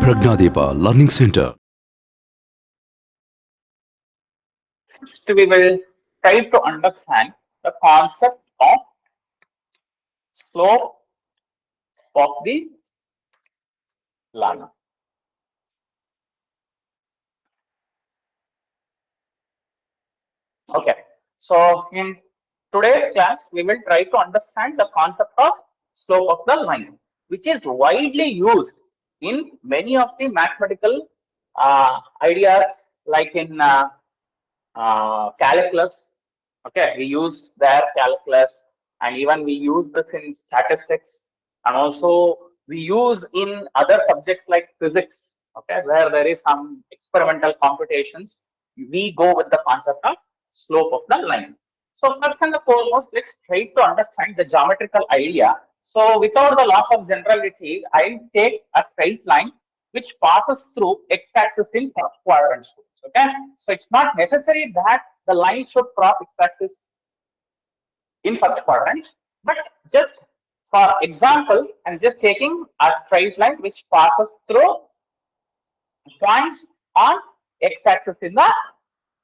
Pragnadeepa Learning Center. Next, we will try to understand the concept of slope of the line. Okay, so in today's class, we will try to understand the concept of slope of the line, which is widely used in many of the mathematical ideas, like in calculus. Okay, we use their calculus, and even we use this in statistics, and also we use in other subjects like physics. Okay, where there is some experimental computations, we go with the concept of slope of the line. So first and foremost, let's try to understand the geometrical idea. So without the loss of generality, I take a straight line which passes through x-axis in first quadrant. Okay, so it's not necessary that the line should cross x-axis in first quadrant, but just for example, I'm just taking a straight line which passes through points on x-axis in the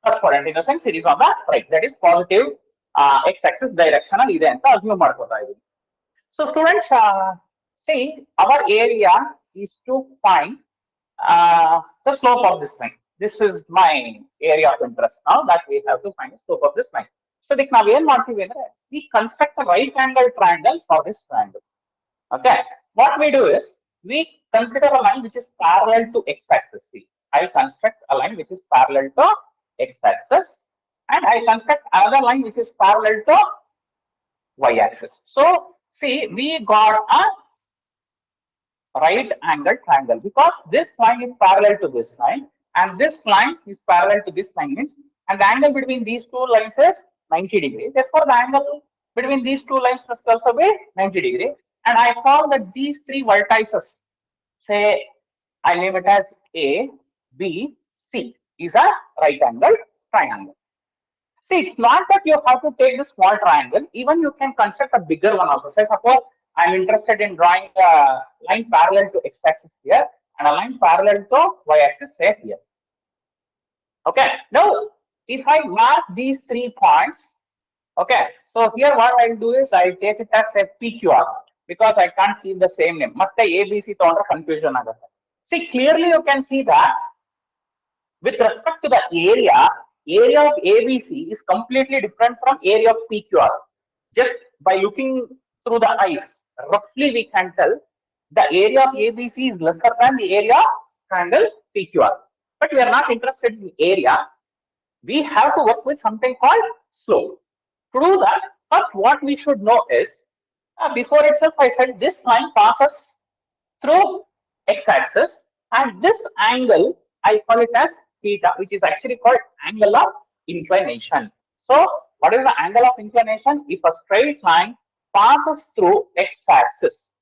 first quadrant. In the sense, it is on the right. That is positive x-axis direction. Assume ಮಾಡ್ಕೊತಾ. So students, see, our area is to find the slope of this line. This is my area of interest now, that we have to find the slope of this line. So we construct a right angle triangle for this triangle. Okay, what we do is we consider a line which is parallel to x-axis. See, I construct a line which is parallel to x-axis, and I construct another line which is parallel to y-axis. So see, we got a right angle triangle because this line is parallel to this line, and this line is parallel to this line, means, and the angle between these two lines is 90 degrees. Therefore, the angle between these two lines must also be 90 degrees. And I call that these three vertices, say I name it as A, B, C, is a right angle triangle. See, it's not that you have to take this small triangle, even you can construct a bigger one also. Say, suppose I'm interested in drawing a line parallel to x-axis here and a line parallel to y-axis, say here. Okay, now if I mark these 3 points, okay, so here what I'll do is I take it as a PQR because I can't keep the same name. Matte ABC thondra confusion agutte. See, clearly you can see that with respect to the area of ABC is completely different from area of PQR. Just by looking through the eyes, roughly we can tell the area of ABC is lesser than the area of triangle PQR. But we are not interested in area. We have to work with something called slope. To do that, first what we should know is, before itself I said this line passes through x-axis, and this angle I call it as theta, which is actually called angle of inclination. So what is the angle of inclination? If a straight line passes through x-axis,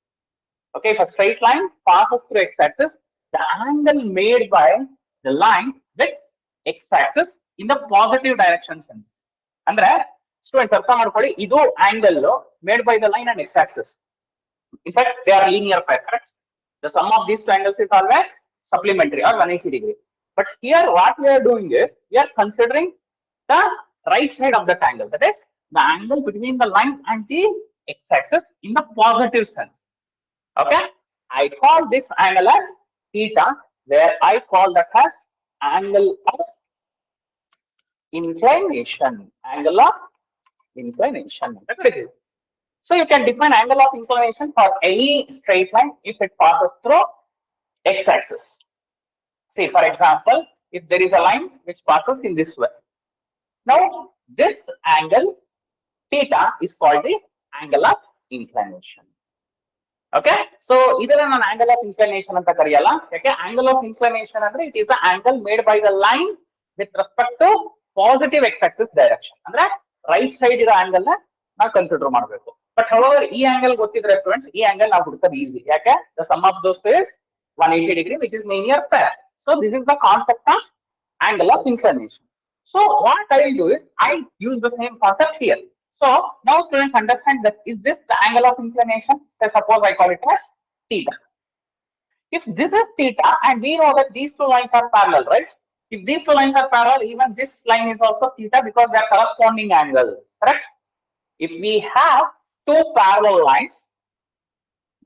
okay, if a straight line passes through x-axis, the angle made by the line with x-axis in the positive direction sense. Andre students artha madಕೊಳ್ಳಿ, ಇದು angle made by the line and x-axis. In fact, they are linear pair, correct? The sum of these two angles is always supplementary or 180 degree. But here what we are doing is we are considering the right side of the triangle, that is the angle between the line and the x-axis in the positive sense. Okay, I call this angle as theta, where I call that as angle of inclination. Angle of inclination. So you can define angle of inclination for any straight line if it passes through x-axis. See, for example, if there is a line which passes in this way. Now, this angle theta is called the angle of inclination. Okay, so either an angle of inclination anta kariyala. Okay, angle of inclination andre it is the angle made by the line with respect to positive x-axis direction. Andre right side ira angle na ನಾವು consider ಮಾಡಬೇಕು. But however ಈ angle ಗೊತ್ತಿದ್ರೆ students ಈ angle ನಾವು ಹುಡುಕೋದು easy. ಯಾಕೆ? The sum of those two is 180 degree, which is linear pair. So this is the concept of angle of inclination. So what I will do is I use the same concept here. So now students understand that is this the angle of inclination? Say suppose I call it as theta. If this is theta and we know that these two lines are parallel, right? If these two lines are parallel, even this line is also theta because they are corresponding angles, correct? If we have two parallel lines,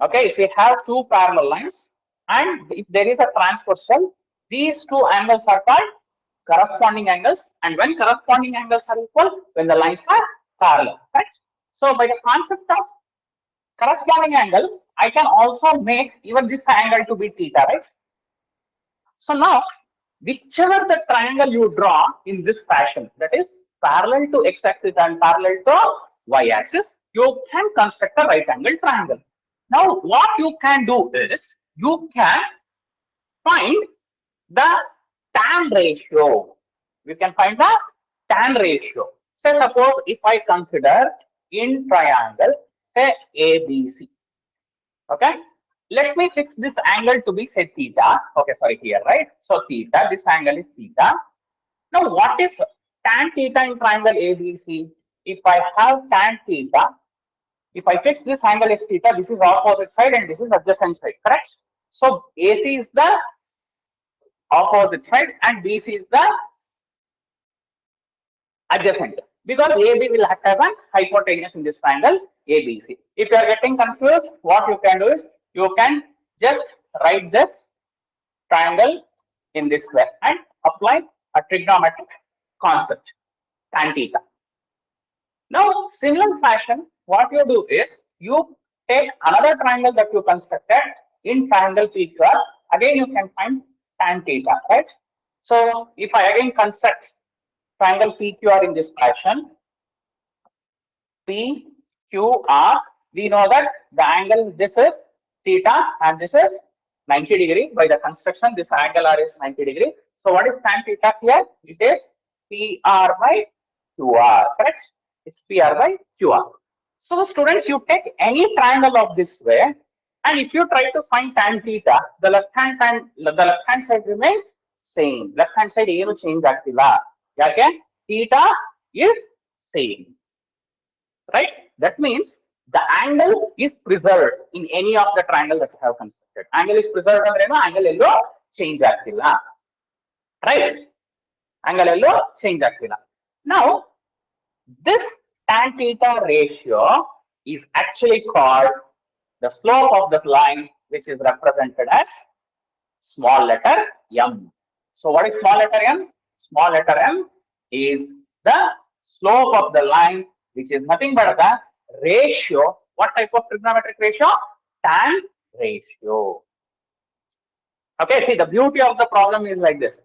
okay, if we have two parallel lines and if there is a transversal, these two angles are called corresponding angles. And when corresponding angles are equal, when the lines are parallel, right? So by the concept of corresponding angle, I can also make even this angle to be theta, right? So now, whichever the triangle you draw in this fashion, that is parallel to x-axis and parallel to y-axis, you can construct a right angle triangle. Now, what you can do is, you can find the tan ratio. You can find the tan ratio. So suppose if I consider in triangle, say ABC. Okay, let me fix this angle to be say theta. Okay, sorry here, right? So theta, this angle is theta. Now what is tan theta in triangle ABC? If I have tan theta, if I fix this angle as theta, this is opposite side and this is adjacent side, correct? So AC is the opposite side and BC is the adjacent because AB will act as an hypotenuse in this triangle ABC. If you are getting confused, what you can do is you can just write this triangle in this way and apply a trigonometric concept tan theta. Now, similar fashion, what you do is you take another triangle that you constructed in triangle PQR. Again, you can find tan theta, right? So, if I again construct triangle PQR in this fashion, PQR, we know that the angle this is theta and this is 90 degree. By the construction, this angle R is 90 degree. So what is tan theta here? It is PR by QR, correct? It's PR by QR. So students, you take any triangle of this way, and if you try to find tan theta, the left hand side remains same. Left hand side ಏನು change ಆಗ್ತಿಲ್ಲ. ಯಾಕೆ? Theta is same. Right? That means the angle is preserved in any of the triangle that you have constructed. Angle is preserved ಅಂದ್ರೆ ಏನು? Angle ಎಲ್ಲೋ change ಆಗ್ತಿಲ್ಲ. Right? Angle ಎಲ್ಲೋ change ಆಗ್ತಿಲ್ಲ. Now, this tan theta ratio is actually called the slope of the line, which is represented as small letter m. So what is small letter m? Small letter m is the slope of the line, which is nothing but the ratio. What type of trigonometric ratio? Tan ratio. Okay, see, the beauty of the problem is like this.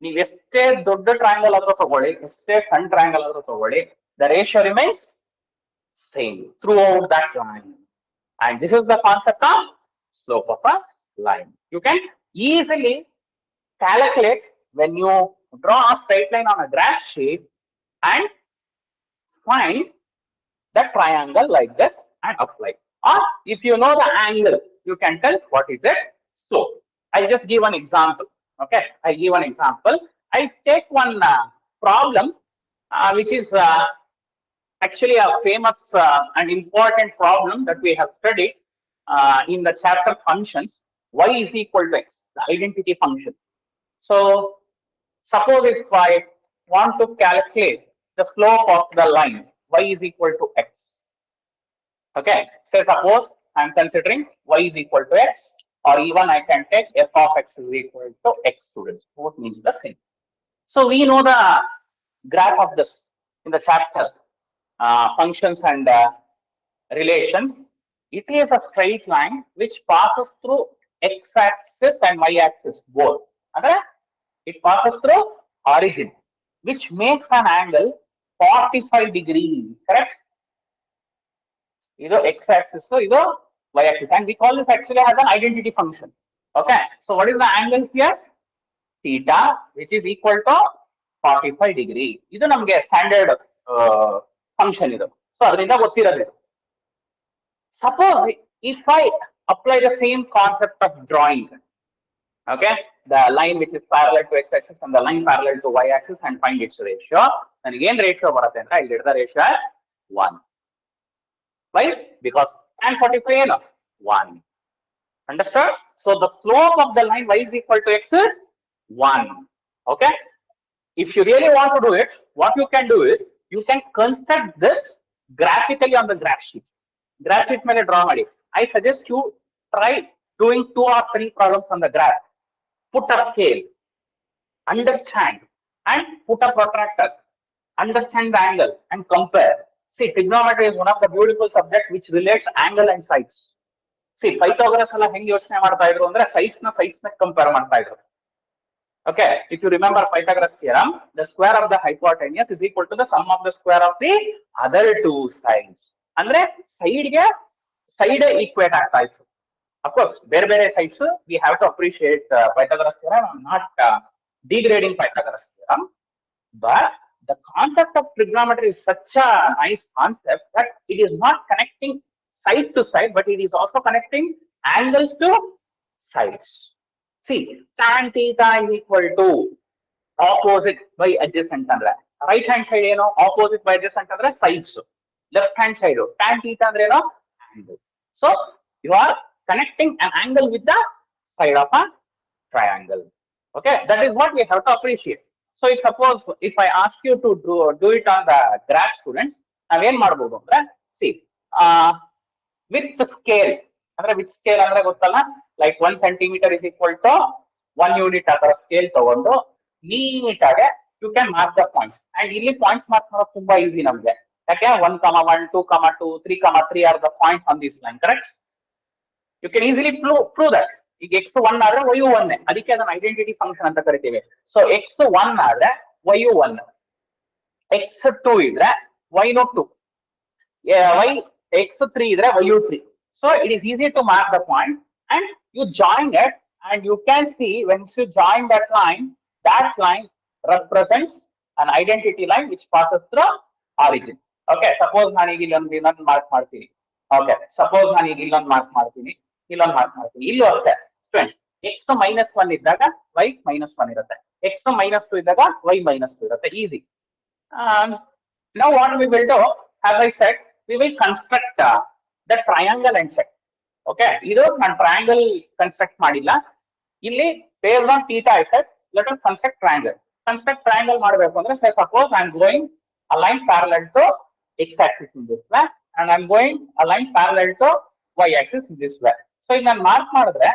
ನೀವು ಎಷ್ಟೇ ದೊಡ್ಡ triangle ಆದ್ರೂ ತಗೊಳ್ಳಿ, ಎಷ್ಟೇ ಸಣ್ಣ triangle ಆದ್ರೂ ತಗೊಳ್ಳಿ, the ratio remains same throughout that line. And this is the concept of slope of a line. You can easily calculate when you draw a straight line on a graph sheet and find the triangle like this and apply. Or if you know the angle, you can tell what is the slope. I'll just give an example. Okay, I give an example. I take one problem which is actually a famous and important problem that we have studied in the chapter functions. Y is equal to x, the identity function. So suppose if I want to calculate the slope of the line, y is equal to x. Okay, say suppose I'm considering y is equal to x, or even I can take f of x is equal to x, students. Both means the same. So we know the graph of this in the chapter functions and relations. It is a straight line which passes through x-axis and y-axis both. Okay? It passes through origin, which makes an angle 45 degrees. Correct? Either x-axis, so either y-axis, and we call this actually as an identity function. Okay? So what is the angle here? Theta, which is equal to 45 degree. This is our standard function. So adrinda gottirabe. Suppose if I apply the same concept of drawing, okay, the line which is parallel to x-axis and the line parallel to y-axis and find its ratio, then again ratio baratte anta, I'll get the ratio as 1. Why? Because tan 45 is 1. Understood? So the slope of the line y is equal to x is 1. Okay? If you really want to do it, what you can do is you can construct this graphically on the graph sheet. Graph sheet ಮೇಲೆ draw ಮಾಡಿ. I suggest you try doing 2 or 3 problems on the graph. Put a scale, understand, and put a protractor. Understand the angle and compare. See, trigonometry is one of the beautiful subjects which relates angle and sides. See, Pythagoras ಎಲ್ಲ ಹೆಂಗ್ ಯೋಚನೆ ಮಾಡ್ತಾ ಇದ್ರು ಅಂದ್ರೆ sides ನ compare ಮಾಡ್ತಾ ಇದ್ರು. Okay, if you remember Pythagoras theorem, the square of the hypotenuse is equal to the sum of the square of the other two sides. ಅಂದ್ರೆ side equate ಆಗ್ತಾ ಇತ್ತು. Of course, ಬೇರೆ sides we have to appreciate Pythagoras theorem. I'm not degrading Pythagoras theorem, but the concept of trigonometry is such a nice concept that it is not connecting side to side, but it is also connecting angles to sides. See, tan theta is equal to opposite by adjacent andre. Right hand side ಏನು opposite by adjacent andre sides. Left hand side tan theta andre ಏನು angle. So you are connecting an angle with the side of a triangle. Okay, that is what we have to appreciate. So if suppose if I ask you to do it on the graph, students, ನಾವ್ ಏನ್ ಮಾಡಬಹುದು ಅಂದ್ರೆ see with the scale ಅಂದ್ರೆ with scale ಅಂದ್ರೆ ಗೊತ್ತಲ್ಲ, like 1 centimeter is equal to 1 unit ಆ ತರ scale ತಗೊಂಡು ನೀಟ್ ಆಗಿ you can mark the points. And ಇಲ್ಲಿ ಪಾಯಿಂಟ್ಸ್ ಮಾರ್ಕ್ ಮಾಡೋದು ತುಂಬಾ ಈಸಿ ನಮ್ಗೆ, ಯಾಕೆ 1, 1, 2, 2, 3, 3 are the points on this line, correct? You can easily prove that. ಈಗ x1 ಆದ್ರೆ y 1, ಅದಕ್ಕೆ ಅದನ್ನ ಐಡೆಂಟಿಟಿ ಫಂಕ್ಷನ್ ಅಂತ ಕರಿತೀವಿ. ಸೊ x1 ಆದ್ರೆ y 1, x2 ಇದ್ರೆ y 2, x3 ಇದ್ರೆ y 3. So it is easy to mark the point and you join it, and you can see once you join that line represents an identity line which passes through origin. Okay, suppose ನಾನು ಈಗ ಇಲ್ಲೊಂದು mark ಮಾಡ್ತೀನಿ. Okay, suppose ನಾನು ಈಗ ಇಲ್ಲೊಂದು mark ಮಾಡ್ತೀನಿ, ಇಲ್ಲೊಂದು mark ಮಾಡ್ತೀನಿ. ಇಲ್ಲೂ ಅಷ್ಟೇ ಸ್ಟೂಡೆಂಟ್ಸ್, x -1 ಇದ್ದಾಗ y -1 ಇರುತ್ತೆ, x -2 ಇದ್ದಾಗ y -2 ಇರುತ್ತೆ. Easy. Now what we will do, as I said, we will construct the triangle and check. Okay, ಇದು ನಾನು ಟ್ರಯಾಂಗಲ್ ಕನ್ಸ್ಟ್ರಕ್ಟ್ ಮಾಡಿಲ್ಲ ಇಲ್ಲಿ. based on theta I said let us construct triangle. Construct triangle ಮಾಡಬೇಕು ಅಂದ್ರೆ say suppose I am going a line parallel to x axis in this way and I am going a line parallel to y axis in this way. So ಈಗ ನಾನು mark ಮಾಡಿದ್ರೆ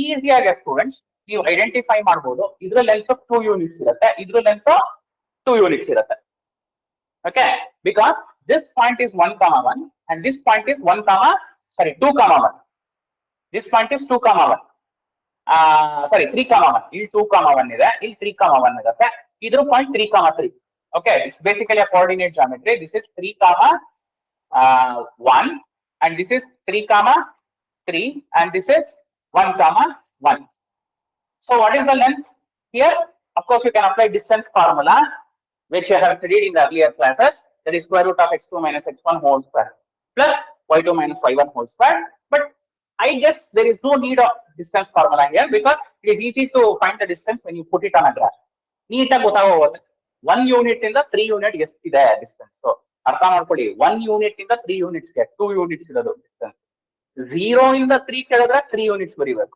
ಈಸಿಯಾಗಿ students ನೀವು identify ಮಾಡಬಹುದು. ಇದ್ರ length 2 units ಇರುತ್ತೆ, ಇದ್ರ length 2 units ಇರುತ್ತೆ. Okay, because this point is 1, 1 and this point is 2, 1. This point is 2, 1. 3, 1. ಇಲ್ಲಿ 2, 1 ಇದೆ, ಇಲ್ಲಿ 3, 1 ಇರುತ್ತೆ. ಇದ್ರ point 3, 3. Okay, it's basically a coordinate geometry. This is 3, 1 and this is 3, 3 and this is 1, 1. So what is the length here? Of course, you can apply distance formula which you have studied in the earlier classes. That is square root of x2 minus x1 whole square plus y2 minus y1 whole square. But I guess there is no need of distance formula here because it is easy to find the distance when you put it on a graph. Neat ಆಗಿ ಗೊತ್ತಾಗೋಗುತ್ತೆ 1 unit ಇಂದ 3 unit ಎಷ್ಟಿದೆ distance. So ಅರ್ಥ ಮಾಡ್ಕೊಳ್ಳಿ, 1 unit ಇಂದ 3 units ಗೆ 2 units ಇರೋದು distance. 0 ಇಂದ 3 ಕೇಳಿದ್ರೆ 3 ಯೂನಿಟ್ಸ್ ಬರೀಬೇಕು.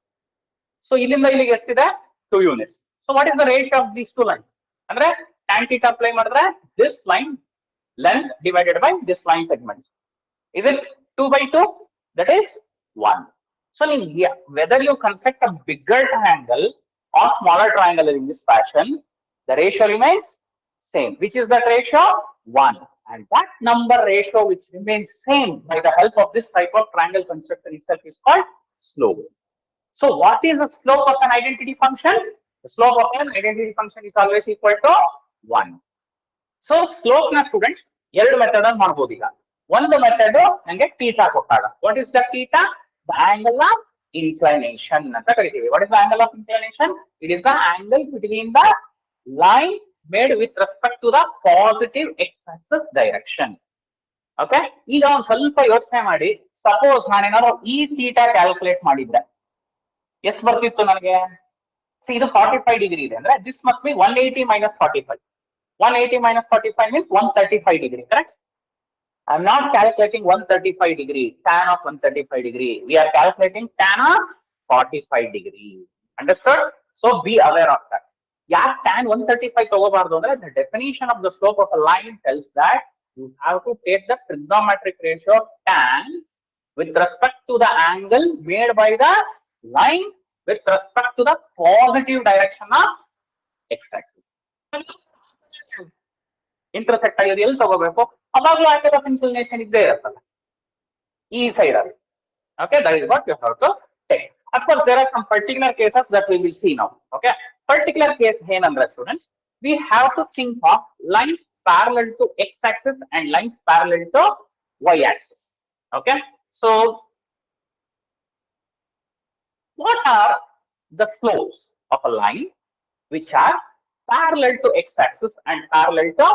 ಸೊ ಇಲ್ಲಿಂದ ಇಲ್ಲಿಗೆ ಎಷ್ಟಿದೆ 2 units. So what is the ratio of these 2 lines ಅಂದ್ರೆ tan theta ಅಪ್ಲೈ ಮಾಡಿದ್ರೆ this line length divided by this line segment. Is it 2/2? That is 1. So whether you construct a bigger triangle or smaller triangle in this fashion, the ratio remains same. Which is that ratio? 1. And that number ratio which remains same by the help of this type of triangle construction itself is called slope. So what is the slope of an identity function? The slope of an identity function is always equal to 1. So slope na students ಎರಡು method ಅಲ್ಲಿ ಮಾಡಬಹುದು. ಈಗ ಒಂದು method ನಂಗೆ theta ಕೊಟ್ಟಾಗ, what is the theta? The angle of inclination ಅಂತ ಕರಿತೀವಿ. What is the angle of inclination? It is the angle between the line made with respect to the positive x axis direction. Okay, ಈಗ ಒಂದು ಸ್ವಲ್ಪ ಯೋಚನೆ ಮಾಡಿ. Suppose ನಾನೇನಾದ್ರು ಈ theta calculate ಮಾಡಿದ್ರೆ ಎಷ್ಟು ಬರ್ತಿತ್ತು ನನಗೆ? ಇದು 45 ಡಿಗ್ರಿ ಇದೆ ಅಂದ್ರೆ this must be 180 minus 45. 180 minus 45 means 135 degree, correct? I'm not calculating 135 degree, tan of 135 degree. We are calculating tan of 45 degree. Understood? So be aware of that. Yeah, tan 135 ತಗೋಬಾರ್ದು ಅಂದ್ರೆ the definition of the slope of a line tells that you have to take the trigonometric ratio of tan with respect to the angle made by the line with respect to the positive direction of x-axis. Intersect ಆಗೋದು ಎಲ್ಲಿ ತಗೋಬೇಕು ಅವಾಗಲೂ angle of inclination ಇದ್ದೇ ಇರುತ್ತಲ್ಲ ಈ side ಅಲ್ಲಿ. Okay, that is what you have to take. Of course, there are some particular cases that we will see now. Okay, particular case ಏನಂದ್ರೆ students, we have to think of lines parallel to x-axis and lines parallel to y-axis. Okay, so what are the slopes of a line which are parallel to x-axis and parallel to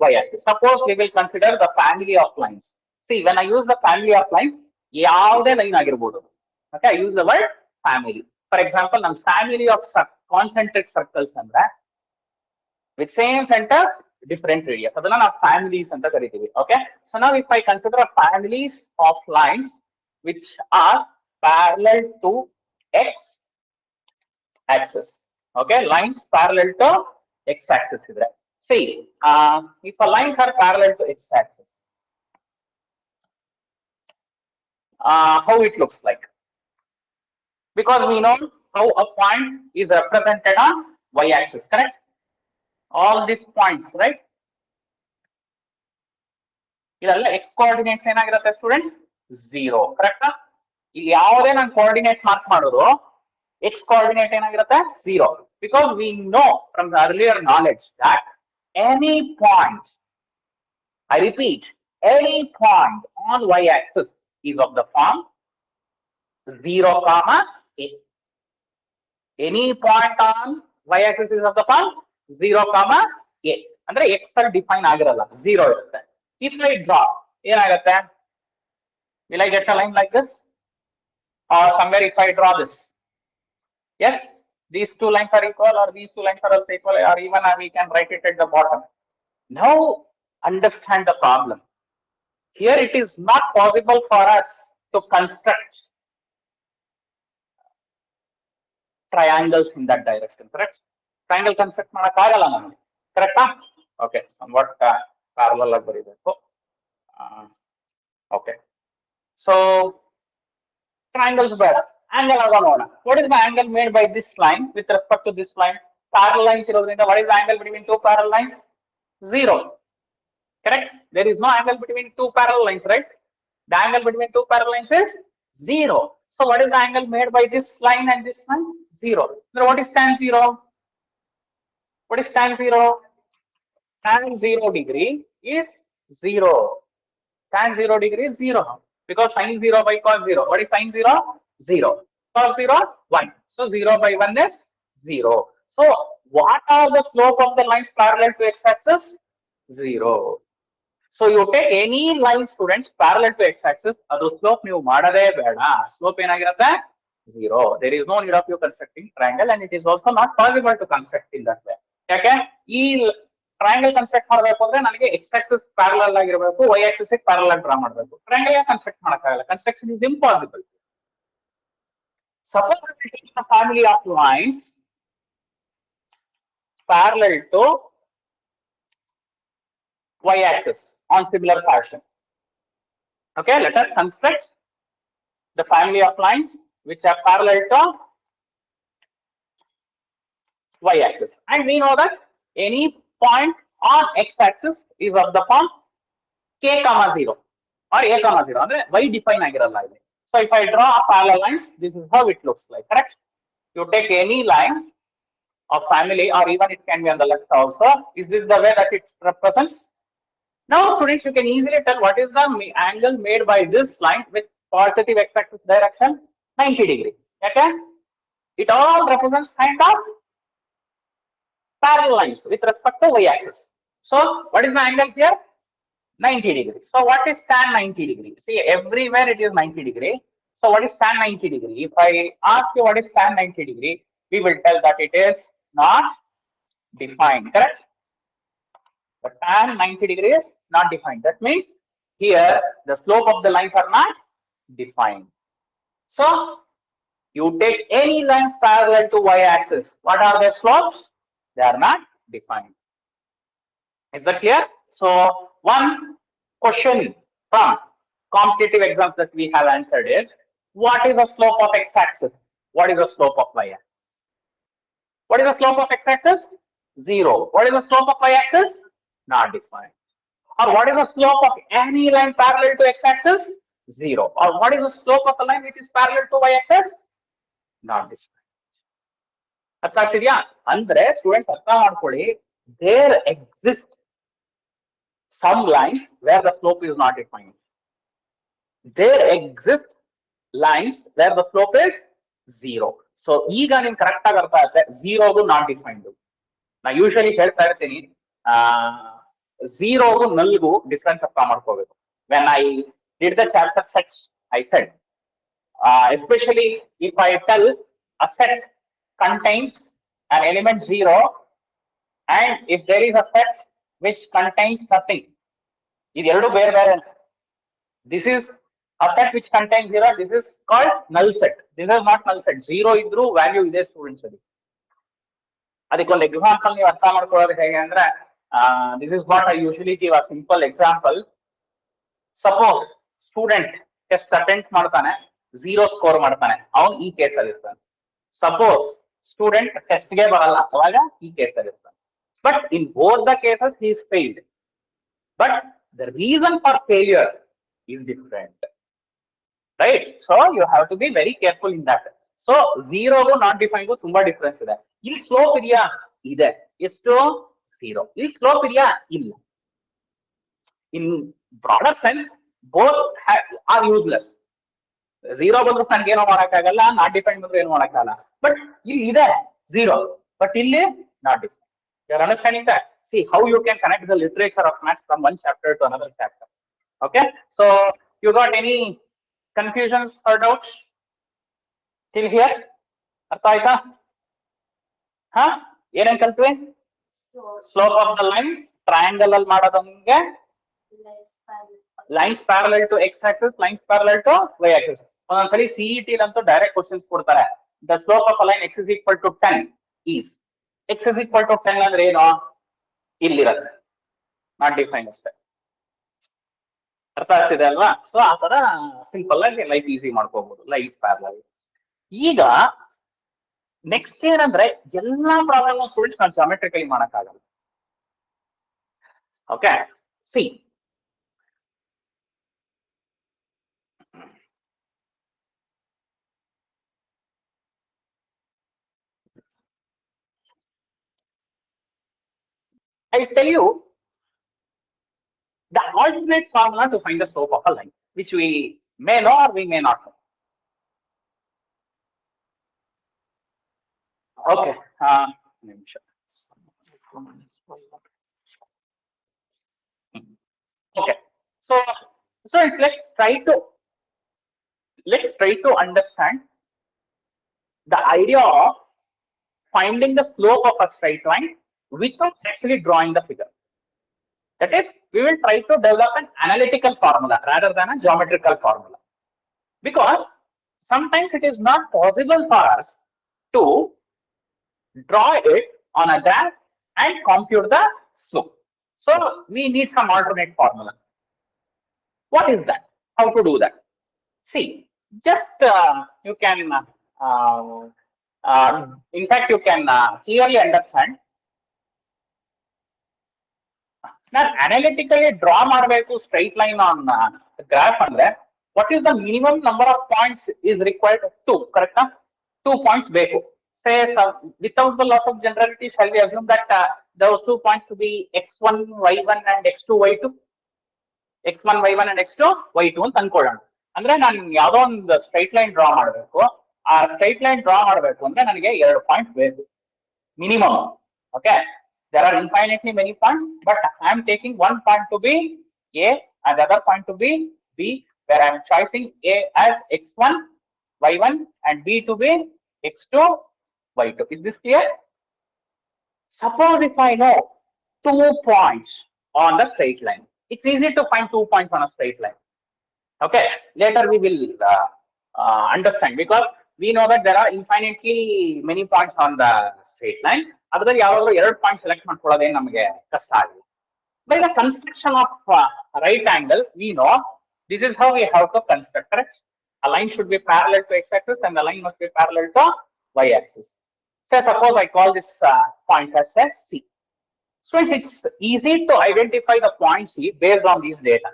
y-axis? Suppose we will consider the family of lines. See, when I use the family of lines, ಯಾವುದೇ line ಆಗಿರಬಹುದು. Okay, I use the word family. For example, ನಮ್ಮ family of concentric circles ಅಂದ್ರೆ with same center, different radius. ಅದನ್ನ ನಾವು families ಅಂತ ಕರಿತೀವಿ. Okay, so now if I consider families of lines which are parallel to x axis. Okay, lines parallel to x axis ಇದ್ರೆ. See, if the lines are parallel to x axis, how it looks like, because we know how a point is represented on y-axis, correct? All these points, right? ಇದೆಲ್ಲ x coordinates ಏನಾಗಿರುತ್ತೆ students 0, ಕರೆಕ್ಟಾ? ಈಗ ಯಾವುದೇ ನಾನು coordinate mark ಮಾಡೋದು x coordinate ಏನಾಗಿರುತ್ತೆ 0, because we know from the earlier knowledge that any point, I repeat, any point on y-axis is of the form 0, a. Any point on y-axis is of the form 0, a. ಅಂದ್ರೆ x ಅಲ್ಲಿ define ಆಗಿರಲ್ಲ 0 ಇರುತ್ತೆ. If I draw, ಏನಾಗುತ್ತೆ? Will I get a line like this? Or somewhere if I draw this? Yes, these two lines are equal, or these two lines are also equal, or even we can write it at the bottom. Now understand the problem. Here it is not possible for us to construct triangles in that direction, correct? Triangle construct ಮಾಡಕ್ಕಾಗಲ್ಲ ನಮಗೆ, ಕರೆಕ್ಟಾ? Okay, somewhat parallel ಆಗಿ ಬರೀಬೇಕು. Okay, so triangles ಬೇಡ, angle ಆಗ ನೋಡೋಣ. What is the angle made by this line with respect to this line? Parallel lines ಇರೋದ್ರಿಂದ what is the angle between two parallel lines? 0. Correct? There is no angle between two parallel lines, right? The angle between two parallel lines is 0. So what is the angle made by this line and this line? 0. Then what is tan 0? What is tan 0? Tan 0 degree is 0. Tan 0 degree is 0 because sin 0 by cos 0. What is sin 0? 0. Cos 0? 1. So 0 by 1 is 0. So what are the slope of the lines parallel to x-axis? 0. So you take any line, students, parallel to x-axis, adu slope ನೀವು ಮಾಡದೇ ಬೇಡ. Slope ಏನಾಗಿರುತ್ತೆ 0. There is no need of you constructing triangle, and it is also not possible to construct in that way. ಯಾಕೆ? ಈ triangle construct ಮಾಡಬೇಕು ಅಂದ್ರೆ ನನಗೆ x-axis parallel ಆಗಿರಬೇಕು, y-axis parallel ಡ್ರಾ ಮಾಡಬೇಕು. ಟ್ರಯಾಂಗಲ್ ಕನ್ಸ್ಟ್ರಕ್ಟ್ ಮಾಡಕ್ಕಾಗಲ್ಲ. Construction is impossible. Suppose we take the family of lines parallel to y-axis on similar fashion. Okay, let us construct the family of lines which are parallel to y-axis, and we know that any point on x-axis is of the form k, 0 or a, 0 ಅಂದ್ರೆ y define ಆಗಿರಲ್ಲ ಇಲ್ಲಿ. So if I draw parallel lines, this is how it looks like, correct? You take any line of family, or even it can be on the left also. Is this the way that it represents? Now students, you can easily tell what is the angle made by this line with positive x-axis direction, 90 degree. Okay, it all represents kind of parallel lines with respect to y-axis. So what is the angle here? 90 degree. So what is tan 90 degree? See, everywhere it is 90 degree. So what is tan 90 degree? If I ask you what is tan 90 degree, we will tell that it is not defined, correct? But tan 90 degree is not defined. That means Here, the slope of the lines are not defined. So, you take any lines parallel to y-axis. What are their slopes? They are not defined. Is that clear? So, one question from competitive exams that we have answered is, what is the slope of x-axis? What is the slope of y-axis? What is the slope of x-axis? 0. What is the slope of y-axis? Not defined. Or what is the slope of any line parallel to x-axis? 0. Or what is the slope of a line which is parallel to y-axis? Not defined. ಅರ್ಥ ಆಗ್ತಿದ್ಯಾ ಅಂದ್ರೆ students ಅರ್ಥ ಮಾಡ್ಕೊಳ್ಳಿ there exist some lines where the slope is not defined. There exist lines where the slope is 0. So ಈಗ ನಿಮ್ correct ಆಗಿ ಅರ್ಥ ಆಗುತ್ತೆ 0 ನಾಟ್ ಡಿಫೈನ್ಡ್. ನಾ ಯೂಶಲಿ ಹೇಳ್ತಾ ಇರ್ತೀನಿ 0 ನಲ್ಗೂ ಡಿಫ್ರೆನ್ಸ್ ಅರ್ಥ ಮಾಡ್ಕೋಬೇಕು. When I did the chapter sets, I said especially if I tell a set contains an element 0 and if there is a set which contains nothing. This is a set which contains 0. This is called null set. This is not null set. 0 idru value ide students adi. Adikkondu example ನೀವು ಅರ್ಥ ಮಾಡ್ಕೊಳ್ಳೋದು ಹೇಗೆ ಅಂದ್ರೆ this is what I usually give a simple example. Suppose student test attempt ಮಾಡ್ತಾನೆ 0 score ಮಾಡ್ತಾನೆ ಅವನು ಈ case ಅಲ್ಲಿ ಇರ್ತಾನೆ. Suppose student ಟೆಸ್ಟ್ ಗೆ ಬರಲ್ಲ ಅವಾಗ ಈ ಕೇಸ್ ಅಲ್ಲಿ ಇರ್ತಾನೆ. But in both the cases he is failed. But the reason for failure is different, right? So you have to be very careful in that. So 0 go not defined go tumba difference ಇದೆ. ಇಲ್ಲಿ slope ಇದೆಯಾ? ಇದೆ. ಎಷ್ಟು? 0. ಇಲ್ಲಿ slope ಇದೆಯಾ? ಇಲ್ಲ. In broader sense, both are useless. 0 ಬಂದ್ರು ನನಗೆ ಏನೋ ಮಾಡಕ್ಕಾಗಲ್ಲ, ನಾಟ್ ಡಿಫೈನ್ಡ್ ಬಂದ್ರು ಏನು ಮಾಡಕ್ಕಾಗಲ್ಲ. ಬಟ್ ಇಲ್ಲಿ ಇದೆ 0, ಬಟ್ ಇಲ್ಲಿ not defined. You're understanding that? See how you can connect the literature of maths from one chapter to another chapter. Okay, so you got any confusions or doubts till here? Artha aita? Ha? Enen kaltve? Slope of the line triangle al madodange lines parallel to x axis, lines parallel to y axis. Ononsali CET lantu direct questions kodtare. The slope of a line x is equal to 10 is x is equal to 10 ಅಂದ್ರೆ ಏನು? ಇಲ್ಲಿರುತ್ತೆ not define ಅಷ್ಟೇ. ಅರ್ಥ ಆಗ್ತಿದೆ ಅಲ್ವಾ? So ಆ ತರ simple ಆಗಿ life easy ಮಾಡ್ಕೋಬಹುದು ಲೈಫ್ ಪ್ಯಾರಲಲ್. ಈಗ ನೆಕ್ಸ್ಟ್ ಏನಂದ್ರೆ ಎಲ್ಲಾ ಪ್ರಾಬ್ಲಮ್ ಸ್ಟೂಡೆಂಟ್ಸ್ ನಾನು ಜಾಮೆಟ್ರಿಕಲಿ ಮಾಡಕ್ಕಾಗಲ್ಲ. Okay, C I tell you the alternate formula to find the slope of a line, which we may know or we may not know. Okay, okay. So let's try to understand the idea of finding the slope of a straight line without actually drawing the figure. That is, we will try to develop an analytical formula rather than a geometrical formula, because sometimes it is not possible for us to draw it on a graph and compute the slope. So we need some alternate formula. What is that? How to do that? See, just you can in fact you can clearly understand. Now analytically draw ಮಾಡಬೇಕು straight line on graph ಅಂದ್ರೆ what is the minimum number of points is required? 2, correct? 2 points ಬೇಕು. Say without the loss of generality, shall we assume that those 2 points to be x1 y1 and x2 y2, x1 y1 and x2 y2 ಅಂತ ಅನ್ಕೊಳ್ಳೋಣ. ಅಂದ್ರೆ ನಾನು ಯಾವುದೋ ಒಂದು straight line draw ಮಾಡಬೇಕು. ಆ straight line draw ಮಾಡಬೇಕು ಅಂದ್ರೆ ನನಗೆ 2 ಪಾಯಿಂಟ್ ಬೇಕು minimum. Okay, there are infinitely many points, but I am taking one point to be A and the other point to be B, where I am choosing A as x1 y1 and B to be x2 y2. Is this clear? Suppose if I know 2 points on the straight line, it's easy to find 2 points on a straight line. Okay, later we will understand, because we know that there are infinitely many points on the straight line. ಅದರಲ್ಲಿ ಯಾವಾಗಲೂ 2 point select ಮಾಡ್ಕೊಳ್ಳೋದೇ ನಮಗೆ ಕಷ್ಟ ಆಗಿದೆ. By the construction of right angle, we know this is how we have to construct, correct? A line should be parallel to x-axis and the line must be parallel to y-axis. So suppose I call this point as a C. So it's easy to identify the point C based on these data.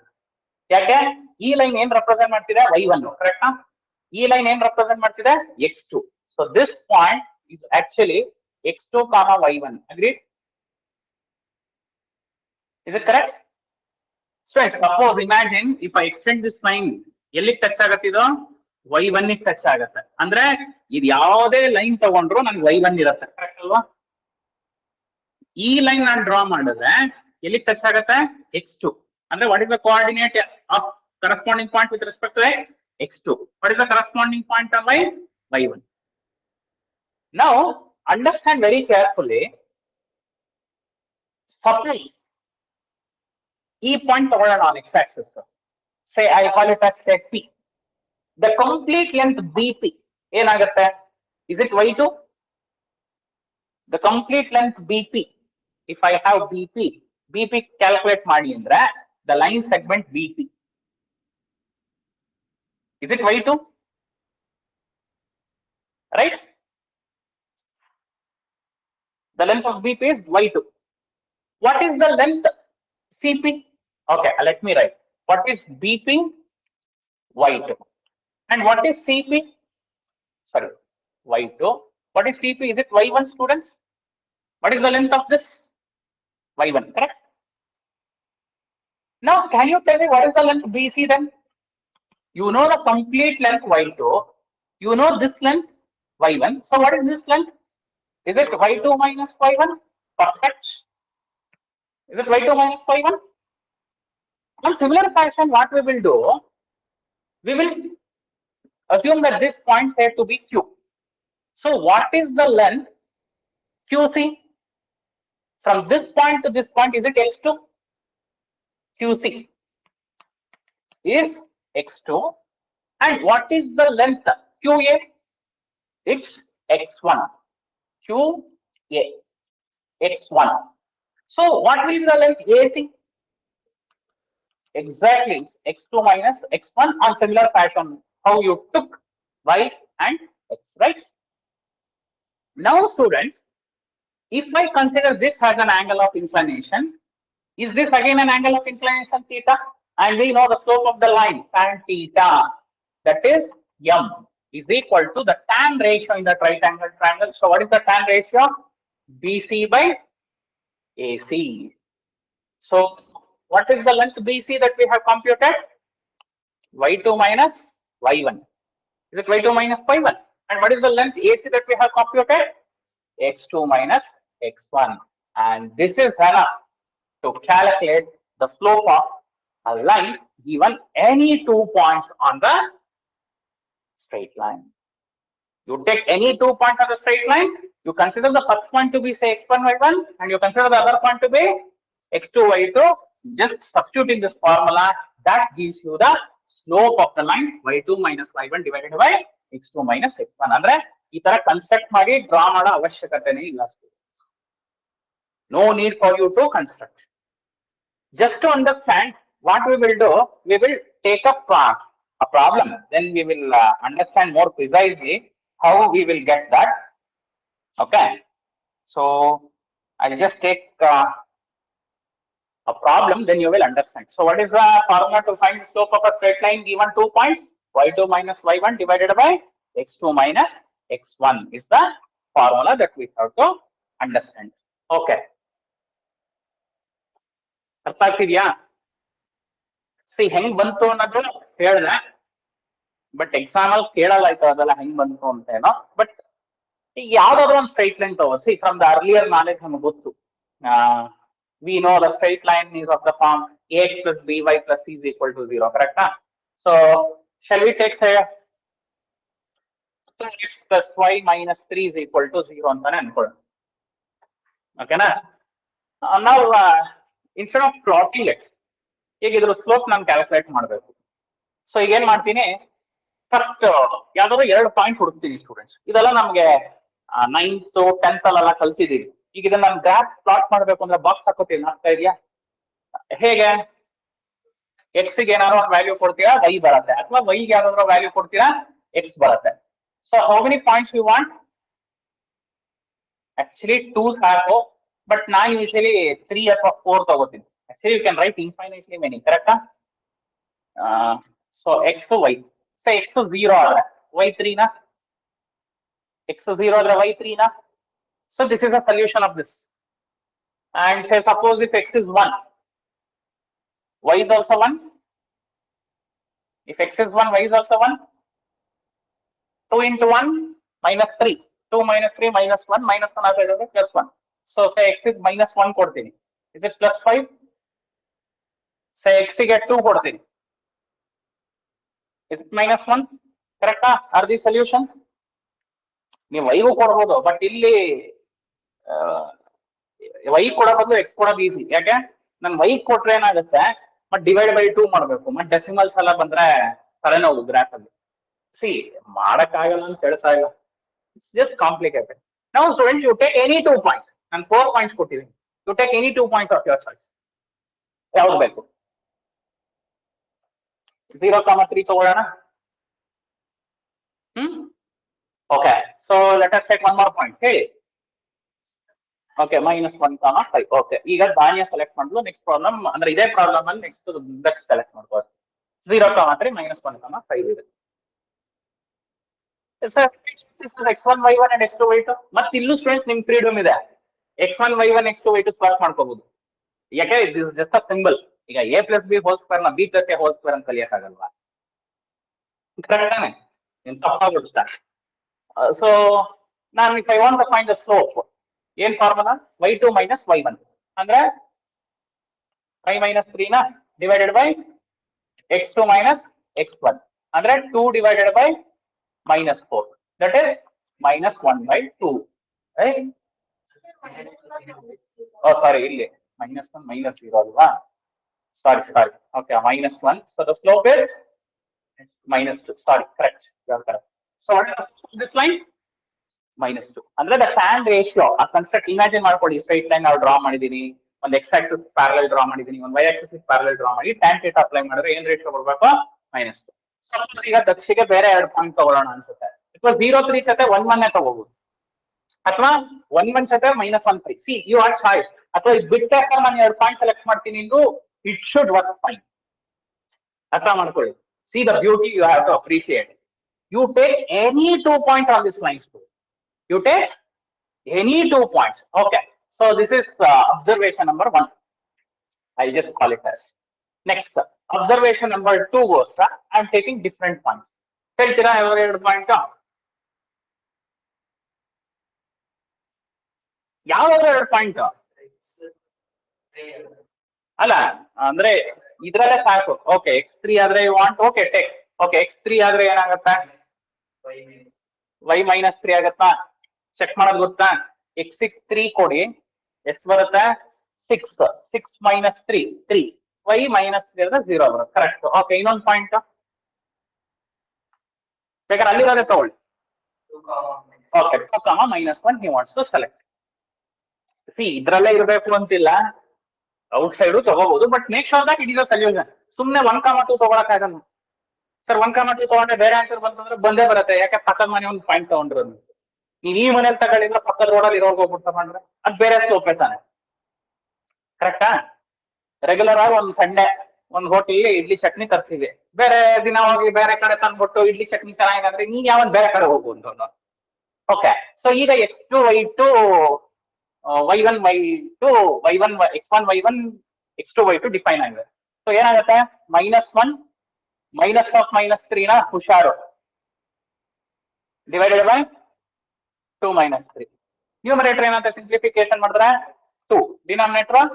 ಯಾಕೆ ಈ line ಏನ್ represent ಮಾಡ್ತಿದೆ y1, ಕರೆಕ್ಟಾ? ಈ line ಏನ್ represent ಮಾಡ್ತಿದೆ x2. So this point is actually x2 comma y1. Agreed? Is it correct? So suppose imagine if I extend this line, ಎಲ್ಲಿಗೆ touch ಆಗತ್ತಿದು y1 ಗೆ ಟಚ್ ಆಗತ್ತೆ. ಅಂದ್ರೆ ಇದು ಯಾವುದೇ ಲೈನ್ ತಗೊಂಡ್ರು ನನ್ಗೆ y1 ಇರುತ್ತೆ, ಕರೆಕ್ಟ್ ಅಲ್ವಾ? ಈ ಲೈನ್ ನಾನು ಡ್ರಾ ಮಾಡಿದ್ರೆ ಎಲ್ಲಿಗೆ ಟಚ್ ಆಗತ್ತೆ x2. ಅಂದ್ರೆ what is the coordinate of corresponding point with respect to x2? What is the corresponding point of y1? Now understand very carefully. Suppose ಈ ಪಾಯಿಂಟ್ ತಗೊಳ್ಳೋಣ on x-axis. Say I call it as set P. The complete length BP ಏನಾಗುತ್ತೆ? Is it y2? The complete length BP. If I have BP calculate ಮಾಡಿ ಅಂದ್ರೆ the line segment BP. Is it y2? Right? The length of BP is y2. What is the length CP? Okay, let me write. What is BP? y2. And what is CP? Sorry, y2. What is CP? Is it y1, students? What is the length of this? y1, correct? Now, can you tell me what is the length BC then? You know the complete length y2. You know this length y1. So what is this length? Is it y2 minus y1? Perfect. Is it y2 minus y1? In similar fashion, what we will do? We will assume that this point is to be Q. So what is the length QC? From this point to this point, is it x2? QC is x2. And what is the length QA? It's x1. QA, x1. So what will be the length AC? Exactly, it's x2 minus x1 on similar fashion how you took y and x, right? Now students, if I consider this as an angle of inclination, is this again an angle of inclination theta? And we know the slope of the line tan theta, that is m, is equal to the tan ratio in that right angle triangle. So what is the tan ratio? BC by AC. So what is the length BC that we have computed? y2 minus y1. Is it y2 minus y1? And what is the length AC that we have computed? x2 minus x1. And this is enough to calculate the slope of a line given any 2 points on the straight line. You take any 2 points on the straight line, you consider the first point to be say x1 y1 and you consider the other point to be x2 y2. Just substituting this formula, that gives you the slope of the line y2 minus y1 divided by x2 minus x1. ಅಂದ್ರೆ ಈ ತರ construct ಮಾಡಿ draw ಮಾಡೋ ಅವಶ್ಯಕತೆನೇ ಇಲ್ಲ. No need for you to construct. Just to understand what we will do, we will take up a problem. Then we will understand more precisely how we will get that. Okay. So I'll just take a problem, then you will understand. So what is the formula to find the slope of a straight line given 2 points? y2 minus y1 divided by x2 minus x1 is the formula that we have to understand. Okay. ಅರ್ಥ ಆಗ್ತಿದ್ಯಾ? C ಹೆಂಗ್ ಬಂತು ಅನ್ನೋದು ಹೇಳಿದೆ, but exam ಅಲ್ಲಿ ಕೇಳಲಾಯ್ತು ಅದೆಲ್ಲ ಹೆಂಗ್ ಬಂತು ಅಂತ ಏನೋ. ಬಟ್ ಈಗ ಯಾವ್ದಾದ್ರು ಒಂದು ಸ್ಟ್ರೈಟ್ ಲೈನ್ ತಗೋಸಿ, ಫ್ರಮ್ ದ ಅರ್ಲಿಯರ್ ನಾಲೆಜ್ ನಮ್ಗೆ ಗೊತ್ತು. We know the straight line is of the form ax plus by plus c is equal to 0, correct? So shall we take say 2x plus y minus 3 is equal to 0 ಅಂತಾನೆ ಅನ್ಕೊಳ್ಳೋಣ. Okay na? Now instead of plotting it, ಈಗ ಇದ್ರ slope ನಾನು calculate ಮಾಡಬೇಕು. So ಈಗ ಏನ್ ಮಾಡ್ತೀನಿ, first ಯಾವ್ದಾದ್ರು 2 point ಹುಡುಕ್ತೀನಿ students. ಇದೆಲ್ಲ ನಮ್ಗೆ 9th 10th ಅಲ್ಲೆಲ್ಲ ಕಲ್ತಿದೀವಿ. ಈಗ ಇದನ್ನ ನಾನು ಗ್ರಾಫ್ ಪ್ಲಾಟ್ ಮಾಡ್ಬೇಕು ಅಂದ್ರೆ ಬಾಕ್ಸ್ ಹಾಕೋತೀನಿ, ಆಗ್ತಾ ಇದೆಯಾ? ಹೇಗೆ? ಎಕ್ಸ್ ಗೆ ಏನಾದ್ರು ಒಂದು ವ್ಯಾಲ್ಯೂ ಕೊಡ್ತೀರಾ, ವೈ ಬರುತ್ತೆ, ಅಥವಾ ವೈ ಗೆ ಯಾವ್ದಾದ್ರು ವ್ಯಾಲ್ಯೂ ಕೊಡ್ತೀರಾ, ಎಕ್ಸ್ ಬರುತ್ತೆ. So how many points you want? Actually 2 ಸಾಕು, ಬಟ್ ನಾನು ಯೂಶಲಿ 3 ಅಥವಾ 4 ತಗೋತೀನಿ. Actually you can write infinitely many, ಕರೆಕ್ಟಾ? So x y, so x 0 ಆದ್ರೆ ವೈ 3 ನಾ, ಎಕ್ಸ್ 0 ಆದ್ರೆ ವೈ 3 ನಾ. So this is a solution of this. And say suppose if x is 1, y is also 1. If x is 1, y is also 1. 2 into 1 minus 3. 2 minus 3 minus 1 minus 1 ಆಗುತ್ತೆ plus 1. So say x is minus 1 ಕೊಡ್ತೀನಿ. Is it plus 5? Say x ಗೆ 2 ಕೊಡ್ತೀನಿ. Is it minus 1? Correct? Are these solutions? ನೀವು y ಗೂ ಕೊಡಬಹುದು, but ಇಲ್ಲಿ Y ಕೊಡೋ ಬದಲು ಎಕ್ಸ್ ಕೊಡೋದು ಈಸಿ. ಯಾಕೆ? ನನ್ ವೈ ಕೊಟ್ರೆ ಏನಾಗುತ್ತೆ, ಮತ್ ಡಿವೈಡ್ ಬೈ 2 ಮಾಡ್ಬೇಕು, ಮತ್ ಡೆಸಿಮಲ್ಸ್ ಎಲ್ಲ ಬಂದ್ರೆ ತಲೆನೋವು ಗ್ರಾಫ್ ಅಲ್ಲಿ. ಸಿ ಮಾಡಕ್ ಆಗಲ್ಲ ಅಂತ ಹೇಳ್ತಾ ಇಲ್ಲ, ಇಟ್ಸ್ ಜಸ್ಟ್ ಕಾಂಪ್ಲಿಕೇಟೆಡ್. ನಾವು students you take any 2 points. ನಾನು 4 ಪಾಯಿಂಟ್ಸ್ ಕೊಟ್ಟಿದ್ದೀನಿ. You take any 2 points of your choice. ಯಾವ್ದು ಬೇಕು? 0,3 ತಗೊಳ್ಳೋಣ. Okay, so let us take one more point. ಹೇಳಿ. ಓಕೆ, -1,5. ಓಕೆ, ಈಗ ಧಾನ್ಯ ಸೆಲೆಕ್ಟ್ ಮಾಡಲು ನೆಕ್ಸ್ಟ್ ಪ್ರಾಬ್ಲಮ್ ಅಂದ್ರೆ ಇದೇ ಪ್ರಾಬ್ಲಮ್ ಅಲ್ಲಿ ನೆಕ್ಸ್ಟ್ ಸೆಲೆಕ್ಟ್ ಮಾಡ್ಬೋದು. 0,3 -1,5 ಇದೆ. x1 y1 and x2 y2. ಮತ್ತೆ ಇಲ್ಲೂ ಸ್ಟೂಡೆಂಟ್ಸ್ ನಿಮ್ ಫ್ರೀಡಮ್ ಇದೆ, x1 y1 x2 y2 start ಮಾಡ್ಕೋಬಹುದು. ಯಾಕೆ? This just a symbol. ಈಗ a plus b whole square ನ b plus a whole square ಅಂತ ಕಲಿಯಕ್ಕಾಗಲ್ವಾ? ಕರೆಕ್ಟ್ ತಾನೆ? ನೀನ್ ತಪ್ಪಾಗ್ಬಿಡುತ್ತಾ? ಸೊ ನಾನು if I want to find the slope, ಏನ್ ಫಾರ್ಮುಲಾ? y2 minus y1 ಅಂದ್ರೆ 5 minus 3 ನ divided by x2 minus x1 ಅಂದ್ರೆ 2 divided by -4, that is -1/2, right? Oh sorry, ಇಲ್ಲಿ -1 -0 ಅಲ್ವಾ? Sorry. Okay, -1. So the slope is -2. Sorry, correct. You are correct. So what is this line? -2. ಅಂದ್ರೆ the tan ratio ಆ construct imagine ಮಾಡ್ಕೊಳ್ಳಿ. Straight line ನಾವು draw ಮಾಡಿದೀನಿ, ಒಂದು x Axis parallel draw ಮಾಡಿದೀನಿ, ಒಂದು y ಆಕ್ಸಿಸ್ ಪ್ಯಾರಲಲ್ ಡ್ರಾ ಮಾಡಿ tan θ apply ಮಾಡಿದ್ರೆ ಏನ್ ರೇಷಿಯೋ ಬರ್ಬೇಕು? -2. ಸೊ ಈಗ ದಕ್ಷಿಗೆ ಬೇರೆ 2 ಪಾಯಿಂಟ್ ತಗೊಳ್ಳೋಣ ಅನ್ಸುತ್ತೆ. ಅಥವಾ 0,3 ಜೊತೆ 1,1 ತಗೋಬಹುದು, ಅಥವಾ 1,1 ಜೊತೆ -1,3. See your choice. ಅಥವಾ ಇದು ಬಿಟ್ಟೆ ನಾನು 2 ಪಾಯಿಂಟ್ ಸೆಲೆಕ್ಟ್ ಮಾಡ್ತೀನಿ ಎಂದು ಇಟ್ ಶುಡ್ ವರ್ಕ್ ಫೈನ್. ಅರ್ಥ ಮಾಡ್ಕೊಳ್ಳಿ. See the beauty you have to appreciate. You take any 2 point on this line. You take any 2 points. Okay, so this is observation number 1. I just call it as. Next, observation number 2 goes, I am taking different points. ಹೇಳ್ತೀರಾ ಎರಡು point? ಯಾವ್ದಾದ್ರು 2 point ಅಲ್ಲ ಅಂದ್ರೆ ಇದ್ರಲ್ಲೇ ಸಾಕು. Okay, x3 ಆದ್ರೆ you want, okay take. Okay, x3 ಆದ್ರೆ ಏನಾಗತ್ತೆ? y -3 ಆಗತ್ತಾ? ಚೆಕ್ ಮಾಡೋದು ಗೊತ್ತಾ? x 3 ಕೊಡಿ, ಎಷ್ಟು ಬರುತ್ತೆ? 6 minus 3 3, y -3 ಅಂದ್ರೆ 0 ಬರುತ್ತೆ. ಕರೆಕ್ಟ್. ಓಕೆ, ಇನ್ನೊಂದು ಪಾಯಿಂಟ್ ಬೇಕಾದ್ರೆ ಅಲ್ಲಿರೋದೇ ತಗೊಳ್ಳಿ. Okay, 2, -1 he wants to select. C ಇದ್ರಲ್ಲೇ ಇರಬೇಕು ಅಂತಿಲ್ಲ, ಔಟ್ ಸೈಡ್ ತಗೋಬಹುದು, but make sure that it is a solution. ಸುಮ್ನೆ 1, 2 ತಗೊಳಕ್ ಆಗಲ್ಲ ಸರ್. 1, 2 ತಗೊಂಡ್ರೆ ಬೇರೆ ಆನ್ಸರ್ ಬಂತಂದ್ರೆ ಬಂದೇ ಬರುತ್ತೆ. ಯಾಕೆ? ಪಕ್ಕದ ಮನೆ ಒಂದು ಪಾಯಿಂಟ್ ತಗೊಂಡ್ರು. ನೀವ್ ಈ ಮನೇಲಿ ತಗೊಳ್ಳಿದ್ರೆ ಪಕ್ಕದ ರೋಡಲ್ಲಿ ಇರೋರ್ಗೆ ಹೋಗ್ಬಿಟ್ಟು ತಗೊಂಡ್ರೆ ಅದ್ ಬೇರೆ ಸ್ಲೋಪ್ ತಾನೆ. ಕರೆಕ್ಟಾ? ರೆಗ್ಯುಲರ್ ಆಗಿ ಒಂದು ಸಂಡೆ ಒಂದು ಹೋಟೆಲ್ ಇಡ್ಲಿ ಚಟ್ನಿ ತರ್ತೀವಿ, ಬೇರೆ ದಿನ ಹೋಗಿ ಬೇರೆ ಕಡೆ ತಂದ್ಬಿಟ್ಟು ಇಡ್ಲಿ ಚಟ್ನಿ ಚೆನ್ನಾಗಿದೆ ಅಂದ್ರೆ ನೀನ್ ಯಾವನ್ ಬೇರೆ ಕಡೆ ಹೋಗುವಂತ. ಓಕೆ, ಸೊ ಈಗ x2 y2 y1 y2 y1 x1 y1 x2 y2 define ಆಗಿದೆ. ಸೊ ಏನಾಗುತ್ತೆ? -1 -3 ನ ಹುಷಾರು ಡಿವೈಡೆಡ್ ಬೈ 2 -3. ನ್ಯೂಮರೇಟರ್ ಏನಂತ ಸಿಂಪ್ಲಿಫಿಕೇಶನ್ ಮಾಡಿದ್ರೆ 2, denominator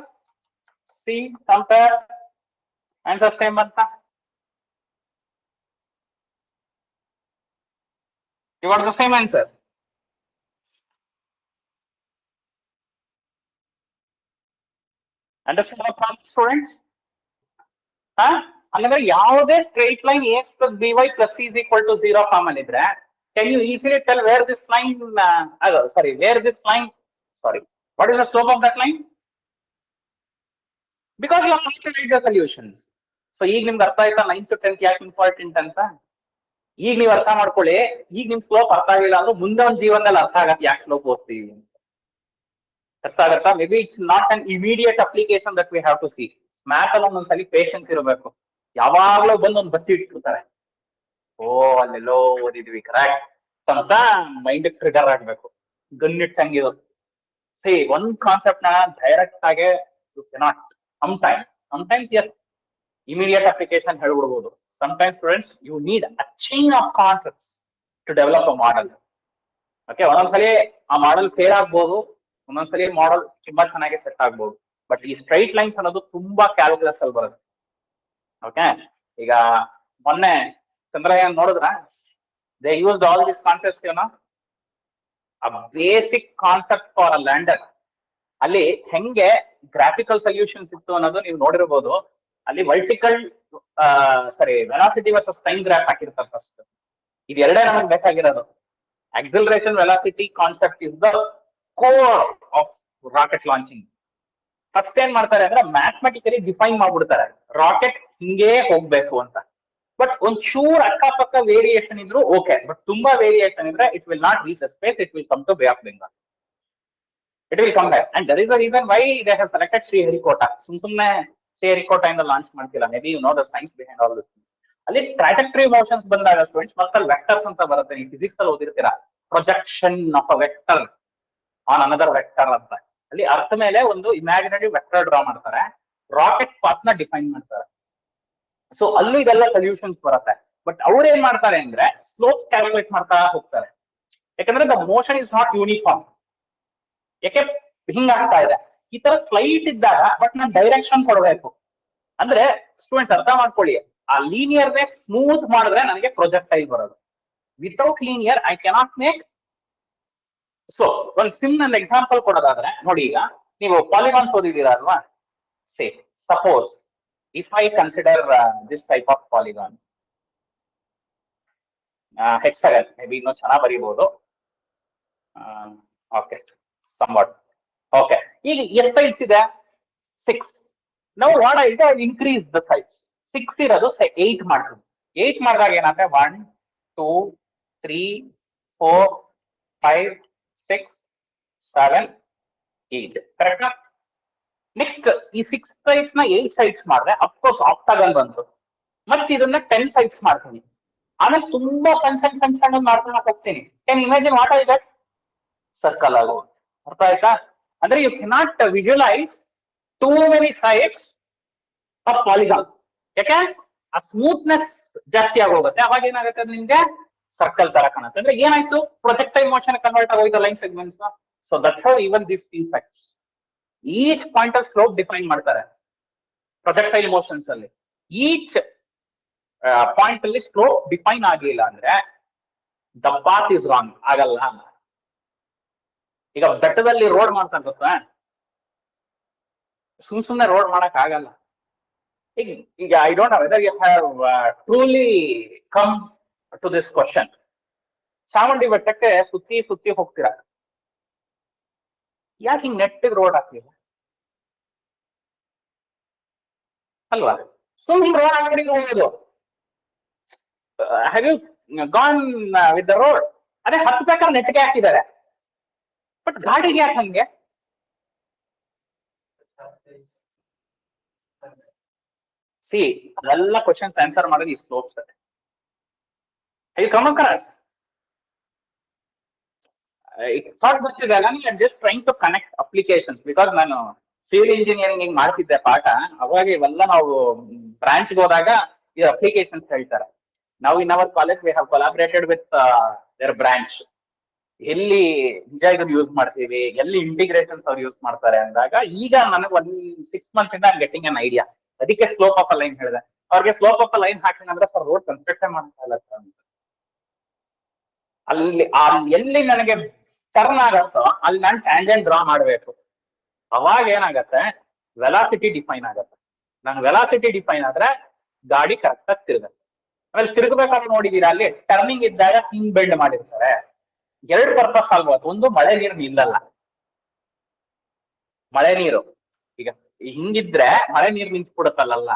C, compare, answer same ಅಂತ. You want the same answer? Understand the problem, students? ಹಂಗಂದ್ರೆ ಯಾವುದೇ straight line a plus b y plus c is equal to 0 form ಅಲ್ಲಿ ಇದ್ರೆ can you easily tell where this line where this line what is the slope of that line? Because you have to write the solutions. So ಈಗ ನಿಮ್ಗೆ ಅರ್ಥ ಆಯ್ತಾ 9th to 10th ಯಾಕೆ important ಅಂತ? ಈಗ ನೀವು ಅರ್ಥ ಮಾಡ್ಕೊಳ್ಳಿ. ಈಗ ನಿಮ್ ಸ್ಲೋಪ್ ಅರ್ಥ ಆಗಿಲ್ಲ ಅಂದ್ರೆ ಮುಂದೆ ಒಂದು ಜೀವನದಲ್ಲಿ ಅರ್ಥ ಆಗತ್ತೆ ಯಾಕೆ ಸ್ಲೋಪ್ ಓದ್ತೀವಿ ಅರ್ಥ ಆಗತ್ತಾ? May be it's not an immediate application that we have to see. Math ಅಲ್ಲಿ ಒಂದೊಂದ್ಸಲಿ ಪೇಷನ್ಸ್ ಇರಬೇಕು. ಯಾವಾಗ್ಲೂ ಬಂದು ಒಂದು ಬಚ್ಚಿ ಇಟ್ಬಿಡ್ತಾರೆ. ಓ ಅಲ್ಲೆಲ್ಲೋ ಓದಿದ್ವಿ ಕರೆಕ್ಟ್ ಅಂತ ಮೈಂಡ್ ಟ್ರಿಗರ್ ಆಗ್ಬೇಕು. ಗನ್ನಿಟ್ಟಂಗಿದು ಸಿ ಒಂದ್ ಕಾನ್ಸೆಪ್ಟ್ ನ ಡೈರೆಕ್ಟ್ ಆಗಿ you cannot. sometimes yes immediate application ಹೇಳ್ಬಿಡ್ಬೋದು. sometimes students you need a chain of concepts to develop a model. Okay, ಒಂದೊಂದ್ಸಲಿ ಆ ಮಾಡೆಲ್ ಫೇಲ್ ಆಗ್ಬೋದು, ಒಂದೊಂದ್ಸಲಿ ಮಾಡೆಲ್ ತುಂಬಾ ಚೆನ್ನಾಗಿ ಸೆಟ್ ಆಗ್ಬೋದು. ಬಟ್ ಈ ಸ್ಟ್ರೈಟ್ ಲೈನ್ಸ್ ಅನ್ನೋದು ತುಂಬಾ ಕ್ಯಾಲ್ಕುಲಸ್ ಅಲ್ಲಿ ಬರುತ್ತೆ. ಓಕೆ, ಈಗ ಮೊನ್ನೆ ಚಂದ್ರಯಾನ್ ನೋಡಿದ್ರ they used all this concepts a basic concept for a lander. ಅಲ್ಲಿ ಹೆಂಗೆ ಗ್ರಾಫಿಕಲ್ ಸೊಲ್ಯೂಷನ್ಸ್ ಇತ್ತು ಅನ್ನೋದು ನೀವು ನೋಡಿರ್ಬೋದು. ಅಲ್ಲಿ vertical velocity versus time graph ಹಾಕಿರ್ತಾರೆ ಫಸ್ಟ್. ಇದೆರಡೇ ನಮಗೆ ಬೇಕಾಗಿರೋದು. Acceleration velocity concept is the core of rocket launching. First ಏನ್ ಮಾಡ್ತಾರೆ ಅಂದ್ರೆ ಮ್ಯಾಥಮೆಟಿಕಲಿ ಡಿಫೈನ್ ಮಾಡ್ಬಿಡ್ತಾರೆ ರಾಕೆಟ್ ಹಿಂಗೇ ಹೋಗ್ಬೇಕು ಅಂತ. ಬಟ್ ಒಂಚೂರ್ ಅಕ್ಕಪಕ್ಕ ವೇರಿಯೇಷನ್ ಇದ್ರು ಓಕೆ, ಬಟ್ ತುಂಬಾ ವೇರಿಯೇಷನ್ ಇದ್ರೆ it will not reach space, it will come to Bay of Bengal. It will come back, and there is a reason why they have selected Sriharikota. ಸುಮ್ನೆ Sriharikota ಇಂದ launch ಮಾಡ್ತಿಲ್ಲ. Maybe you know the science behind all this things. ಅಲ್ಲಿ trajectory motions ಬಂದಾಗ students ಮತ್ತೆ vectors ಅಂತ ಬರುತ್ತೆ. ನೀವು physics ಅಲ್ಲಿ ಓದಿರ್ತೀರಾ, projection of a vector on another vector ಅಂತ. ಅಲ್ಲಿ ಅರ್ಥ ಮೇಲೆ ಒಂದು ಇಮ್ಯಾಜಿನರಿ ವೆಕ್ಟರ್ ಡ್ರಾ ಮಾಡ್ತಾರೆ, ರಾಕೆಟ್ ಪಾತ್ ನ ಡಿಫೈನ್ ಮಾಡ್ತಾರೆ. ಸೊ ಅಲ್ಲೂ ಇದೆಲ್ಲ ಸೊಲ್ಯೂಷನ್ಸ್ ಬರುತ್ತೆ. ಬಟ್ ಅವ್ರು ಏನ್ ಮಾಡ್ತಾರೆ ಅಂದ್ರೆ ಸ್ಲೋಪ್ಸ್ ಕ್ಯಾಲ್ಕುಲೇಟ್ ಮಾಡ್ತಾ ಹೋಗ್ತಾರೆ. ಯಾಕಂದ್ರೆ the motion is not uniform. ಯಾಕೆ ಹಿಂಗಾಗ್ತಾ ಇದೆ ಈ ತರ ಸ್ಲೈಟ್ ಇದ್ದಾಗ, ಬಟ್ ನಾನು ಡೈರೆಕ್ಷನ್ ಕೊಡಬೇಕು ಅಂದ್ರೆ ಸ್ಟೂಡೆಂಟ್ಸ್ ಅರ್ಥ ಮಾಡ್ಕೊಳ್ಳಿ. ಆ ಲೀನಿಯರ್ ನೇ ಸ್ಮೂತ್ ಮಾಡಿದ್ರೆ ನನಗೆ ಪ್ರೊಜೆಕ್ಟೈಲ್ ಬರೋದು. Without linear I cannot make. So ಒಂದು ಸಿಂಪಲ್ ಎಕ್ಸಾಂಪಲ್ ಕೊಡೋದಾದ್ರೆ ನೋಡಿ, ಈಗ ನೀವು ಪಾಲಿಗಾನ್ಸ್ ಓದಿದ್ದೀರಾ ಅಲ್ವಾ? Say suppose if I consider this type of polygon, hexagon, maybe ಇನ್ನೂ ಚೆನ್ನಾಗಿ ಬರೀಬಹುದು. Okay, somewhat. ಓಕೆ, ಈಗ ಎಷ್ಟು ಸೈಡ್ಸ್ ಇದೆ? 6. ನಾವು what I increase the sides. 6 ಇರೋದು 8 ಮಾಡ್ತೀವಿ. 8 ಮಾಡಿದಾಗ ಏನಾಗುತ್ತೆ? 1 2 3 4 5 6 7 8 ಕರೆಕ್ಟಾ? ನೆಕ್ಸ್ಟ್ ಈ 6 ಸೈಡ್ಸ್ ನ 8 ಸೈಡ್ಸ್ ಮಾಡಿದ್ರೆ ಅಫ್ಕೋರ್ಸ್ ಆಕ್ಟಾಗನ್ ಬಂತು. ಮತ್ತೆ ಇದನ್ನ 10 ಸೈಡ್ಸ್ ಮಾಡ್ತೀನಿ. ಆಮೇಲೆ ತುಂಬಾ ಸಣ್ಣ ಮಾಡ್ಕೊಂಡು ಹೋಗ್ತೀನಿ. Can imagine what I that? Circle ಆಗೋ. ಅರ್ಥ ಆಯ್ತಾ? ಅಂದ್ರೆ you cannot visualise too many sides of polygon. ಯಾಕೆ? ಆ ಸ್ಮೂತ್ನೆಸ್ ಜಾಸ್ತಿ ಆಗೋಗುತ್ತೆ. ಅವಾಗ ಏನಾಗುತ್ತೆ ನಿಮ್ಗೆ ಸರ್ಕಲ್ ತರ ಕಾಣುತ್ತೆ. ಅಂದ್ರೆ ಏನಾಯ್ತು? ಪ್ರೊಜೆಕ್ಟೈಲ್ ಮೋಷನ್ ಕನ್ವರ್ಟ್ ಆಗೋಯ್ತು line segments. So that's how even this infects each point of slope define ಮಾಡ್ತಾರೆ ಪ್ರೊಜೆಕ್ಟೈಲ್ ಮೋಷನ್ಸ್ ಅಲ್ಲಿ. ಈಚ್ ಪಾಯಿಂಟ್ ಅಲ್ಲಿ ಸ್ಲೋಪ್ ಡಿಫೈನ್ ಆಗಿಲ್ಲ ಅಂದ್ರೆ ದ ಪಾತ್ ಇಸ್ ರಾಂಗ್. ಆಗಲ್ಲ. ಈಗ ಬೆಟ್ಟದಲ್ಲಿ ರೋಡ್ ಮಾಡ್ತಾರೆ ಗೊತ್ತಾ? ಸುಮ್ನೆ ರೋಡ್ ಮಾಡಕ್ ಆಗಲ್ಲ. ಈಗ I don't know whether you have truly come to this question. Chamundi ಬೆಟ್ಟಕ್ಕೆ ಸುತ್ತಿ ಹೋಗ್ತೀರಾ, ಯಾಕೆ ಹಿಂಗ್ ನೆಟ್ಟಿಗೆ ರೋಡ್ ಹಾಕ್ಲಿಲ್ಲ ಅಲ್ವಾ? ಸುಮ್ ಹಿಂಗ್ ರೋಡ್ ಹಾಕಿ ಹೋಗೋದು. Have you gone with the road? ಅದೇ ಹತ್ಬೇಕಾದ್ರೆ ನೆಟ್ಟಿಗೆ ಹಾಕಿದ್ದಾರೆ, ಬಟ್ ಗಾಡಿಗೆ ಯಾಕೆ ಹಂಗೆ? ಸಿ ಅದೆಲ್ಲ ಕ್ವಶನ್ಸ್ ಆನ್ಸರ್ ಮಾಡೋದು ಈ slopes. I come across thought ಗೊತ್ತಿದೆ ಅಲ್ಲ, ನೀವು just trying to connect applications. Because ನಾನು ಸಿವಿಲ್ ಇಂಜಿನಿಯರಿಂಗ್ ಹಿಂಗ್ ಮಾಡ್ತಿದ್ದೆ ಪಾಠ, ಅವಾಗ ಇವೆಲ್ಲ ನಾವು ಬ್ರಾಂಚ್ಗೆ ಹೋದಾಗ ಈ ಅಪ್ಲಿಕೇಶನ್ಸ್ ಹೇಳ್ತಾರೆ. ನಾವು in our college we have collaborated with their branch. ಎಲ್ಲಿ ನಿಜ ಇದನ್ನ ಯೂಸ್ ಮಾಡ್ತೀವಿ, ಎಲ್ಲಿ ಇಂಟಿಗ್ರೇಷನ್ಸ್ ಅವ್ರು ಯೂಸ್ ಮಾಡ್ತಾರೆ ಅಂದಾಗ ಈಗ ನನಗೆ 6 months ಇಂದ ಗೆಟಿಂಗ್ ಅನ್ ಐಡಿಯಾ. ಅದಕ್ಕೆ ಸ್ಲೋಪ್ ಆಫ್ ಅ ಲೈನ್ ಹೇಳಿದೆ ಅವ್ರಿಗೆ. ಸ್ಲೋಪ್ ಆಫ್ ಅ ಲೈನ್ ಹಾಕಿದ್ರೆ ಸರ್ ರೋಡ್ ಕನ್ಸ್ಟ್ರಕ್ಟ್ ಮಾಡ್ತಾ ಇಲ್ಲ ಸರ್ ಅಂತ. ಅಲ್ಲಿ ಎಲ್ಲಿ ನನಗೆ ಟರ್ನ್ ಆಗತ್ತೋ ಅಲ್ಲಿ ನಾನು ಟ್ಯಾಂಜೆಂಟ್ ಡ್ರಾ ಮಾಡಬೇಕು. ಅವಾಗ ಏನಾಗತ್ತೆ? ವೆಲಾಸಿಟಿ ಡಿಫೈನ್ ಆಗತ್ತೆ. ನಾನು ವೆಲಾಸಿಟಿ ಡಿಫೈನ್ ಆದ್ರೆ ಗಾಡಿ ಕರೆಕ್ಟ್ ಆಗಿ ತಿರುಗುತ್ತೆ. ಆಮೇಲೆ ತಿರುಗಬೇಕಾದ್ರೆ ನೋಡಿದೀರಾ ಅಲ್ಲಿ ಟರ್ನಿಂಗ್ ಇದ್ದಾಗ ಹಿಂಗ್ ಬೆಂಡ್ ಮಾಡಿರ್ತಾರೆ. ಎರಡು ಪರ್ಪಸ್ ಆಗ್ಬೋದು. ಒಂದು, ಮಳೆ ನೀರು ನಿಲ್ಲಲ್ಲ. ಮಳೆ ನೀರು ಈಗ ಹಿಂಗಿದ್ರೆ ಮಳೆ ನೀರು ನಿಂತ್ಬಿಡುತ್ತಲ್ಲ,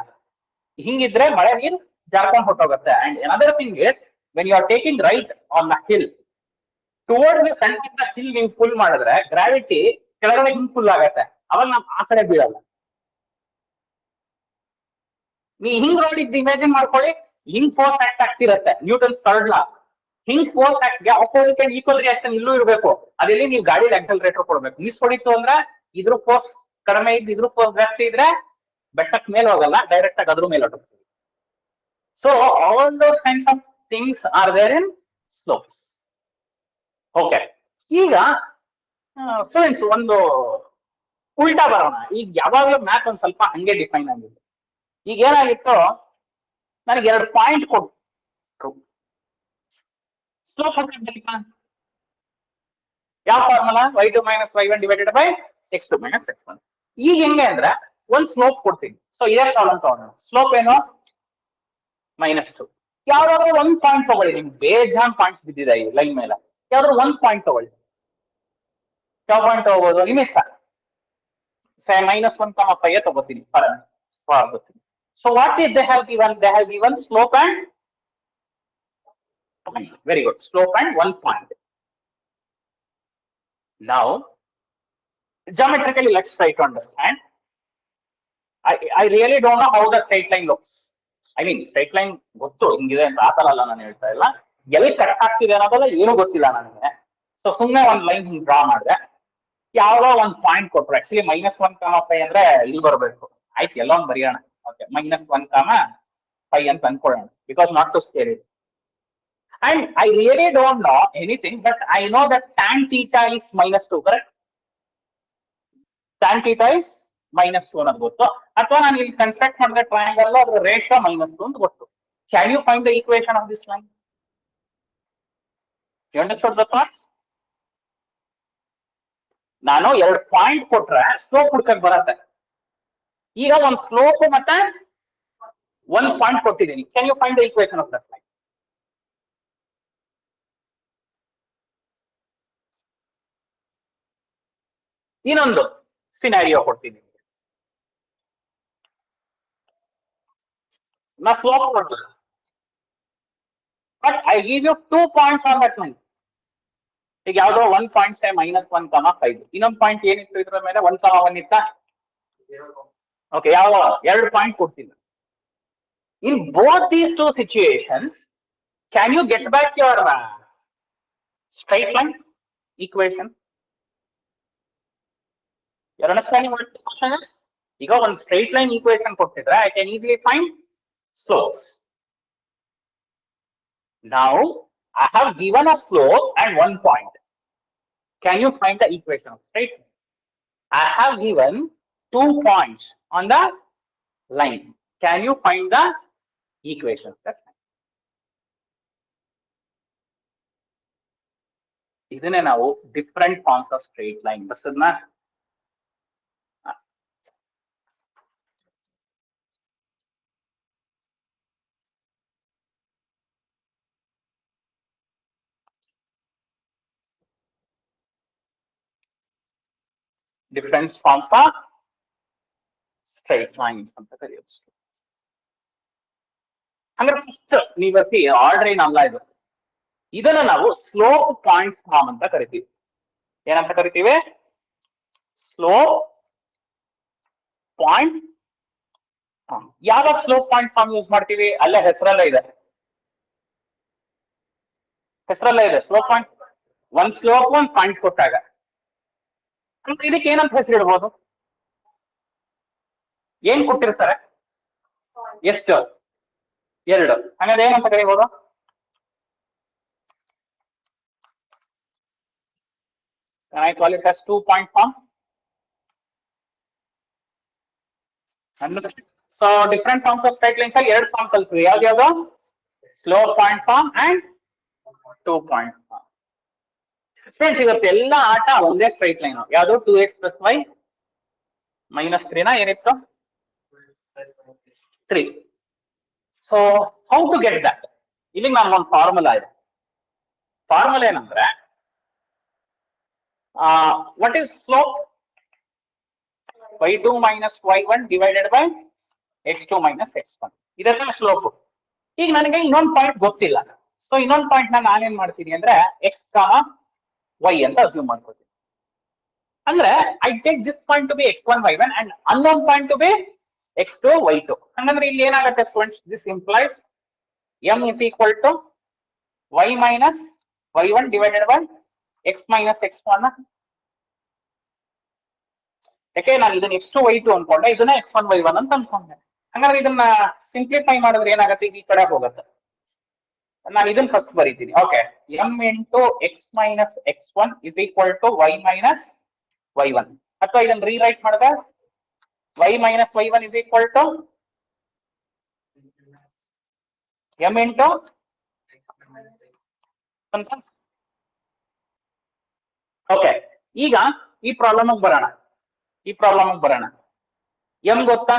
ಹಿಂಗಿದ್ರೆ ಮಳೆ ನೀರು ಜಾರ್ಕೊಂಡ್ ಹೊಟ್ಟೋಗುತ್ತೆ. And another thing is when you are taking right on the hill, toward the centre of the hill ನೀವು ಫುಲ್ ಮಾಡಿದ್ರೆ ಗ್ರಾವಿಟಿ ಕೆಳಗಡೆ ಹಿಂಗ್ ಫುಲ್ ಆಗತ್ತೆ, ಅವಾಗ ನಾವು ಆ ಕಡೆ ಬೀಳಲ್ಲ. ನೀವು ಹಿಂಗ್ ನೋಡಿದ್ದು ಇಮ್ಯಾಜಿನ್ ಮಾಡ್ಕೊಳ್ಳಿ, ಹಿಂಗ್ ಫೋರ್ಸ್ ಆಕ್ಟ್ ಆಗ್ತಿರತ್ತೆ, ನ್ಯೂಟನ್ಸ್ ಥರ್ಡ್ ಲಾ. ಹಿಂಗ್ force act opposite and equal reaction ಇಲ್ಲೂ ಇರಬೇಕು. ಅದೆಲ್ಲಿ ನೀವು ಗಾಡಿ ಆಕ್ಸಲರೇಟರ್ ಕೊಡ್ಬೇಕು. ಮಿಸ್ ಹೊಡಿತು ಅಂದ್ರೆ ಇದ್ರ ಫೋರ್ಸ್ ಕಡಿಮೆ ಇದ್ದು ಇದ್ರ ಫೋರ್ಸ್ ಜಾಸ್ತಿ ಇದ್ರೆ ಬೆಟ್ಟಕ್ ಮೇಲೆ ಹೋಗಲ್ಲ, ಡೈರೆಕ್ಟ್ ಆಗಿ ಅದ್ರ ಮೇಲೆ ಹೊಟ್ಟೋಗ್ತೀವಿ. So all those kinds of things are there in slopes. Okay, ಈಗ ಸ್ಟೂಡೆಂಟ್ಸ್ ಒಂದು ಉಲ್ಟಾ ಬರೋಣ. ಈಗ ಯಾವಾಗಲೂ ಮ್ಯಾಥ್ ಒಂದ್ ಸ್ವಲ್ಪ ಹಂಗೆ ಡಿಫೈನ್ ಆಗಿದೆ. ಈಗ ಏನಾಗಿತ್ತು, ನನಗೆ 2 ಪಾಯಿಂಟ್ ಕೊಟ್ಟು ಸ್ಲೋಪ್ ಹಾಕಬೇಕಾ? ಯಾವ formula? y2 minus y1 divided by x2 minus x1. ಈಗ ಹೆಂಗೆ ಅಂದ್ರೆ ಒಂದ್ ಸ್ಲೋಪ್ ಕೊಡ್ತೀನಿ. ಸೊ ಇದೇ ಪ್ರಾಬ್ಲಮ್ ತಗೋಣ. ಸ್ಲೋಪ್ ಏನು? -2. ಯಾವ್ದಾದ್ರು ಒಂದ್ ಪಾಯಿಂಟ್ ತಗೊಳ್ಳಿ. ನಿಮ್ಗೆ ಬೇಜಾನ್ ಪಾಯಿಂಟ್ಸ್ ಬಿದ್ದಿದೆ ಈ ಲೈನ್ ಮೇಲೆ. ಯಾವ್ದಾದ್ರು ಒಂದ್ ಪಾಯಿಂಟ್ ತಗೊಳ್ಳಿ. ಯಾವ ಪಾಯಿಂಟ್ ತಗೋಬಹುದು? ನಿಮಗೆ -1,5 ತಗೋತೀನಿ. So what did they have given? They have given slope and point. Very good. Slope and 1 point. Now, geometrically, let's try to understand. I really don't know how the straight line looks. I mean, straight line ಗೊತ್ತು ಹಿಂಗಿದೆ ಅಂತ, ಆತಲ್ಲ ನಾನು ಹೇಳ್ತಾ ಇಲ್ಲ. ಎಲ್ಲಿ cut ಆಗ್ತಿದೆ ಅನ್ನೋದಲ್ಲ ಏನು ಗೊತ್ತಿಲ್ಲ ನನಗೆ. ಸೊ ಸುಮ್ಮನೆ ಒಂದ್ ಲೈನ್ ಹಿಂಗ್ ಡ್ರಾ ಮಾಡಿದೆ. ಯಾವ್ದೋ ಒಂದ್ ಪಾಯಿಂಟ್ ಕೊಟ್ರು. ಆಕ್ಚುಲಿ -1,5 ಅಂದ್ರೆ ಇಲ್ಲಿ ಬರಬೇಕು. ಆಯ್ತು, ಎಲ್ಲ ಒಂದ್ ಬರೆಯೋಣ. ಓಕೆ, -1,5 ಅಂತ ಅನ್ಕೊಳ್ಳೋಣ. Because not to scare it. And I really don't know anything, but I know that tan theta is -2, correct? Tan theta is -2 ಅನ್ನೋದು ಗೊತ್ತು. ಅಥವಾ ನಾನು ಇಲ್ಲಿ ಕನ್ಸ್ಟ್ರಕ್ಟ್ ಮಾಡಿದ ಟ್ರಯಾಂಗಲ್ ಅದರ ರೇಷಿಯೋ -2 ಅಂತ ಗೊತ್ತು. Can you find the equation of this line? You understood the thought? ನಾನು 2 ಪಾಯಿಂಟ್ ಕೊಟ್ರೆ ಸ್ಲೋಪ್ ಹುಡ್ಕಕ್ ಬರತ್ತೆ. ಈಗ ಒಂದು ಸ್ಲೋಪ್ ಮತ್ತೆ 1 ಪಾಯಿಂಟ್ ಕೊಟ್ಟಿದ್ದೀನಿ. Can you find the equation of that line? ಇನ್ನೊಂದು ಸಿನಾರಿಯೋ ಕೊಡ್ತೀನಿ. ನಾ ಸ್ಲೋಪ್ ಕೊಡ್ತೀನಿ, but I give you 2 points on that line. ಈಗ ಯಾವ್ದೋ 1 ಪಾಯಿಂಟ್ -1,5. ಇನ್ನೊಂದು ಪಾಯಿಂಟ್ ಏನಿತ್ತು ಇದ್ರ ಮೇಲೆ? 1,1 ಇತ್ತ? ಓಕೆ, ಯಾವ 2 ಪಾಯಿಂಟ್ ಕೊಡ್ತೀನಿ. In both these 2 situations, can you get back your straight line equation? You're understanding what the question is? ಈಗ ಒಂದು ಸ್ಟ್ರೈಟ್ ಲೈನ್ ಈಕ್ವೇಶನ್ ಕೊಟ್ಟಿದ್ರೆ I can easily find slopes. Now I have given a slope and 1 point. Can you find the equation of straight line? I have given 2 points on the line. Can you find the equation of that line? ಇದನ್ನೇ ನಾವು different forms of straight line ಬಸ್ಸನ್ನ different forms of straight lines ಅಂತ ಕರೆಯೋದು. ಅಂದ್ರೆ first ನೀವು order ಏನಲ್ಲ ಇದು. ಇದನ್ನ ನಾವು ಸ್ಲೋಪ್ ಪಾಯಿಂಟ್ ಫಾರ್ಮ್ ಅಂತ ಕರಿತೀವಿ. ಏನಂತ ಕರಿತೀವಿ? Slope point form. ಯಾವ ಸ್ಲೋಪ್ ಪಾಯಿಂಟ್ ಫಾರ್ಮ್ ಯೂಸ್ ಮಾಡ್ತೀವಿ? ಅಲ್ಲೇ ಹೆಸರಲ್ಲೇ ಇದೆ. ಸ್ಲೋಪ್ ಪಾಯಿಂಟ್, ಒಂದ್ ಸ್ಲೋಪ್ 1 ಪಾಯಿಂಟ್ ಕೊಟ್ಟಾಗ ಇದಕ್ಕೆ ಏನಂತ ಹೆಸರಿಡ್ಬೋದು? ಏನ್ ಕೊಟ್ಟಿರ್ತಾರೆ? ಎಷ್ಟು? 2. ಹಾಗಾದ್ರೆ ಏನಂತ ಕರಿಬಹುದು? I call it as 2 point form. So different forms of straight lines are 2 forms ಕಲ್ತೀವಿ. ಯಾವ್ದು? Slope point form and 2 point form. Friends, ಇವತ್ತೆಲ್ಲ ಆಟ ಒಂದೇ ಸ್ಟ್ರೈಟ್ ಲೈನ್. ಯಾವ್ದು? 2x + y -3 ಏನಿತ್ತು? 3. So how to get that? ಇಲ್ಲಿ ನಾನು ಒಂದು ಫಾರ್ಮುಲಾ ಇದೆ. ಫಾರ್ಮುಲಾ ಏನಂದ್ರೆ what is slope? y2 minus y1 divided by x2 minus x1. ಇದೆಲ್ಲ ಸ್ಲೋಪ್. ಈಗ ನನಗೆ ಇನ್ನೊಂದು ಪಾಯಿಂಟ್ ಗೊತ್ತಿಲ್ಲ. ಸೊ ಇನ್ನೊಂದು ಪಾಯಿಂಟ್ ನಾನೇನ್ ಮಾಡ್ತೀನಿ ಅಂದ್ರೆ x, y ಅಂತ ಅಸ್ಯೂಮ್ ಮಾಡ್ಕೊತೀನಿ. ಅಂದ್ರೆ I take this point to B x1 y1 and unknown point to B x2 y2. ಹಂಗಂದ್ರೆ ಇಲ್ಲಿ ಏನಾಗುತ್ತೆ students? This implies m is equal to y minus y1 divided by x minus x1. ಯಾಕೆ ನಾನು ಇದನ್ನ x2 y2 ಅನ್ಕೊಂಡೆ, ಇದನ್ನ x1 y1 ಅಂತ ಅನ್ಕೊಂಡೆ. ಹಂಗಾದ್ರೆ ಇದನ್ನ ಸಿಂಪ್ಲಿಫೈ ಮಾಡಿದ್ರೆ ಏನಾಗುತ್ತೆ? ಈ ಕಡೆ ಹೋಗುತ್ತೆ. ನಾನು ಇದನ್ನ ಫಸ್ಟ್ ಬರೀತೀನಿ. Okay, m into x minus x1 is equal to y minus y1. ಅಥವಾ ಇದನ್ನ ರೀರೈಟ್ ಮಾಡಿದ್ರೆ y minus y1 is equal to m into ಅಂತ. ಓಕೆ, ಈಗ ಈ ಪ್ರಾಬ್ಲಮ್ ಬರೋಣ. m ಗೊತ್ತಾ?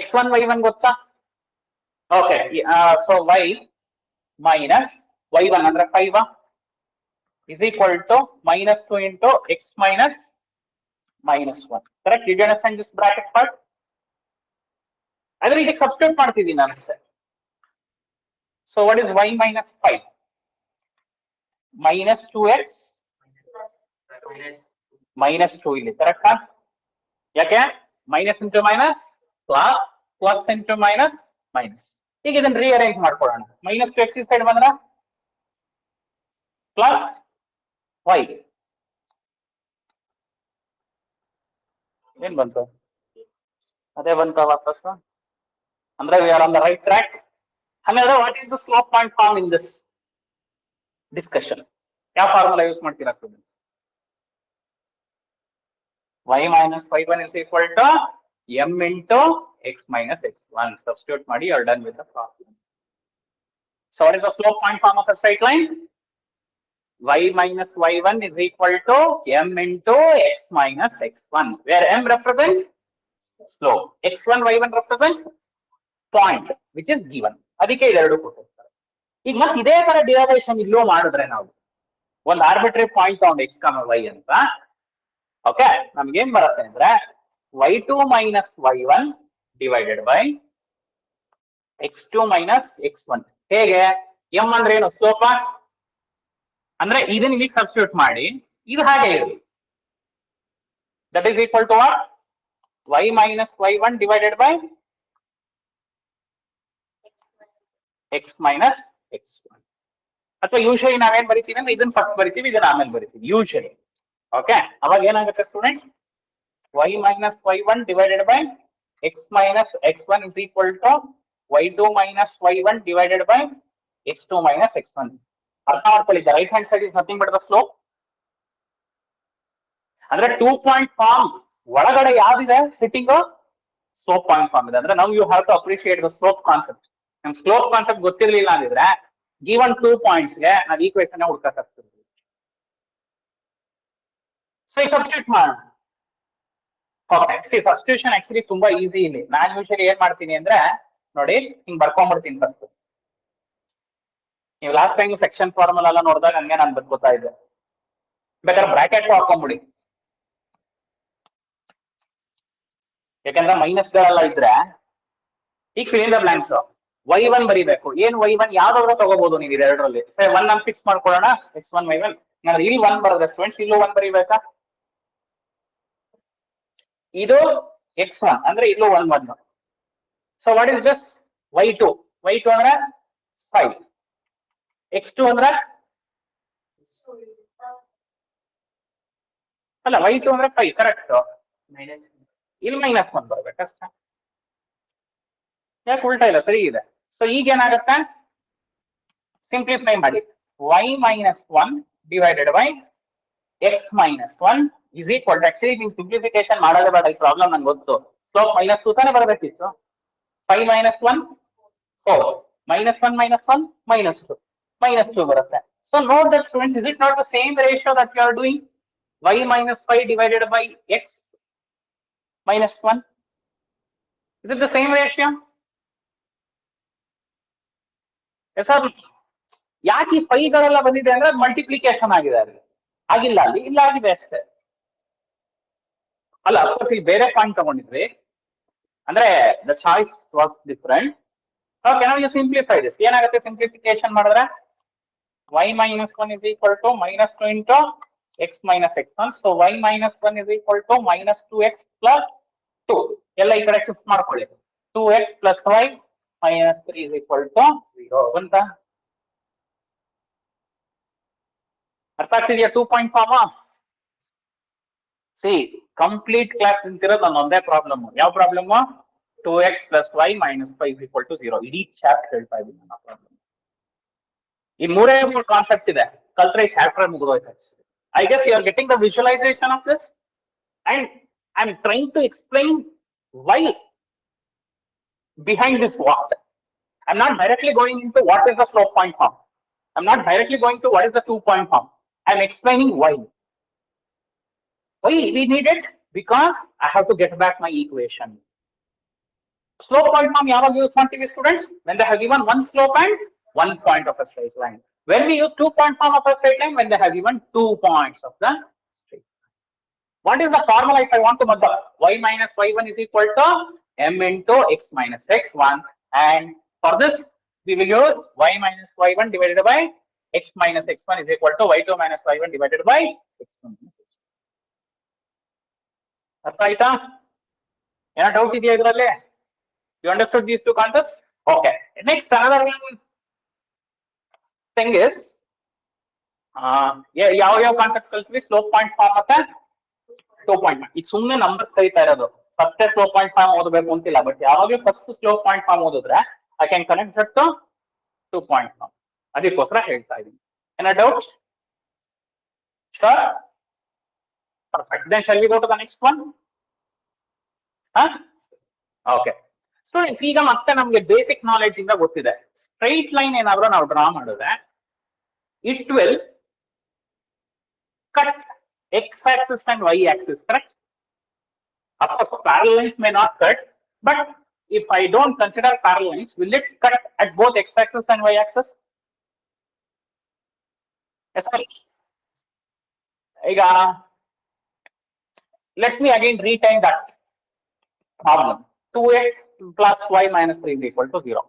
x1 y1 ಗೊತ್ತಾ? Okay, so y minus y1 ಅಂದ್ರೆ 5 is equal to minus 2 into x minus minus 1. Correct? Did you understand this bracket part? Adre idike substitute ಮಾಡ್ತಿದ್ದೀನಿ ನಾನು ಅಷ್ಟೇ. So what is y minus 5? Minus 2x minus 2 ಇಲ್ಲಿ ಕರೆಕ್ಟಾ? ಯಾಕೆ minus into minus plus, plus into minus minus. ಈಗ ಇದನ್ನ rearrange ಮಾಡ್ಕೊಳ್ಳೋಣ. Minus 2x ಈ ಸೈಡ್ ಬಂದ್ರೆ ಪ್ಲಸ್ y. ಏನ್ ಬಂತು? ಅದೇ ಬಂತ ವಾಪಸ್. ಅಂದ್ರೆ we are on the right track. ಹಾಗಾದ್ರೆ what is the slope point form in this discussion? ಯಾವ ಫಾರ್ಮುಲಾ ಯೂಸ್ ಮಾಡ್ತೀರಾ students? y minus y1 is equal to m into x minus x1. Substitute ಮಾಡಿ, you are done with the problem. So what is the slope point form of a straight line? Y minus y1 is equal to m into x minus x1, where m represents slope, x1 y1 represents point which is given. ಅದಕ್ಕೆ ಇದೆರಡು ಕೊಟ್ಟಿರ್ತಾರೆ. ಈಗ ಮತ್ತೆ ಇದೇ ತರ derivation ಇಲ್ಲೂ ಮಾಡಿದ್ರೆ ನಾವು ಒಂದು ಆರ್ಬಿಟ್ರರಿ ಪಾಯಿಂಟ್ ತಗೊಂಡು x, y ಅಂತ, ಓಕೆ, ನಮ್ಗೆ ಏನ್ ಬರುತ್ತೆ ಅಂದ್ರೆ y2 minus y1 divided by x2 minus x1. ಹೇಗೆ? m ಅಂದ್ರೆ ಏನು? ಸ್ಲೋಪ. ಅಂದ್ರೆ ಇದನ್ನ ಇಲ್ಲಿ ಸಬ್ಸ್ಟಿಟ್ಯೂಟ್ ಮಾಡಿ, ಇದು ಹಾಗೆ ಇರಲಿ. That is equal to what? y minus y1 divided by x minus x1. ಅಥವಾ ಯೂಶಲಿ ನಾವೇನ್ ಬರಿತೀವಿ ಅಂದ್ರೆ ಇದನ್ನ ಫಸ್ಟ್ ಬರಿತೀವಿ, ಇದನ್ನ ಆಮೇಲೆ ಬರಿತೀವಿ ಯೂಶಲಿ. ಓಕೆ, ಅವಾಗ ಏನಾಗುತ್ತೆ students? y minus y1 divided by x minus x1 is equal to y2 minus y1 divided by x2 minus x1. ಅರ್ಥ ಮಾಡ್ಕೊಳ್ಳಿ, the right hand side is nothing but the slope. ಅಂದ್ರೆ 2 point form ಒಳಗಡೆ ಯಾವ್ದಿದೆ sitting? Slope point form ಇದೆ. ಅಂದ್ರೆ ನಾವು you have to appreciate the slope concept. ನಮ್ slope concept ಗೊತ್ತಿರ್ಲಿಲ್ಲ ಅಂದಿದ್ರೆ ಗಿವನ್ 2 ಪಾಯಿಂಟ್ಸ್ಗೆ ನಾವು ಈಕ್ವೇಷನ್ ಹುಡುಕಕ್ಕಾಗ್ತಿರ್ತೀವಿ. ಸೊ ಈ ಸಬ್ಸ್ಟಿಟ್ಯೂಟ್ ಮಾಡೋಣ. ಓಕೆ, ಸಿ ಸಬ್ಸ್ಟಿಟ್ಯೂಷನ್ ಆಕ್ಚುಲಿ ತುಂಬಾ ಈಸಿ ಇಲ್ಲಿ. ನಾನು ಯೂಶಲಿ ಏನ್ ಮಾಡ್ತೀನಿ ಅಂದ್ರೆ ನೋಡಿ, ಹಿಂಗ್ ಬರ್ಕೊಂಡ್ಬಿಡ್ತೀನಿ ಫಸ್ಟ್. ನೀವು ಲಾಸ್ಟ್ ಟೈಮ್ ಸೆಕ್ಷನ್ ಫಾರ್ಮುಲಾ ಎಲ್ಲ ನೋಡಿದಾಗ ಹಂಗೆ ನಾನು ಬರ್ಕೋತಾ ಇದ್ದೆ. ಬೇಕಾದ್ರೆ ಬ್ರಾಕೆಟ್ ಹಾಕೊಂಡ್ಬಿಡಿ, ಯಾಕಂದ್ರೆ ಮೈನಸ್ ಗಳೆಲ್ಲ ಇದ್ರೆ ಈಗ fill in the blanks. y1 ಬರೀಬೇಕು. ಏನ್ y1 ಯಾವ್ದಾದ್ರು ತಗೋಬಹುದು ನೀವು ಇದೆರಡರಲ್ಲಿ. ಸರಿ, 1 ನಾನು ಫಿಕ್ಸ್ ಮಾಡ್ಕೊಳ್ಳೋಣ, x1 y1. ನಾನು ಇಲ್ಲಿ 1 ಬರೋದ ಸ್ಟೂಡೆಂಟ್ಸ್, ಇಲ್ಲೂ 1 ಬರೀಬೇಕಾ? ಇದು x1 ಅಂದ್ರೆ ಇಲ್ಲೂ 1 1. So what is this? y2. y2 ಅಂದ್ರೆ 5. x2 ಅಂದ್ರೆ ಅಲ್ಲ, y2 ಅಂದ್ರೆ 5 ಕರೆಕ್ಟ್. ಇಲ್ಲಿ ಮೈನಸ್ 1 ಬರ್ಬೇಕಷ್ಟ. ಯಾಕೆ ಉಲ್ಟಾ ಇಲ್ಲ? ಸರಿ ಇದೆ. ಸೊ ಈಗ ಏನಾಗುತ್ತೆ? ಸಿಂಪ್ಲಿಫೈ ಮಾಡಿ. y minus 1 divided by x minus 1 is equal to, actually ನೀವು ಸಿಂಪ್ಲಿಫಿಕೇಶನ್ ಮಾಡೋದೇ ಬೇಡ, ಈ ಪ್ರಾಬ್ಲಮ್ ನಂಗೆ ಗೊತ್ತು. ಸ್ಲೋಪ್ ಮೈನಸ್ 2 ತಾನೇ ಬರಬೇಕಿತ್ತು. 5 minus 1 4, minus 1 minus 1 minus 2, minus 2 ಬರುತ್ತೆ. So note that students, is it not the same ratio that you are doing? Y minus 5 divided by x minus 1. Is it the same ratio? Yes sir. ಯಾಕೆ ಈ ಪೈಗಳೆಲ್ಲ ಬಂದಿದೆ ಅಂದ್ರೆ multiplication ಆಗಿದೆ ಅಲ್ಲಿ, ಆಗಿಲ್ಲ ಅಲ್ಲಿ, ಇಲ್ಲ ಆಗಿದೆ ಅಷ್ಟೇ. ಅಲ್ಲ ಅಫ್ಕೋರ್ಸ್ ಇಲ್ಲಿ ಬೇರೆ ಪಾಯಿಂಟ್ ತಗೊಂಡಿದ್ವಿ, ಅಂದ್ರೆ the choice was different. Okay, ನಾವು ಯು ಸಿಂಪ್ಲಿಫೈ ದಿಸ್. ಏನಾಗುತ್ತೆ ಸಿಂಪ್ಲಿಫಿಕೇಶನ್ ಮಾಡಿದ್ರೆ y minus 1 is equal to minus 2 into x minus x1. So y minus 1 is equal to minus 2x plus 2. ಎಲ್ಲ ಈ ಕಡೆ ಶಿಫ್ಟ್ ಮಾಡ್ಕೊಳ್ಳಿ. 2x plus y minus 3 is equal to 0 ಅಂತ ಅರ್ಥ ಆಗ್ತಿದೆಯಾ? 2 point form. See complete class ನಿಂತಿರೋದು ನನ್ನ ಒಂದೇ ಪ್ರಾಬ್ಲಮ್. ಯಾವ problem? 2x plus y minus 5 is equal to 0. ಇಡೀ ಚಾಪ್ಟರ್ ಹೇಳ್ತಾ ಇದ್ದೀನಿ ನನ್ನ ಪ್ರಾಬ್ಲಮ್. ಈ ಮೂರೇ ಮೂರು ಕಾನ್ಸೆಪ್ಟ್ ಇದೆ, ಕಲ್ತ್ರೆ ಈ ಚಾಪ್ಟರ್ ಮುಗಿದೋಯ್ತು. I guess you are getting the visualization of this, and I'm trying to explain why behind this what. I'm not directly going into what is the slope point form. I'm not directly going to what is the 2-point form. I'm explaining why. Why we need it? Because I have to get back my equation. Slope point form yaವಾಗ use ಮಾಡ್ತೀವಿ students? When they have given one slope and one point of a straight line. When we use 2-point form of a straight line, when they have given 2 points of the straight line. What is the formula if I want to model? Y minus y1 is equal to m into x minus x1, and for this we will use y minus y1 divided by x minus x1 is equal to y2 minus y1 divided by x2 minus x1. ಅರ್ಥ ಆಯ್ತಾ? ಏನೋ doubt ಇದೆಯಾ ಇದರಲ್ಲಿ? You understood these two concepts? Okay. Next, another one thing is, ಯಾವ concept ಕಲ್ತ್ವಿ? Slope point form ಮತ್ತೆ 2-point form. ಈಗ ಸುಮ್ಮನೆ number ಕರೀತಾ ಇರೋದು, ಫಸ್ಟ್ ಸ್ಲೋಪ್ ಪಾಯಿಂಟ್ ಫಾರ್ಮ್ ಓದಬೇಕು ಅಂತಿಲ್ಲ, ಬಟ್ ಯಾವಾಗಲೂ ಫಸ್ಟ್ ಸ್ಲೋಪ್ ಪಾಯಿಂಟ್ ಫಾರ್ಮ್ ಓದಿದ್ರೆ I can connect that to 2-point form. ಅದಕ್ಕೋಸ್ಕರ ಹೇಳ್ತಾ ಇದ್ದೀನಿ. ಏನೋ doubt? Sure. Perfect. Then shall we go to the next one? Okay. Students, ಈಗ ಮತ್ತೆ ನಮ್ಗೆ ಬೇಸಿಕ್ ನಾಲೆಜ್ ಇಂದ ಗೊತ್ತಿದೆ, ಸ್ಟ್ರೈಟ್ ಲೈನ್ ಏನಾದ್ರೂ ನಾವು ಡ್ರಾ ಮಾಡಿದ್ರೆ it will cut x axis and y axis, correct? Of course, parallel lines may not cut, but if I don't consider parallel lines, will it cut at both x axis and y axis? Yes, sir. ಈಗ let me again retain that problem. 2x plus y minus 3 is equal to 0.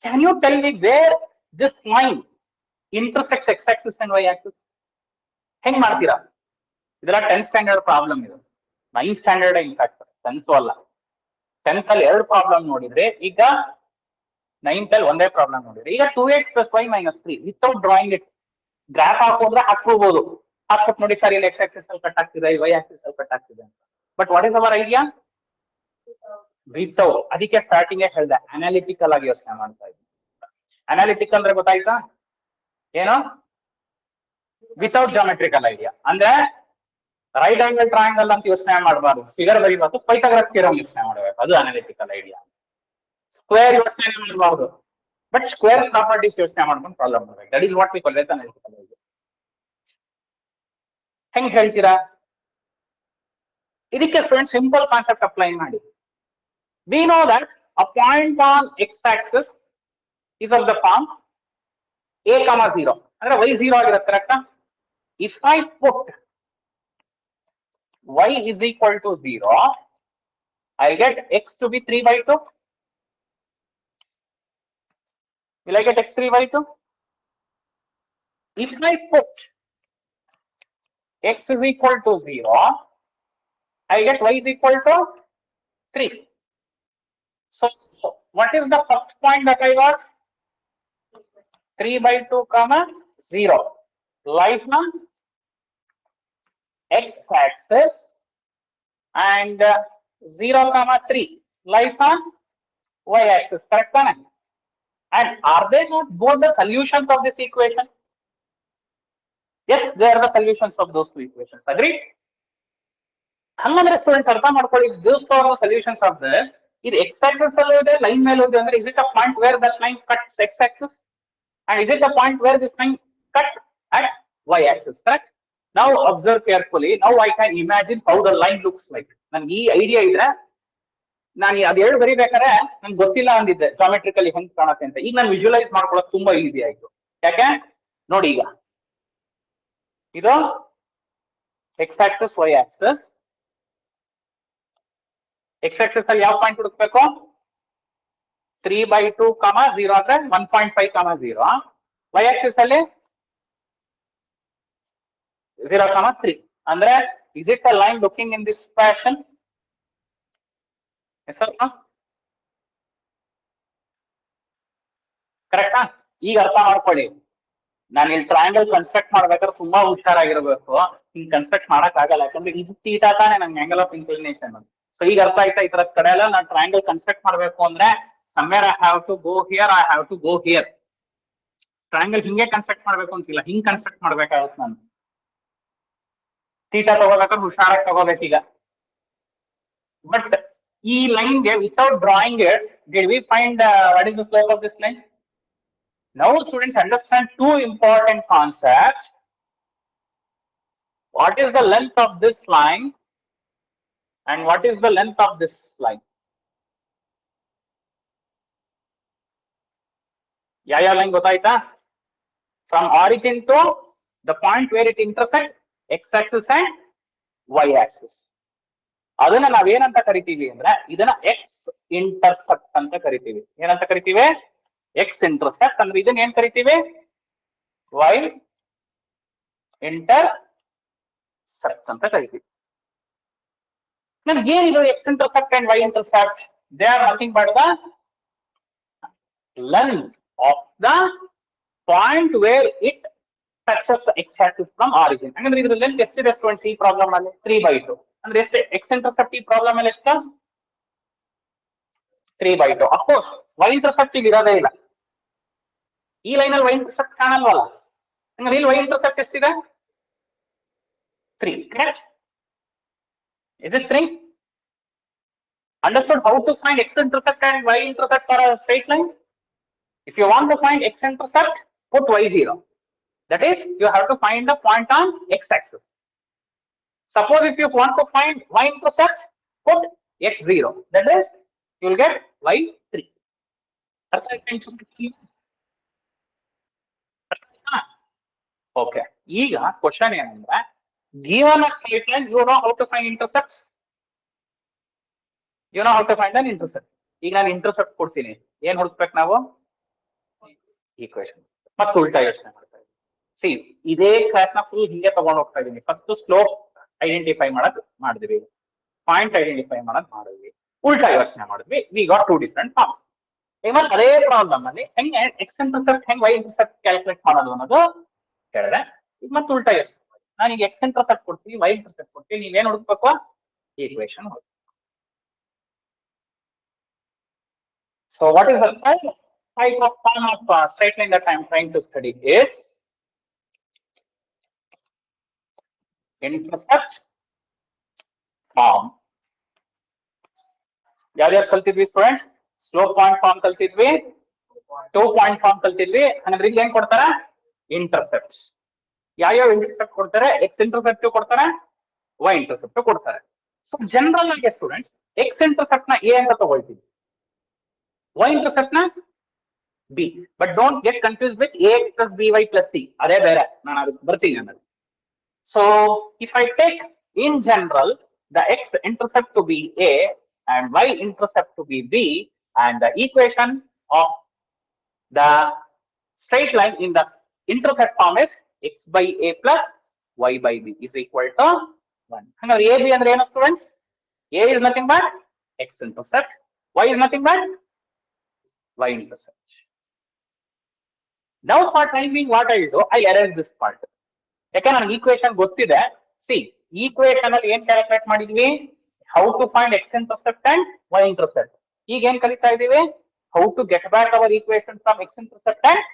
Can you tell me where this line intersects x axis and y axis? ಹೆಂಗ್ ಮಾಡ್ತೀರಾ? ಇದೆಲ್ಲ 10th standard problem ಇದು, 9th standard in fact, 10th ಅಲ್ಲ. 10th ಅಲ್ಲಿ 2 problem ನೋಡಿದ್ರೆ, ಈಗ 9th ಅಲ್ಲಿ ಒಂದೇ ಪ್ರಾಬ್ಲಮ್ ನೋಡಿದ್ರೆ. ಈಗ 2x plus y minus 3 without drawing it, graph ಹಾಕೋದ್ರೆ ಹಾಕ್ಬೋದು, ಹಾಕ್ಬಿಟ್ಟು ನೋಡಿ ಸರ್ ಇಲ್ಲಿ x axis ಅಲ್ಲಿ ಕಟ್ ಆಗ್ತಿದೆ, y axis ಅಲ್ಲಿ ಕಟ್ ಆಗ್ತಿದೆ ಅಂತ. But what is our idea? Without. ಅದಕ್ಕೆ ಸ್ಟಾರ್ಟಿಂಗ್ ಹೇಳ್ದೆ ಅನಾಲಿಟಿಕಲ್ ಆಗಿ ಯೋಚನೆ ಮಾಡ್ತಾ ಇದ್ದೀನಿ. ಅನಾಲಿಟಿಕಲ್ ಅಂದ್ರೆ ಗೊತ್ತಾಯ್ತಾ ಏನು? Without geometrical idea. ಅಂದ್ರೆ ರೈಟ್ ಆಂಗಲ್ ಟ್ರಯಾಂಗಲ್ ಅಂತ ಯೋಚನೆ ಮಾಡಬಾರ್ದು, ಫಿಗರ್ ಬರೀಬಾರ್ದು, ಪೈಥಾಗರಸ್ ಥಿಯರಂ ಯೋಚನೆ ಮಾಡಬೇಕು, ಅದು ಅನಾಲಿಟಿಕಲ್ ಐಡಿಯಾ. ಸ್ಕ್ವೇರ್ ಯೋಚನೆ ಮಾಡಬಾರ್ದು, ಬಟ್ ಸ್ಕ್ವೇರ್ ಪ್ರಾಪರ್ಟೀಸ್ ಯೋಚನೆ ಮಾಡ್ಕೊಂಡು ಪ್ರಾಬ್ಲಮ್ ಮಾಡಬೇಕು. That is what we call as analytical idea. ಹೆಂಗ್ ಹೇಳ್ತೀರಾ? ಇದಕ್ಕೆ ಫ್ರೆಂಡ್ಸ್ ಸಿಂಪಲ್ ಕಾನ್ಸೆಪ್ಟ್ ಅಪ್ಲೈ ಮಾಡಿ. We know that a point on x-axis is of the form a comma 0. ಅಂದ್ರೆ y 0 ಆಗಿರುತ್ತೆ, ಕರೆಕ್ಟಾ? If I put y is equal to 0, I get x to be 3/2. Will I get x 3/2? If I put x is equal to 0, I get y is equal to 3. So what is the first point that I got? 3/2 comma 0 lies on x axis, and 0 comma 3 lies on y axis, correct? And are they not both the solutions of this equation? Yes, they are the solutions of those two equations. Agreed? ಹಂಗಂದ್ರೆ students ಅರ್ಥ ಮಾಡ್ಕೊಳ್ಳಿ, those are the solutions of this. ಇದು x axis ಅಲ್ಲಿ ಇದೆ, line ಮೇಲೆ ಇದೆ ಅಂದ್ರೆ is it a point where that line cuts x axis, and is it a point where this line cut at y axis, correct? Now observe carefully. Now I can imagine how the line looks like. ನನಗೆ ಈ idea ಇದ್ರೆ ನಾನು ಅದ್ ಬರಿಬೇಕಾದ್ರೆ ನನ್ಗೆ ಗೊತ್ತಿಲ್ಲ ಅಂದಿದ್ದೆ ಜಾಮೆಟ್ರಿಕಲಿ ಹೆಂಗ್ ಕಾಣತ್ತೆ ಅಂತ. ಈಗ ನಾನು ವಿಜುವಲೈಸ್ ಮಾಡ್ಕೊಳ್ಳೋದು ತುಂಬಾ ಈಸಿ ಆಯ್ತು. ಯಾಕೆ ನೋಡಿ, ಈಗ ಇದು x axis y axis. X axis ಅಲ್ಲಿ ಯಾವ ಪಾಯಿಂಟ್ ಹುಡುಕ್ಬೇಕು? 3/2, 0 ಅಂದ್ರೆ 1.5, 0. ವೈ ಆಕ್ಸಿಸ್ ಅಲ್ಲಿ 0, 3 ಅಂದ್ರೆ is it a line looking in this fashion? Yes or no? ಕರೆಕ್ಟಾ? ಈಗ ಅರ್ಥ ಮಾಡ್ಕೊಳ್ಳಿ, ನಾನು ಇಲ್ಲಿ ಟ್ರಯಾಂಗಲ್ ಕನ್ಸ್ಟ್ರಕ್ಟ್ ಮಾಡ್ಬೇಕಾದ್ರೆ ತುಂಬಾ ಹುಷಾರಾಗಿರ್ಬೇಕು. ಹಿಂಗ್ ಕನ್ಸ್ಟ್ರಕ್ಟ್ ಮಾಡಕ್ ಆಗಲ್ಲ, ಯಾಕಂದ್ರೆ ಇದು ತೀಟಾ ತಾನೆ ನಂಗೆ ಆಂಗಲ್ ಆಫ್ ಇನ್ಕ್ಲಿನೇಷನ್. ಸೊ ಈಗ ಅರ್ಥ ಆಯ್ತಾ? ಈ ತರದ ಕಡೆ ಎಲ್ಲ ನಾನು ಟ್ರಯಾಂಗಲ್ ಕನ್ಸ್ಟ್ರಕ್ಟ್ ಮಾಡ್ಬೇಕು ಅಂದ್ರೆ somewhere I have to go here, I have to go here. Triangle ಹಿಂಗೆ ಕನ್ಸ್ಟ್ರಕ್ಟ್ ಮಾಡ್ಬೇಕು ಅಂತಿಲ್ಲ, ಹಿಂಗ್ ಕನ್ಸ್ಟ್ರಕ್ಟ್ ಮಾಡ್ಬೇಕಾಗುತ್ತೆ. ನಾನು ತೀಟಾ ತಗೋಬೇಕಾದ್ರೆ ಹುಷಾರಾಗಿ ತಗೋಬೇಕೀಗ. ಬಟ್ ಈ ಲೈನ್ ಗೆ without drawing it, did we find what is the slope of this line? Now students understand two important concepts. What is the length of this line and what is the length of this line? ಯಾವ line ಗೊತ್ತಾಯ್ತಾ? From origin to the point where it intersects x axis and y axis. ಅದನ್ನ ನಾವೇನಂತ ಕರಿತೀವಿ ಅಂದ್ರೆ ಇದನ್ನ X intercept ಅಂತ ಕರಿತೀವಿ. ಏನಂತ ಕರಿತೀವಿ? X intercept. ಅಂದ್ರೆ ಇದನ್ನ ಏನ್ ಕರಿತೀವಿ? ವೈ ಇಂಟರ್ಸೆಪ್ಟ್ ಅಂತ ಕರಿತೀವಿ. ನಮ್ಗೆ ಏನಿದು x intercept and y intercept? They are nothing but the length of the point where it touches x axis from origin. ಹಂಗಂದ್ರೆ ಇದ್ರ ಲೆಂತ್ ಎಷ್ಟಿದೆ ಸ್ಟೂಡೆಂಟ್ಸ್ ಈ ಪ್ರಾಬ್ಲಮ್ ಅಲ್ಲಿ? 3/2. ಅಂದ್ರೆ ಎಷ್ಟು ಎಕ್ಸ್ ಇಂಟರ್ಸೆಪ್ಟ್ ಈ ಪ್ರಾಬ್ಲಮ್ ಅಲ್ಲಿ? ಎಷ್ಟು? 3/2. ಅಫ್ಕೋರ್ಸ್ ವೈ ಇಂಟರ್ಸೆಪ್ಟ್ ಈಗ ಇರೋದೇ ಇಲ್ಲ. ಈ ಲೈನ್ ಅಲ್ಲಿ ವೈ ಇಂಟರ್ಸೆಪ್ಟ್ ಕಾಣಲ್ವಲ್ಲ, ಹಂಗಾರೆ ಇಲ್ಲಿ ವೈ ಇಂಟರ್ಸೆಪ್ಟ್ ಎಷ್ಟಿದೆ? 3. Correct? Is it 3? Understood how to find x intercept and y intercept for a straight line? If you want to find x intercept, put y0. That is, you have to find the point on x axis. Suppose if you want to find y intercept, put x0. That is, you will get y3. Okay. ಈಗ question ಏನಂದ್ರೆ, given a straight line, you know how to find intercepts? You know how to find an intercept? ಈಗ ನಾನು intercept ಕೊಡ್ತೀನಿ, ಏನ್ ಹುಡುಕ್ಬೇಕು ನಾವು? Equation. ಮತ್ತೆ ಉಲ್ಟಾ ಯೋಚನೆ ಮಾಡ್ತಾ ಇದ್ದೀನಿ. ಸಿ, ಇದೇ ಕ್ಲಾಸ್ ನ ಫುಲ್ ಹಿಂಗೆ ತಗೊಂಡು ಹೋಗ್ತಾ ಇದೀನಿ. ಫಸ್ಟ್ ಸ್ಲೋಪ್ ಐಡೆಂಟಿಫೈ ಮಾಡಿದ್ವಿ, ಪಾಯಿಂಟ್ ಐಡೆಂಟಿಫೈ ಮಾಡಿದ್ವಿ, ಉಲ್ಟಾ ಯೋಚನೆ ಮಾಡಿದ್ವಿ. We got 2 different forms. Even ಅದೇ ಪ್ರಾಬ್ಲಮ್ ಅಲ್ಲಿ ಹೆಂಗೆ ಎಕ್ಸ್ ಇಂಟರ್ಸೆಪ್ಟ್ ಹೆಂಗ್ ವೈ ಇಂಟರ್ಸೆಪ್ಟ್ ಕ್ಯಾಲ್ಕುಲೇಟ್ ಮಾಡೋದು ಅನ್ನೋದು ಹೇಳಿದ್ರೆ, ಈಗ ಮತ್ತೆ ಉಲ್ಟಾ ಯೋಚನೆ ಮಾಡಿ. ನಾನು ಈಗ ಎಕ್ಸ್ ಇಂಟರ್ಸೆಪ್ಟ್ ಕೊಡ್ತೀನಿ, ವೈ ಇಂಟರ್ಸೆಪ್ಟ್ ಕೊಡ್ತೀನಿ, ನೀವೇನ್ ಹುಡುಕ್ಬೇಕು? Equation. So what is the type of form of straight line that I am trying to study is intercept form. ಯಾರ್ಯಾರು ಕಲ್ತಿದ್ವಿ ಸ್ಟೂಡೆಂಟ್ಸ್? ಸ್ಲೋಪ್ ಪಾಯಿಂಟ್ ಫಾರ್ಮ್ ಕಲ್ತಿದ್ವಿ, 2 ಪಾಯಿಂಟ್ ಫಾರ್ಮ್ ಕಲ್ತಿದ್ವಿ. ಅಂದ್ರೆ ಇಲ್ಲಿ ಏನ್ ಕೊಡ್ತಾರೆ? ಇಂಟರ್ಸೆಪ್ಟ್. ಯಾವ್ಯಾವ ಇಂಟರ್ಸೆಪ್ಟ್ ಕೊಡ್ತಾರೆ? ಎಕ್ಸ್ ಇಂಟರ್ಸೆಪ್ಟ್ ಕೊಡ್ತಾರೆ, ವೈ ಇಂಟರ್ಸೆಪ್ಟ್ ಕೊಡ್ತಾರೆ. ಸೊ ಜನರಲ್ ಆಗಿ ಸ್ಟೂಡೆಂಟ್ಸ್ ಎಕ್ಸ್ ಇಂಟರ್ಸೆಪ್ಟ್ ನ ಎ ಅಂತ ತಗೊಳ್ತೀವಿ, y intercept na b, but don't get confused with ax plus by plus c. Ade bere nanu adu bartini annadu. So if I take in general the x intercept to be a and y intercept to be b, and the equation of the straight line in the intercept form is x by a plus y by b is equal to 1. Hangare a b andre ಏನು students? A is nothing but x intercept, y is nothing but y intercept. Now for time being what I will do, I arrange this part. ಯಾಕೆ ನನಗೆ equation ಗೊತ್ತಿದೆ. C, equation ಅಲ್ಲಿ ಏನ್ calculate ಮಾಡಿದ್ವಿ? How to find x intercept and y intercept. ಈಗ ಏನ್ ಕಲಿತಾ ಇದೀವಿ? How to get back our equation from x intercept and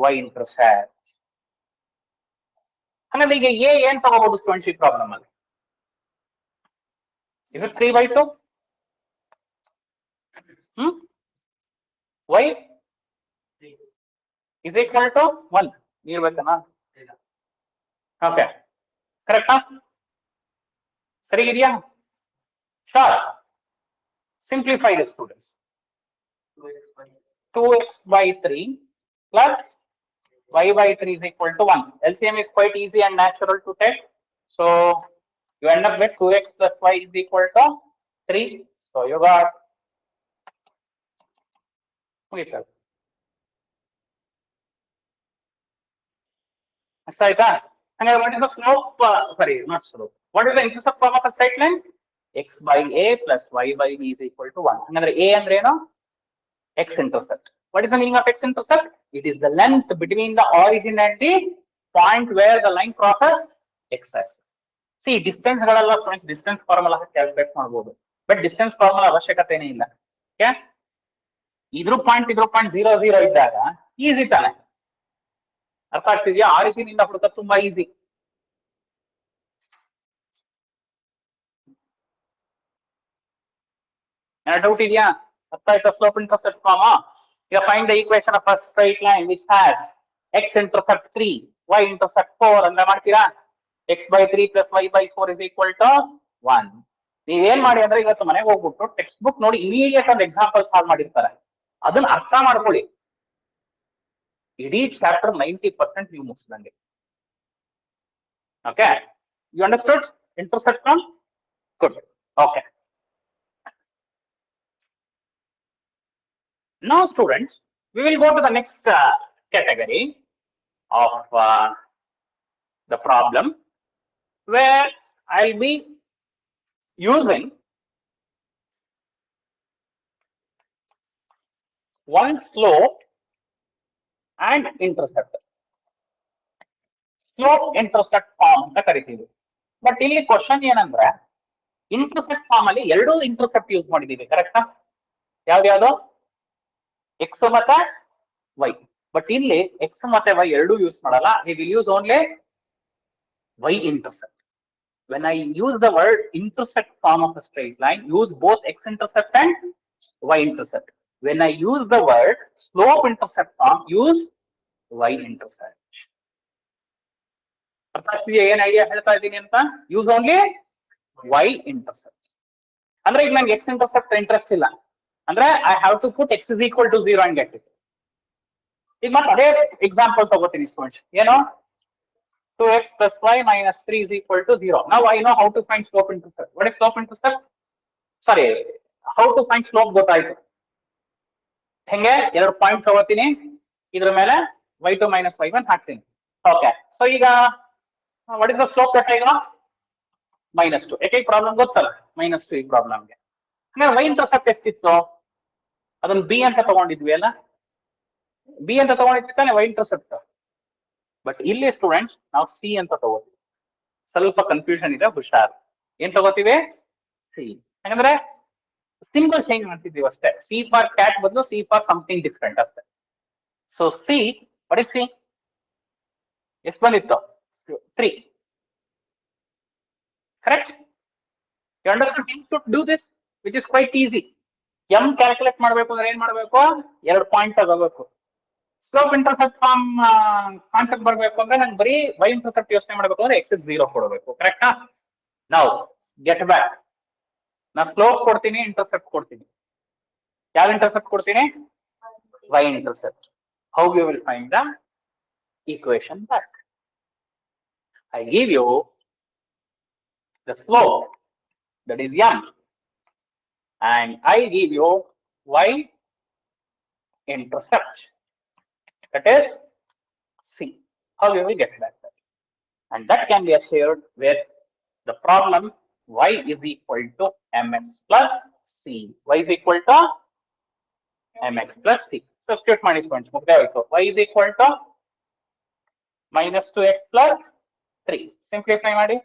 y intercept. ಹಾಗಾದ್ರೆ ಈಗ ಎ ಏನ್ ತಗೋಬಹುದು ಸ್ಟೂಡೆಂಟ್ಸ್ ಈ ಪ್ರಾಬ್ಲಮ್ ಅಲ್ಲಿ? ಇದು 3/2. y is equal to 1 ಇರ್ಬೇಕನಾ? Okay, ಕರೆಕ್ಟಾ? ಸರಿ ಇದೆಯಾ? Sure. Simplify the students. 2x by 3 plus y by 3 is equal to 1. LCM is quite easy and natural to take. So you end up with 2x plus y is equal to 3. So you got what is the slope? Sorry, not slope. What is the intercept of a straight line? X by a plus y by b is equal to 1. Another a and no x intercept. What is the meaning of x intercept? It is the length between the origin and the point where the line crosses x axis. See, distance distance formula calculate ಮಾಡಬಹುದು. But distance formula ಅವಶ್ಯಕತೆನೇ ಇಲ್ಲ. Okay? ಇದ್ರ point 0.00 ಇದ್ದಾಗ easy ತಾನೆ. ಅರ್ಥ ಆಗ್ತಿದೆಯಾ? Origin ಇಂದ ಹುಡುಕೋದು ತುಂಬಾ easy. Doubt ಇದೆಯಾ? ಅರ್ಥ ಆಯ್ತಾ? Slope intercept form. You find the equation of a straight line which has x intercept 3, y intercept 4 ಅಂದ್ರೆ ಮಾಡ್ತೀರಾ? x by 3 plus y by 4 is equal to 1. ನೀವೇನ್ ಮಾಡಿ ಅಂದ್ರೆ ಇವತ್ತು ಮನೆಗೆ ಹೋಗ್ಬಿಟ್ಟು ಟೆಕ್ಸ್ಟ್ ಬುಕ್ ನೋಡಿ ಇಮಿಡಿಯೇಟ್ ಒಂದು ಎಕ್ಸಾಂಪಲ್ ಸಾಲ್ವ್ ಮಾಡಿರ್ತಾರೆ, ಅದನ್ನ ಅರ್ಥ ಮಾಡ್ಕೊಳ್ಳಿ. ಇಡೀ ಚಾಪ್ಟರ್ 90% ನೀವು ಮುಗಿಸ್ದಂಗೆ. Okay, you understood intercept from? Good. Okay, now students, we will go to the next category of the problem where I'll be using one slope and intercept. Slope intercept form ಅಂತ ಕರಿತೀವಿ. But ಇಲ್ಲಿ question ಏನಂದ್ರೆ intercept form ಅಲ್ಲಿ ಎರಡು intercept use ಮಾಡಿದೀವಿ, ಕರೆಕ್ಟಾ? ಯಾವ್ದು? X ಮತ್ತೆ ವೈ. ಬಟ್ ಇಲ್ಲಿ ಎಕ್ಸ್ ಮತ್ತೆ ವೈ ಎರಡೂ ಯೂಸ್ ಮಾಡಲ್ಲ. we will use only y intercept. When I use the word intercept form of a straight line, use both x intercept and y intercept. When I use the word slope intercept form, use y intercept. ಏನ್ idea ಹೇಳ್ತಾ ಇದ್ದೀನಿ ಅಂತ? Use only y intercept. ಅಂದ್ರೆ ಈಗ ನಂಗೆ x intercept interest ಇಲ್ಲ ಅಂದ್ರೆ I have to put x is equal to 0 and get it. ಈಗ ಮತ್ತೆ ಅದೇ ಎಕ್ಸಾಂಪಲ್ ತಗೋತೀನಿ ಸ್ಟೂಡೆಂಟ್ಸ್. ಏನು? 2x plus y minus 3 is equal to 0. Now I know how to find slope intercept. What is slope intercept? Sorry, how to find slope ಗೊತ್ತಾಯ್ತು. ಹೆಂಗೆ? ಎರಡು point ತಗೋತೀನಿ, ಇದ್ರ ಮೇಲೆ y2 minus y1 ಹಾಕ್ತೀನಿ. ಓಕೆ, ಸೊ ಈಗ what is the slope that I got? -2. ಯಾಕೆ ಈ ಪ್ರಾಬ್ಲಮ್ ಗೊತ್ತಲ್ಲ, -2 ಈ ಪ್ರಾಬ್ಲಮ್ಗೆ. ಅಂದ್ರೆ y intercept ಎಷ್ಟಿತ್ತು? ಅದನ್ನ ಬಿ ಅಂತ ತಗೊಂಡಿದ್ವಿ ಅಲ್ಲ, ಬಿ ಅಂತ ತಗೊಂಡಿದ್ವಿ ತಾನೆ y intercept. ಬಟ್ ಇಲ್ಲಿ ಸ್ಟೂಡೆಂಟ್ಸ್ ನಾವು ಸಿ ಅಂತ ತಗೋತೀವಿ. ಸ್ವಲ್ಪ ಕನ್ಫ್ಯೂಷನ್ ಇದೆ, ಹುಷಾರ್. ಏನ್ ತಗೋತೀವಿ? ಸಿ. ಯಾಕಂದ್ರೆ ಸಿಂಗಲ್ ಚೇಂಜ್ ಮಾಡ್ತಿದ್ದೀವಿ ಅಷ್ಟೇ. ಸಿ ಫಾರ್ ಕ್ಯಾಟ್ ಬದಲು ಸಿ ಫಾರ್ ಸಮಥಿಂಗ್ ಡಿಫ್ರೆಂಟ್ ಅಷ್ಟೇ. So c, what is c? ಎಷ್ಟು ಬಂದಿತ್ತು? 3. ಕರೆಕ್ಟ್? You understand how to do this, which is quite easy. M calculate ಮಾಡಬೇಕು ಅಂದ್ರೆ ಏನ್ ಮಾಡಬೇಕು? ಎರಡು ಪಾಯಿಂಟ್ ತಗೋಬೇಕು. ಸ್ಲೋಪ್ ಇಂಟರ್ಸೆಪ್ಟ್ ಫಾರ್ಮ್ ಕಾನ್ಸೆಪ್ಟ್ ಬರಬೇಕು ಅಂದ್ರೆ ನಂಗೆ ಬರೀ y ಇಂಟರ್ಸೆಪ್ಟ್ ಯೋಚನೆ ಮಾಡಬೇಕು ಅಂದ್ರೆ x 0 ಕೊಡಬೇಕು, ಕರೆಕ್ಟಾ? ನಾವು ಗೆಟ್ ಬ್ಯಾಕ್. ನಾನು ಸ್ಲೋಪ್ ಕೊಡ್ತೀನಿ, ಇಂಟರ್ಸೆಪ್ಟ್ ಕೊಡ್ತೀನಿ. ಯಾವ ಇಂಟರ್ಸೆಪ್ಟ್ ಕೊಡ್ತೀನಿ? y intercept. How you will find the equation back? I give you the slope, that is m, and I give you y intercept, that is c. How you will get that? And that can be achieved with the problem y is equal to mx plus c. Y is equal to mx plus c. Substitute minus points. Y is equal to minus 2x plus 3. Simplify ಮಾಡಿ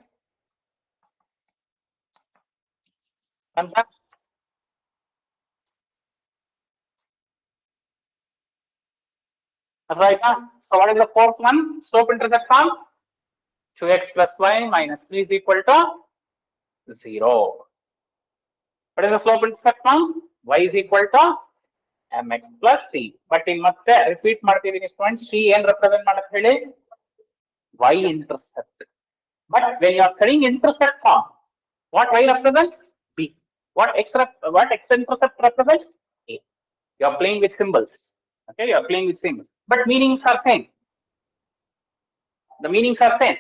ಅಂತ. Right now, so what is the fourth one? Slope intercept form? 2x plus y minus 3 is equal to 0. What is the slope intercept form? Y is equal to mx plus c. But in ಮತ್ತೆ repeat ಮಾಡ್ತಿದ್ದೀನಿ students, c ಏನ್ represent ಮಾಡುತ್ತೆ ಹೇಳಿ? y intercept. But when you are studying intercept form, what y represents? B. What x-intercept represents? A. You are playing with symbols. Okay, you are playing with symbols, but meanings are same. The meanings are same.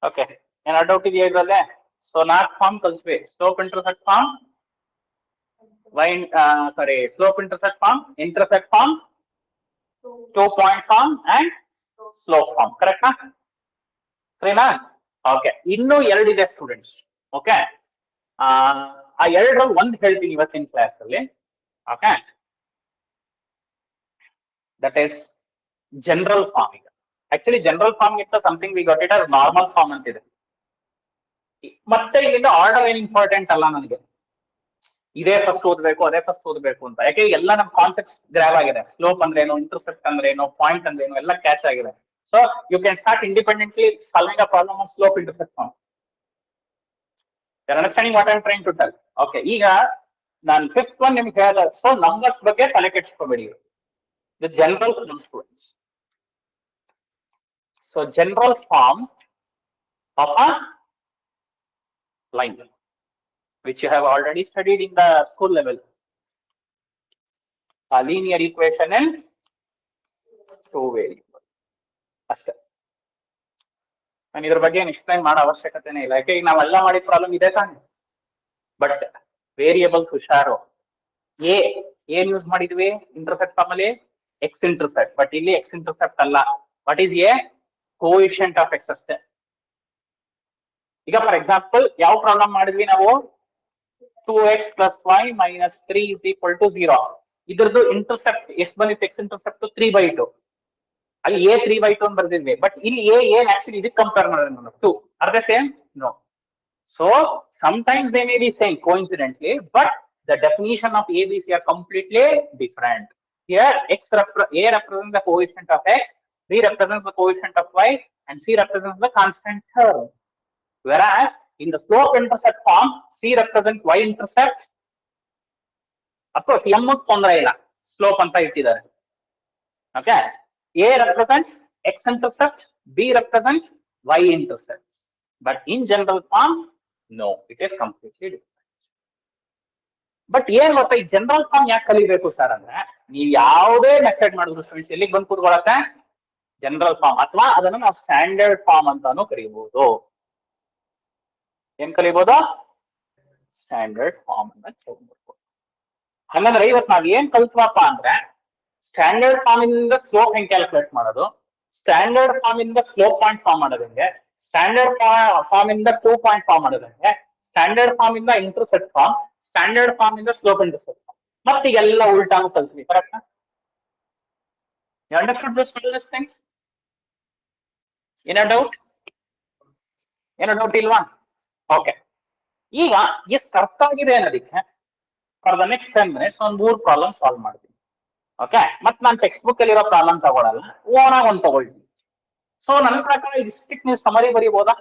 Okay, ಏನಾದ್ರು doubt ಇದೆಯಾ ಇದ್ರಲ್ಲೇ? So 4 form ಕಲ್ತ್ವಿ. Slope intercept form, slope intercept form, intercept form, 2-point form and slope form. Correct? ಸರಿನಾ? Okay, ಇನ್ನೂ ಎರಡಿದೆ students. Okay, ಆ ಎರಡರಲ್ಲಿ ಒಂದು ಹೇಳ್ತೀನಿ ಇವತ್ತಿನ ಕ್ಲಾಸ್ ಅಲ್ಲಿ. Okay, that is general form. ಈಗ ಆಕ್ಚುಲಿ ಜನರಲ್ ಫಾರ್ಮ್ ಗಿಂತ something we got it as normal form ಅಂತಿದೆ. ಮತ್ತೆ ಇಲ್ಲಿಂದ ಆರ್ಡರ್ ಏನು ಇಂಪಾರ್ಟೆಂಟ್ ಅಲ್ಲ ನನಗೆ, ಇದೇ ಫಸ್ಟ್ ಓದಬೇಕು ಅದೇ ಫಸ್ಟ್ ಓದಬೇಕು ಅಂತ. ಯಾಕೆ ಎಲ್ಲ ನಮ್ ಕಾನ್ಸೆಪ್ಟ್ಸ್ ಗ್ರಾಬ್ ಆಗಿದೆ. ಸ್ಲೋಪ್ ಅಂದ್ರೆ ಏನು, ಇಂಟರ್ಸೆಪ್ಟ್ ಅಂದ್ರೆ ಏನು, ಪಾಯಿಂಟ್ ಅಂದ್ರೆ ಏನು, ಎಲ್ಲ ಕ್ಯಾಚ್ ಆಗಿದೆ. So you can start independently solving a problem of slope intercept form. You are understanding what I am trying to tell? Okay, ಈಗ ನಾನು ಫಿಫ್ತ್ ಒನ್ ನಿಮ್ಗೆ ಹೇಳಿದ. ಸೊ ನಂಬರ್ಸ್ ಬಗ್ಗೆ ತಲೆ ಕೆಡಿಸ್ಕೋಬೇಡಿ. The general students. So general form of a line, which you have already studied in the school level. A linear equation in 2 variables. ಅಷ್ಟೇ. ನಾನು ಇದ್ರ ಬಗ್ಗೆ ಎಕ್ಸ್ಪ್ಲೈನ್ ಮಾಡೋ ಅವಶ್ಯಕತೆನೇ ಇಲ್ಲ. ಯಾಕೆ ಈಗ ನಾವೆಲ್ಲ ಮಾಡಿದ ಪ್ರಾಬ್ಲಮ್ ಇದೆ ತಾನೆ. ಬಟ್ ವೇರಿಯೇಬಲ್ಸ್ ಹುಷಾರು. ಏನ್ ಯೂಸ್ ಮಾಡಿದ್ವಿ ಇಂಟರ್ಸೆಪ್ಟ್ ಫಾರ್ಮ್ ಅಲ್ಲಿ? X intercept. ಬಟ್ ಇಲ್ಲಿ ಎಕ್ಸ್ ಇಂಟರ್ಸೆಪ್ಟ್ ಅಲ್ಲ. What is A? Coefficient of X ಅಷ್ಟೇ. ಈಗ ಫಾರ್ ಎಕ್ಸಾಂಪಲ್ ಯಾವ ಪ್ರಾಬ್ಲಮ್ ಮಾಡಿದ್ವಿ ನಾವು? 2x plus y minus 3 is equal to 0. ಇದ್ರದ್ದು ಇಂಟರ್ಸೆಪ್ಟ್ ಎಷ್ಟು ಬಂದಿತ್ತು? X intercept 3/2. ಅಲ್ಲಿ a 3/2 ಅಂತ ಬರ್ದಿದ್ವಿ. ಬಟ್ ಇಲ್ಲಿ a ಏನ್ ಆಕ್ಚುಲಿ ಇದಕ್ಕೆ ಕಂಪೇರ್ ಮಾಡಿದ್ರೆ 2. Are they same? No. So sometimes they may be same coincidentally, but the definition of a b c are completely different. Here a represents the coefficient of x, b represents the coefficient of y, and c represents the constant term. Whereas in the slope intercept form, c represents y intercept. ಅಥವಾ m ತೊಂದರೆ ಇಲ್ಲ, slope ಅಂತ ಇಟ್ಟಿದ್ದಾರೆ. Okay, a represents x intercept, b represents y intercepts. But in general form, no, it is completely different. But ಏನ್ ಗೊತ್ತಾ, ಈ general form ಯಾಕೆ ಕಲಿಬೇಕು ಸರ್ ಅಂದ್ರೆ, ನೀವು ಯಾವುದೇ ಮೆಥಡ್ ಮಾಡಿದ್ರು ಸ್ಟೂಡೆಂಟ್ಸ್ ಎಲ್ಲಿಗೆ ಬಂದು ಕೂತ್ಕೊಳ್ಳುತ್ತೆ? ಜನರಲ್ ಫಾರ್ಮ್, ಅಥವಾ ಅದನ್ನು ನಾವು ಸ್ಟ್ಯಾಂಡರ್ಡ್ ಫಾರ್ಮ್ ಅಂತಾನು ಕರೀಬಹುದು. ಏನ್ ಕಲಿಬಹುದು? ಸ್ಟ್ಯಾಂಡರ್ಡ್ ಫಾರ್ಮ್ ಅಂತ ಹೇಳ್ಬೇಕು. ಹಂಗಂದ್ರೆ ಇವತ್ತು ನಾವ್ ಏನ್ ಕಲ್ತ್ವಪ್ಪ ಅಂದ್ರೆ, ಸ್ಟ್ಯಾಂಡರ್ಡ್ ಫಾರ್ಮ್ ಇಂದ ಸ್ಲೋಪ್ ಹೆಂಗ್ ಕ್ಯಾಲ್ಕುಲೇಟ್ ಮಾಡೋದು, ಸ್ಟ್ಯಾಂಡರ್ಡ್ ಫಾರ್ಮ್ ಇಂದ ಸ್ಲೋಪ್ ಪಾಯಿಂಟ್ ಫಾರ್ಮ್ ಮಾಡೋದು ಹೆಂಗೆ, ಸ್ಟ್ಯಾಂಡರ್ಡ್ ಫಾರ್ಮ್ ಇಂದ 2-point ಫಾರ್ಮ್ ಮಾಡೋದು ಹೆಂಗೆ, ಸ್ಟ್ಯಾಂಡರ್ಡ್ ಫಾರ್ಮ್ ಇಂದ ಇಂಟರ್ಸೆಪ್ಟ್ ಫಾರ್ಮ್, ಸ್ಟ್ಯಾಂಡರ್ಡ್ ಫಾರ್ಮ್ ಇಂದ ಸ್ಲೋಪ್ ಇಂಟರ್ಸೆಪ್ಟ್ ಫಾರ್ಮ್. ಮತ್ತೆ ಎಲ್ಲ ಉಲ್ಟಾನು ಕಲ್ತ್ವಿ. ಕರೆಕ್ಟಾ? You understood these things? ಏನೋ ಡೌಟ್? ಇಲ್ವಾ? ಓಕೆ, ಈಗ ಎಷ್ಟು ಅರ್ಥ ಆಗಿದೆ ಅನ್ನೋದಕ್ಕೆ ಫಾರ್ ದ ನೆಕ್ಸ್ಟ್ 10 minutes ಒಂದು 3 ಪ್ರಾಬ್ಲಮ್ ಸಾಲ್ವ್ ಮಾಡ್ತೀನಿ. ಓಕೆ, ಮತ್ತೆ ನಾನು ಟೆಕ್ಸ್ಟ್ ಬುಕ್ ಅಲ್ಲಿರೋ ಪ್ರಾಬ್ಲಮ್ ತಗೊಳಲ್ಲ, ಓನಾಗಿ ಒಂದು ತಗೊಳ್ತೀನಿ. ಸೊ ನನ್ನ ಪ್ರಕಾರ ಇಷ್ಟಕ್ಕೆ ನೀವು ಸಮರಿ ಬರೀಬಹುದಾ?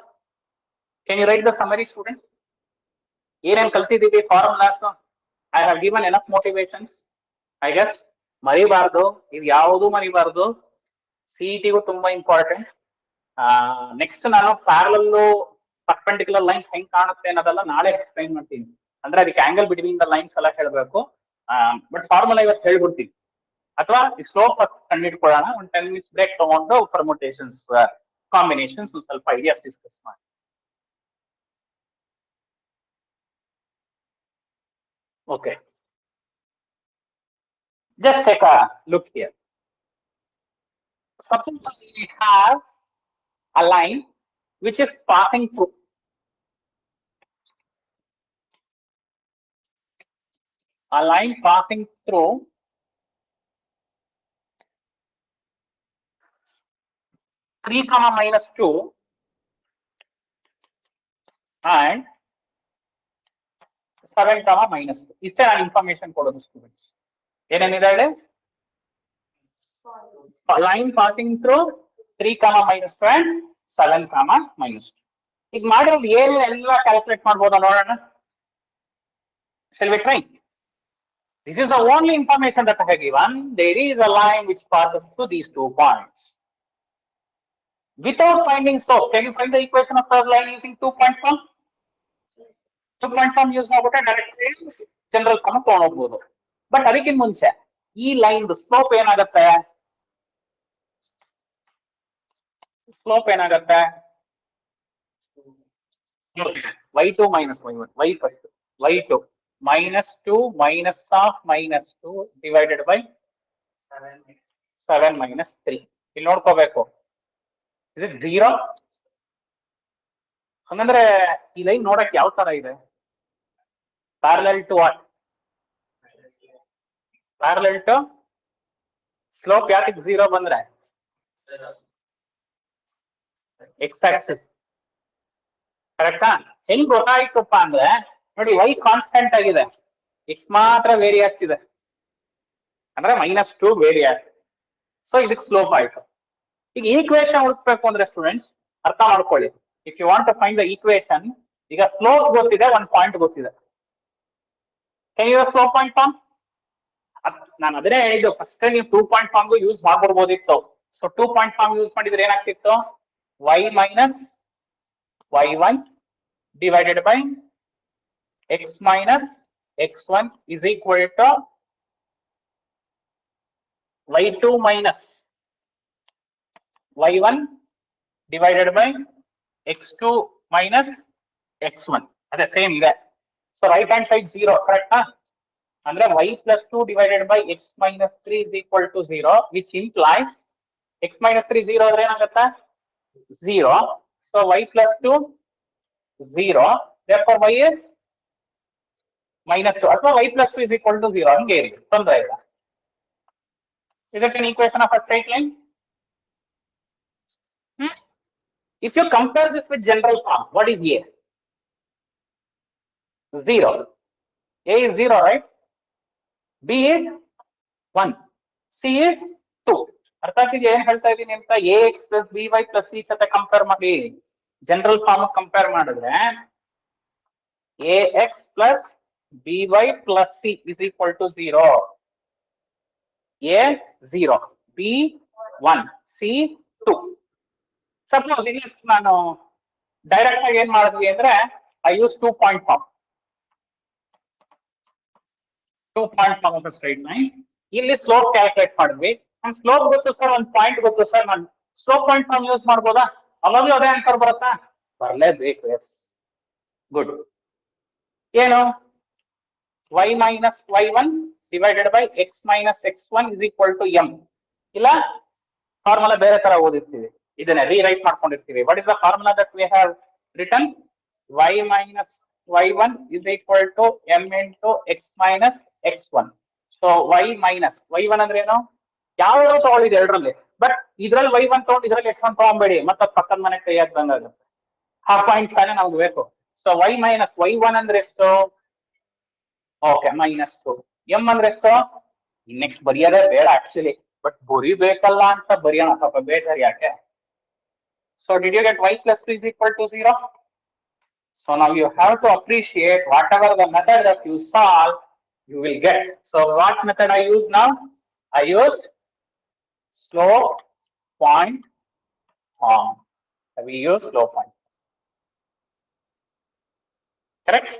Can you write the summary student? ಏನೇನು ಕಲ್ತಿದ್ದೀವಿ formulas? I have given enough motivations. I guess ಮರಿಬಾರ್ದು, ಇದು ಯಾವುದು ಮರಿಬಾರ್ದು. ಸಿಇಟಿಗೂ ತುಂಬಾ ಇಂಪಾರ್ಟೆಂಟ್. ನೆಕ್ಸ್ಟ್ ನಾನು ಪ್ಯಾರಲಲ್ಲು ಪರ್ಪೆಂಡಿಕ್ಯುಲರ್ ಲೈನ್ಸ್ ಹೆಂಗ್ ಕಾಣುತ್ತೆ ಅನ್ನೋದೆಲ್ಲ ನಾಳೆ ಎಕ್ಸ್ಪ್ಲೈನ್ ಮಾಡ್ತೀನಿ. ಅಂದ್ರೆ ಅದಕ್ಕೆ ಆಂಗಲ್ ಬಿಟ್ವೀನ್ ದ ಲೈನ್ಸ್ ಎಲ್ಲ ಹೇಳ್ಬೇಕು. ಬಟ್ ಫಾರ್ಮುಲಾ ಇವತ್ತು ಹೇಳ್ಬಿಡ್ತೀನಿ, ಅಥವಾ ಈ ಸ್ಲೋಪ್ ಕಂಡಿಡ್ಕೊಳ್ಳೋಣ. ಒಂದು 10 minutes ಬ್ರೇಕ್ ತಗೊಂಡು ಪರ್ಮುಟೇಷನ್ಸ್, ಕಾಂಬಿನೇಷನ್ಸ್ ಸ್ವಲ್ಪ ಐಡಿಯಾಸ್ ಡಿಸ್ಕಸ್ ಮಾಡಿ. Okay, just take a look here. Suppose we have a line which is passing through a line passing through 3, -2 and 7, -2. ಇಷ್ಟೇ ನಾನು ಇನ್ಫಾರ್ಮೇಶನ್ ಕೊಡೋದು ಸ್ಟೂಡೆಂಟ್ಸ್. ಏನೇನಿದೆ ಹೇಳಿ? Line passing through 3, -2 and 7, -2. ಈಗ ಮಾಡಿರೋದು ಏನೆಲ್ಲ ಕ್ಯಾಲ್ಕುಲೇಟ್ ಮಾಡ್ಬೋದಾ ನೋಡೋಣ. Shall we try? This is the only information that I have given. There is a line which passes through these 2 points. Without finding slope, can you find the equation of the line using 2-point form? 2-point form use ಮಾಡ್ಬಿಟ್ಟೆ direct general form ತಗೊಂಡು ಹೋಗ್ಬೋದು. But ಅದಕ್ಕಿಂತ ಮುಂಚೆ ಈ line slope ಏನಾಗುತ್ತೆ? Slope ಏನಾಗುತ್ತೆ? y2 minus y1. y first. y2 -2 minus of -2 divided by 7 minus 3. ಇಲ್ಲಿ ನೋಡ್ಕೋಬೇಕು. Is it 0? ಹಂಗಂದ್ರೆ ಈ ಲೈನ್ ನೋಡಕ್ಕೆ ಯಾವ ತರ ಇದೆ? Parallel to what? Parallel to slope ಯಾಕೆ 0 ಬಂದ್ರೆ? x axis. ಕರೆಕ್ಟಾ? ಹೆಂಗ್ ಗೊತ್ತಾಯ್ತಪ್ಪ ಅಂದ್ರೆ ನೋಡಿ, y ಕಾನ್ಸ್ಟೆಂಟ್ ಆಗಿದೆ, x ಮಾತ್ರ ವೇರಿ ಆಗ್ತಿದೆ, ಅಂದ್ರೆ -2 ವೇರಿ ಆಗ್ತಿದೆ. ಸೊ ಇದಕ್ಕೆ ಸ್ಲೋಪ್ ಆಯ್ತು. ಈಗ ಈಕ್ವೇಶನ್ ಹುಡುಕ್ಬೇಕು ಅಂದ್ರೆ ಸ್ಟೂಡೆಂಟ್ಸ್ ಅರ್ಥ ಮಾಡ್ಕೊಳ್ಳಿ. If you want to find the equation, ಈಗ ಸ್ಲೋಪ್ ಗೊತ್ತಿದೆ, ಒಂದು ಪಾಯಿಂಟ್ ಗೊತ್ತಿದೆ. Can you slope point form? ನಾನು ಅದನ್ನೇ ಹೇಳಿದ್ದು, ಫಸ್ಟ್ ನೀವು 2-point ಫಾರ್ಮ್ಗೂ ಯೂಸ್ ಮಾಡ್ಬಿಡ್ಬೋದಿತ್ತು. ಸೊ 2-point ಫಾರ್ಮ್ ಯೂಸ್ ಮಾಡಿದ್ರೆ ಏನಾಗ್ತಿತ್ತು? y minus y1 divided by x minus x1 is equal to y2 minus y1 divided by x2 minus x1. ಅದೇ same ಇದೆ. ಸೊ ರೈಟ್ ಹ್ಯಾಂಡ್ ಸೈಡ್ 0, ಕರೆಕ್ಟಾ? ಅಂದ್ರೆ y plus 2 divided by x minus 3 is equal to 0, which implies x minus 3 0 ಆದ್ರೆ ಏನಾಗುತ್ತೆ? 0. So y plus 2 0. Therefore y is -2. ಅಥವಾ y plus 2 is equal to 0. ಹಂಗೆ ಇರಿ, ತೊಂದರೆ ಇಲ್ಲ. Is it an equation of a straight line? If you compare this with general form, what is A? 0. A is 0, right? B is 1. C is 2. ಅರ್ಥಾತ್ ಈಗ ಏನ್ ಹೇಳ್ತಾ ಇದೀನಿ ಅಂತ, ax plus by plus c ಜೊತೆ ಕಂಪೇರ್ ಮಾಡಿ general form compare ಮಾಡಿದ್ರೆ ax plus by plus c is equal to 0. a 0, b 1, c 2. Suppose ಇಲ್ಲಿ ನಾನು ಡೈರೆಕ್ಟ್ ಆಗಿ ಏನ್ ಮಾಡಿದ್ವಿ ಅಂದ್ರೆ I use 2-point form. 2-point form of straight line. ಇಲ್ಲಿ ಸ್ಲೋಪ್ ಕ್ಯಾಲ್ಕುಲೇಟ್ ಮಾಡಿದ್ವಿ. ನಾನು ಸ್ಲೋಪ್ ಗೊತ್ತು ಸರ್, ಒಂದು ಪಾಯಿಂಟ್ ಗೊತ್ತು ಸರ್, ನಾನು ಸ್ಲೋಪ್ ಪಾಯಿಂಟ್ ಫಾರ್ಮ್ ಯೂಸ್ ಮಾಡ್ಬೋದಾ? ಅವಾಗಲೂ ಅದೇ ಆನ್ಸರ್ ಬರುತ್ತಾ? ಬರಲೇಬೇಕು. Yes, good. ಏನು? y minus y1 divided by x minus x1 is equal to m. ಇಲ್ಲ, ಫಾರ್ಮುಲಾ ಬೇರೆ ತರ ಓದಿರ್ತೀವಿ, ಇದನ್ನ ರೀರೈಟ್ ಮಾಡ್ಕೊಂಡಿರ್ತೀವಿ. What is the formula that we have written? y minus y1 is equal to m into x minus x1. So y minus y1 ಅಂದ್ರೆ ಏನು? ಯಾವ ತಗೊಳ್ಳಿದೆ ಎರಡರಲ್ಲಿ, but ಇದ್ರಲ್ಲಿ y1 ತಗೊಂಡು ಇದ್ರಲ್ಲಿ x1 ತಗೊಂಬೇಡಿ, ಮತ್ತೆ ಪಕ್ಕದ ಮನೆ ಕೈ ಹಾಕ್ದಂಗಾಗುತ್ತೆ. ಆ ಪಾಯಿಂಟ್ ತಾನೇ ನಮ್ಗೆ ಬೇಕು. ಸೊ y minus y1 ಅಂದ್ರೆ ಎಷ್ಟು? ಓಕೆ, -2. m ಅಂದ್ರೆ ಎಷ್ಟು? ನೆಕ್ಸ್ಟ್ ಬರೆಯೋದೇ ಬೇಡ ಆಕ್ಚುಲಿ, ಬಟ್ ಬರಿಬೇಕಲ್ಲ ಅಂತ ಬರೆಯೋಣ, ಸ್ವಲ್ಪ ಬೇಜಾರು ಯಾಕೆ? So did you get y plus 2 is equal to 0? So now you have to appreciate whatever the method that you solve, you will get. So what method I use now? I used slope point form. We use slope point. Correct?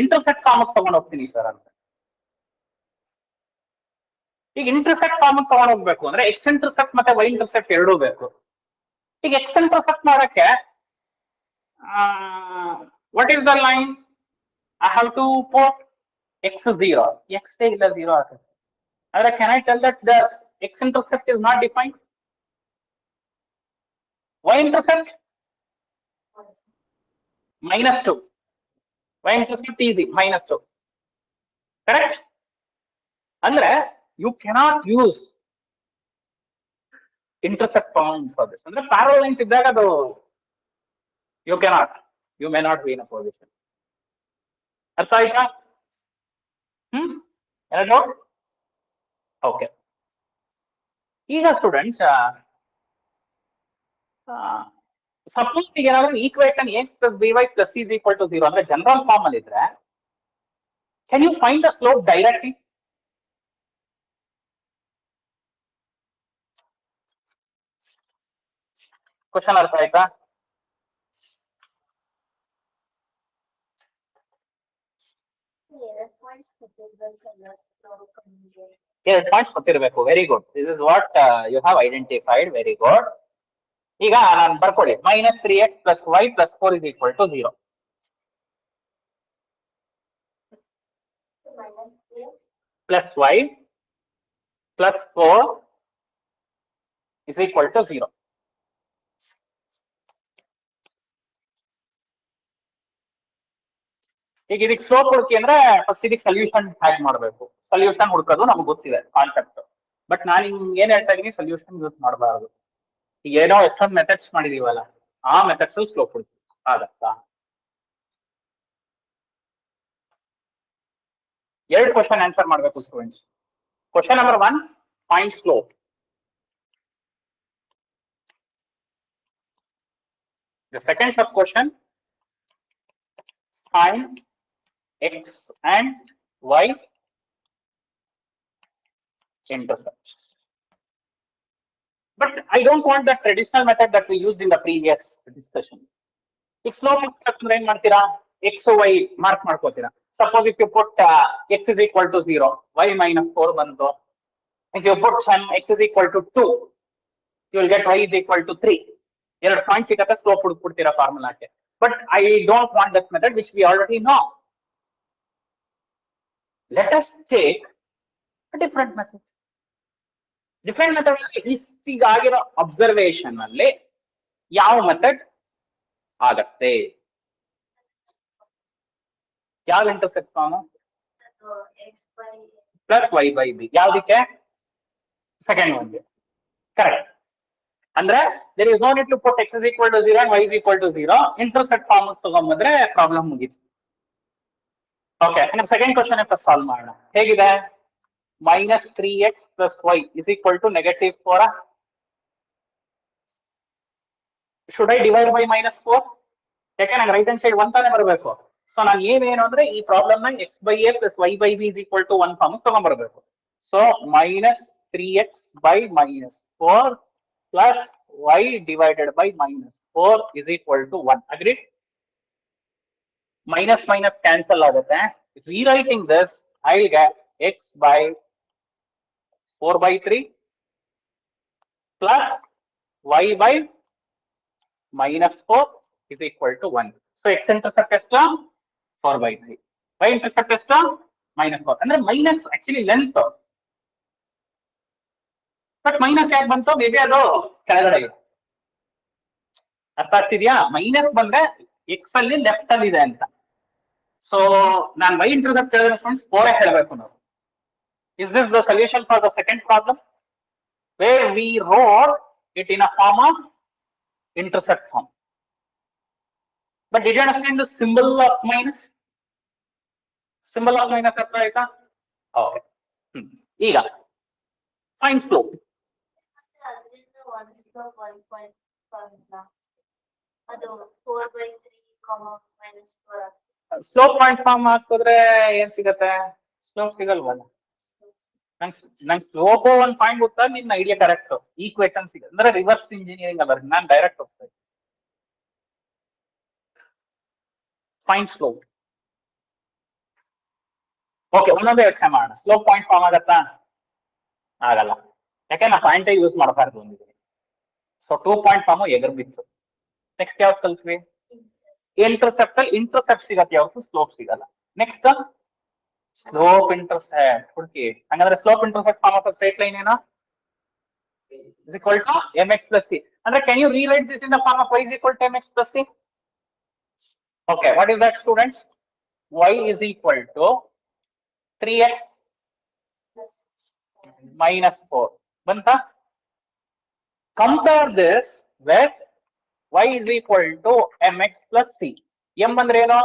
Intersect form ತಗೊಂಡು ಹೋಗ್ತೀನಿ sir ಅಂತ. ಈಗ intersect form ತಗೊಂಡು ಹೋಗ್ಬೇಕು ಅಂದ್ರೆ x intersect ಮತ್ತೆ y intersect ಎರಡೂ ಬೇಕು. ಈಗ ಎಕ್ಸ್ ಇಂಟರ್ಸೆಕ್ಟ್ ಮಾಡಕ್ಕೆ what is the line? I have to put x 0. X ಇಲ್ಲ 0 ಆಗುತ್ತೆ. ಆದ್ರೆ can I tell that the x intersect is not defined? Y intersect -2. y intercept easy, -2. Correct? ಅಂದ್ರೆ you cannot use intercept form for this. ಅಂದ್ರೆ parallel lines ಇದ್ದಾಗ ಅದು you cannot. You may not be in a position. ಅರ್ಥ ಆಯ್ತಾ? ಏನೋ? Okay. ಈಗ students suppose ಈಗ ಏನಾದ್ರು equation x plus b y plus is equal to 0 ಅಂದ್ರೆ ಜನರಲ್ ಫಾರ್ಮ್ ಅಲ್ಲಿ ಇದ್ರೆ can you find the slope directly? Question ಅರ್ಥ ಆಯ್ತಾ? ಎರಡು ಪಾಯಿಂಟ್ಸ್ ಗೊತ್ತಿರಬೇಕು. Very good. This is what you have identified. Very good. ಈಗ ನಾನು ಬರ್ಕೊಳ್ಳಿ -3x + y + 4 is equal to 0. +y + 4 is equal to 0. ಈಗ ಇದಕ್ಕೆ ಸ್ಲೋಪ್ ಹುಡುಕಿ ಅಂದ್ರೆ ಫಸ್ಟ್ ಇದಕ್ಕೆ ಸೊಲ್ಯೂಷನ್ ಹ್ಯಾಕ್ ಮಾಡಬೇಕು. ಸೊಲ್ಯೂಷನ್ ಹುಡುಕೋದು ನಮ್ಗೆ ಗೊತ್ತಿದೆ ಕಾನ್ಸೆಪ್ಟ್. ಬಟ್ ನಾನು ನಿಮ್ಗೆ ಏನ್ ಹೇಳ್ತಾ ಇದೀನಿ, ಸೊಲ್ಯೂಷನ್ ಯೂಸ್ ಮಾಡಬಾರದು. ಈಗ ಏನೋ ಎಷ್ಟೊಂದು ಮೆಥಡ್ಸ್ ಮಾಡಿದೀವಲ್ಲ, ಆ ಮೆಥಡ್ಸ್ ಸ್ಲೋಪ್ ಹುಡುಕಿ ಆಗತ್ತಾ? ಎರಡು ಕ್ವಶನ್ ಆನ್ಸರ್ ಮಾಡಬೇಕು students. Question number 1, find slope. The second sub question, find x and y intercepts. But I don't want the traditional method that we used in the previous discussion. If slope ಅಂದ್ರೆ ಏನ್ ಮಾಡ್ತೀರಾ? x y mark ಮಾಡ್ಕೋತೀರಾ. Suppose if you put x is equal to 0, y minus 4 ಬಂತು. If you put x is equal to 2, you will get y is equal to 3. ಎರಡು point ಸಿಗತ್ತೆ, slope ಹುಡುಕ್ಬಿಡ್ತೀರಾ ಫಾರ್ಮುಲಾಕ್ಕೆ. But I don't want that method which we already know. Let us take a different method. Different method ಈಗ ಆಗಿರೋ observation ಅಲ್ಲಿ ಯಾವ method ಆಗತ್ತೆ? ಯಾವ ಇಂಟರ್ಸೆಪ್ಟ್ ಫಾರ್ಮ್? +y/b. ಯಾವ್ದಕ್ಕೆ? ಸೆಕೆಂಡ್ ಒನ್ಗೆ. ಕರೆಕ್ಟ್. ಅಂದ್ರೆ there is no need to put x is equal to 0 and y is equal to 0. Intercept form ತಗೊಂಡ್ಬಂದ್ರೆ ಪ್ರಾಬ್ಲಮ್ ಮುಗೀತು. ಓಕೆ, ಅಂದ್ರೆ ಸೆಕೆಂಡ್ ಕ್ವಶನ್ ಸಾಲ್ವ್ ಮಾಡೋಣ. ಹೇಗಿದೆ? -3x + y is equal to -4. Should I divide by -4? ಯಾಕೆ ನಂಗೆ right hand side 1 ತಾನೇ ಬರಬೇಕು. So ನಾನು ಏನೇನು ಅಂದ್ರೆ ಈ ಪ್ರಾಬ್ಲಮ್ ನ x/a + y/b is equal to 1 form ತಗೊಂಡ್ಬರ್ಬೇಕು. So -3x by -4 plus y divided by -4 is equal to 1. Agreed? Minus minus cancel ಆಗುತ್ತೆ. Rewriting this, I'll get x by 4/3 plus y by -4 is equal to 1. So x intercept ಎಷ್ಟು? 4/3. y intercept ಎಷ್ಟು? -4. ಅಂದ್ರೆ minus actually length. But minus ಯಾಕೆ ಬಂತು? Maybe ಅದು ಕೆಳಗಡೆ ಇದೆ. ಅರ್ಥ ಆಗ್ತಿದ್ಯಾ? ಮೈನಸ್ ಬಂದ್ರೆ ಎಕ್ಸ್ ಅಲ್ಲಿ ಲೆಫ್ಟ್ ಅಲ್ಲಿ ಇದೆ ಅಂತ. ಸೊ ನಾನು y intercept ಹೇಳಿದ್ರೆ 4 ಹೇಳಬೇಕು ನಾವು. Is this the solution for the second problem, where we wrote it in a form of intercept form? But did you understand the symbol of minus? Symbol of minus ಅರ್ಥ ಆಯ್ತಾ? Okay. ಈಗ find slope. Slope point form ಹಾಕಿದ್ರೆ ಏನ್ ಸಿಗತ್ತೆ? Slope ಸಿಗಲ್ವಲ್ಲ. ನಂಗೆ slope ಒಂದು point ಗೊತ್ತಾ, ನಿನ್ನ ಐಡಿಯಾ ಕರೆಕ್ಟ್. ಈಕ್ವೇಷನ್ ಸಿಗುತ್ತೆ ಅಂದ್ರೆ ರಿವರ್ಸ್ ಇಂಜಿನಿಯರಿಂಗ್ ಅಲ್ಲ, ನಾನು ಡೈರೆಕ್ಟ್ ಹೋಗ್ತೇನೆ. Find slope. ಓಕೆ, ಒಂದೊಂದೇ ಯೋಚನೆ ಮಾಡೋಣ. ಸ್ಲೋಪ್ ಪಾಯಿಂಟ್ ಫಾರ್ಮ್ ಆಗತ್ತಾ? ಆಗಲ್ಲ. ಯಾಕೆ ನಾ ಪಾಯಿಂಟೇ ಯೂಸ್ ಮಾಡಬಾರ್ದು ಅಂದಿದ್ದೀನಿ. ಸೊ 2 ಪಾಯಿಂಟ್ ಫಾರ್ಮ್ ಎಗರ್ ಬಿತ್ತು. ನೆಕ್ಸ್ಟ್ ಯಾವ್ದು ಕಲ್ತ್ವಿ? ಇಂಟರ್ಸೆಪ್ಟ್ ಅಲ್ಲಿ ಇಂಟರ್ಸೆಪ್ಟ್ ಸಿಗತ್ತೆ, ಯಾವತ್ತು ಸ್ಲೋಪ್ ಸಿಗಲ್ಲ. ನೆಕ್ಸ್ಟ್ ಸ್ಲೋಪ್ ಇಂಟರ್ಸೆಪ್ಟ್ ಹುಡುಕಿ. ಹಂಗಂದ್ರೆ slope intercept form of straight line ಏನು? is equal to mx plus c. ಅಂದ್ರೆ can you rewrite this in the form of y is equal to mx plus c? Okay, what is that, students? Y is equal to 3x minus 4. Banta? Compare this with y is equal to mx plus c. M ಅಂದ್ರೆ ಏನು?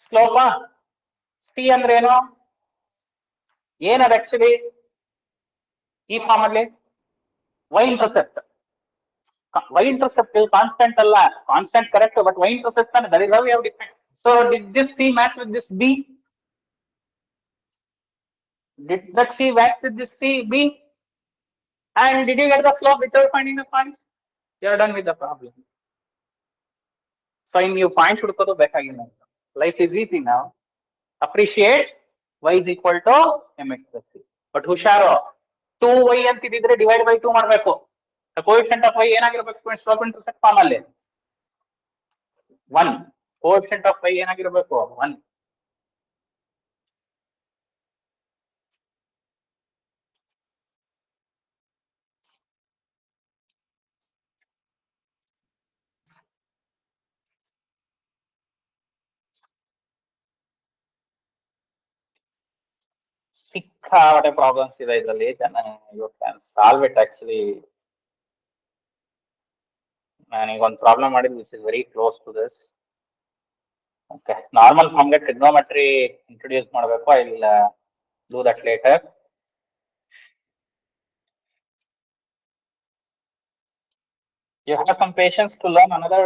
ಸ್ಲೋಪ. C ಅಂದ್ರೆ ಏನು? ಏನದು actually ಈ form ಅಲ್ಲಿ? Y intercept. Y intercept is constant ಅಲ್ಲ, constant correct, but Y intercept and that is how we have defined. So did this C match with this B? Did that C match with this C B? And did you get the slope without finding the points? You are done with the problem. So in ನೀವು points ಹುಡುಕೋದು ಬೇಕಾಗಿಲ್ಲ. Life is easy now. Appreciate y is equal to mx plus c. But ಹುಷಾರು, 2y ಅಂತಿದ್ರೆ divide by 2 ಮಾಡಬೇಕು. The coefficient of y ಏನಾಗಿರಬೇಕು students? Slope intercept form ಅಲ್ಲಿ 1. Coefficient of y ಏನಾಗಿರಬೇಕು? 1. ಸಿಕ್ಕಾಪಟ್ಟೆ problems ಇದೆ ಇದರಲ್ಲಿ. You can solve it actually. ನಾನೀಗ ಒಂದು ಪ್ರಾಬ್ಲಮ್ ಮಾಡಿದ್ದು which is very close to this. Okay, normal ಫಾರ್ಮ್ಗೆ ಟ್ರಿಗ್ನೋಮೆಟ್ರಿ ಇಂಟ್ರೊಡ್ಯೂಸ್ ಮಾಡಬೇಕು. I will do that later. You have some patience to learn another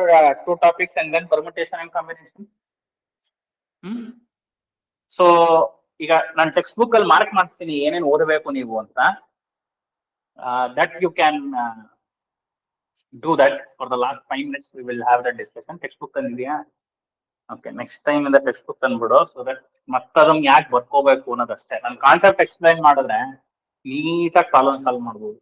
2 topics and then permutation and combination. So ಈಗ ನಾನು text book ಅಲ್ಲಿ mark ಮಾಡ್ತೀನಿ ಏನೇನು ಓದಬೇಕು ನೀವು ಅಂತ. That you can do that for the last 5 minutes. We will have that discussion. Text book ಅಲ್ಲಿ ಇದೆಯಾ? ಓಕೆ, ನೆಕ್ಸ್ಟ್ ಟೈಮ್ ಇಂದ ಟೆಕ್ಸ್ಟ್ ಬುಕ್ ತಂದ್ಬಿಡು. ಸೊ ದಟ್ ಮತ್ತದನ್ನ ಯಾಕೆ ಬರ್ಕೋಬೇಕು ಅನ್ನೋದಷ್ಟೇ. ನಾನು ಕಾನ್ಸೆಪ್ಟ್ ಎಕ್ಸ್ಪ್ಲೈನ್ ಮಾಡಿದ್ರೆ ನೀಟಾಗಿ ಪ್ರಾಬ್ಲಮ್ ಸಾಲ್ವ್ ಮಾಡ್ಬೋದು.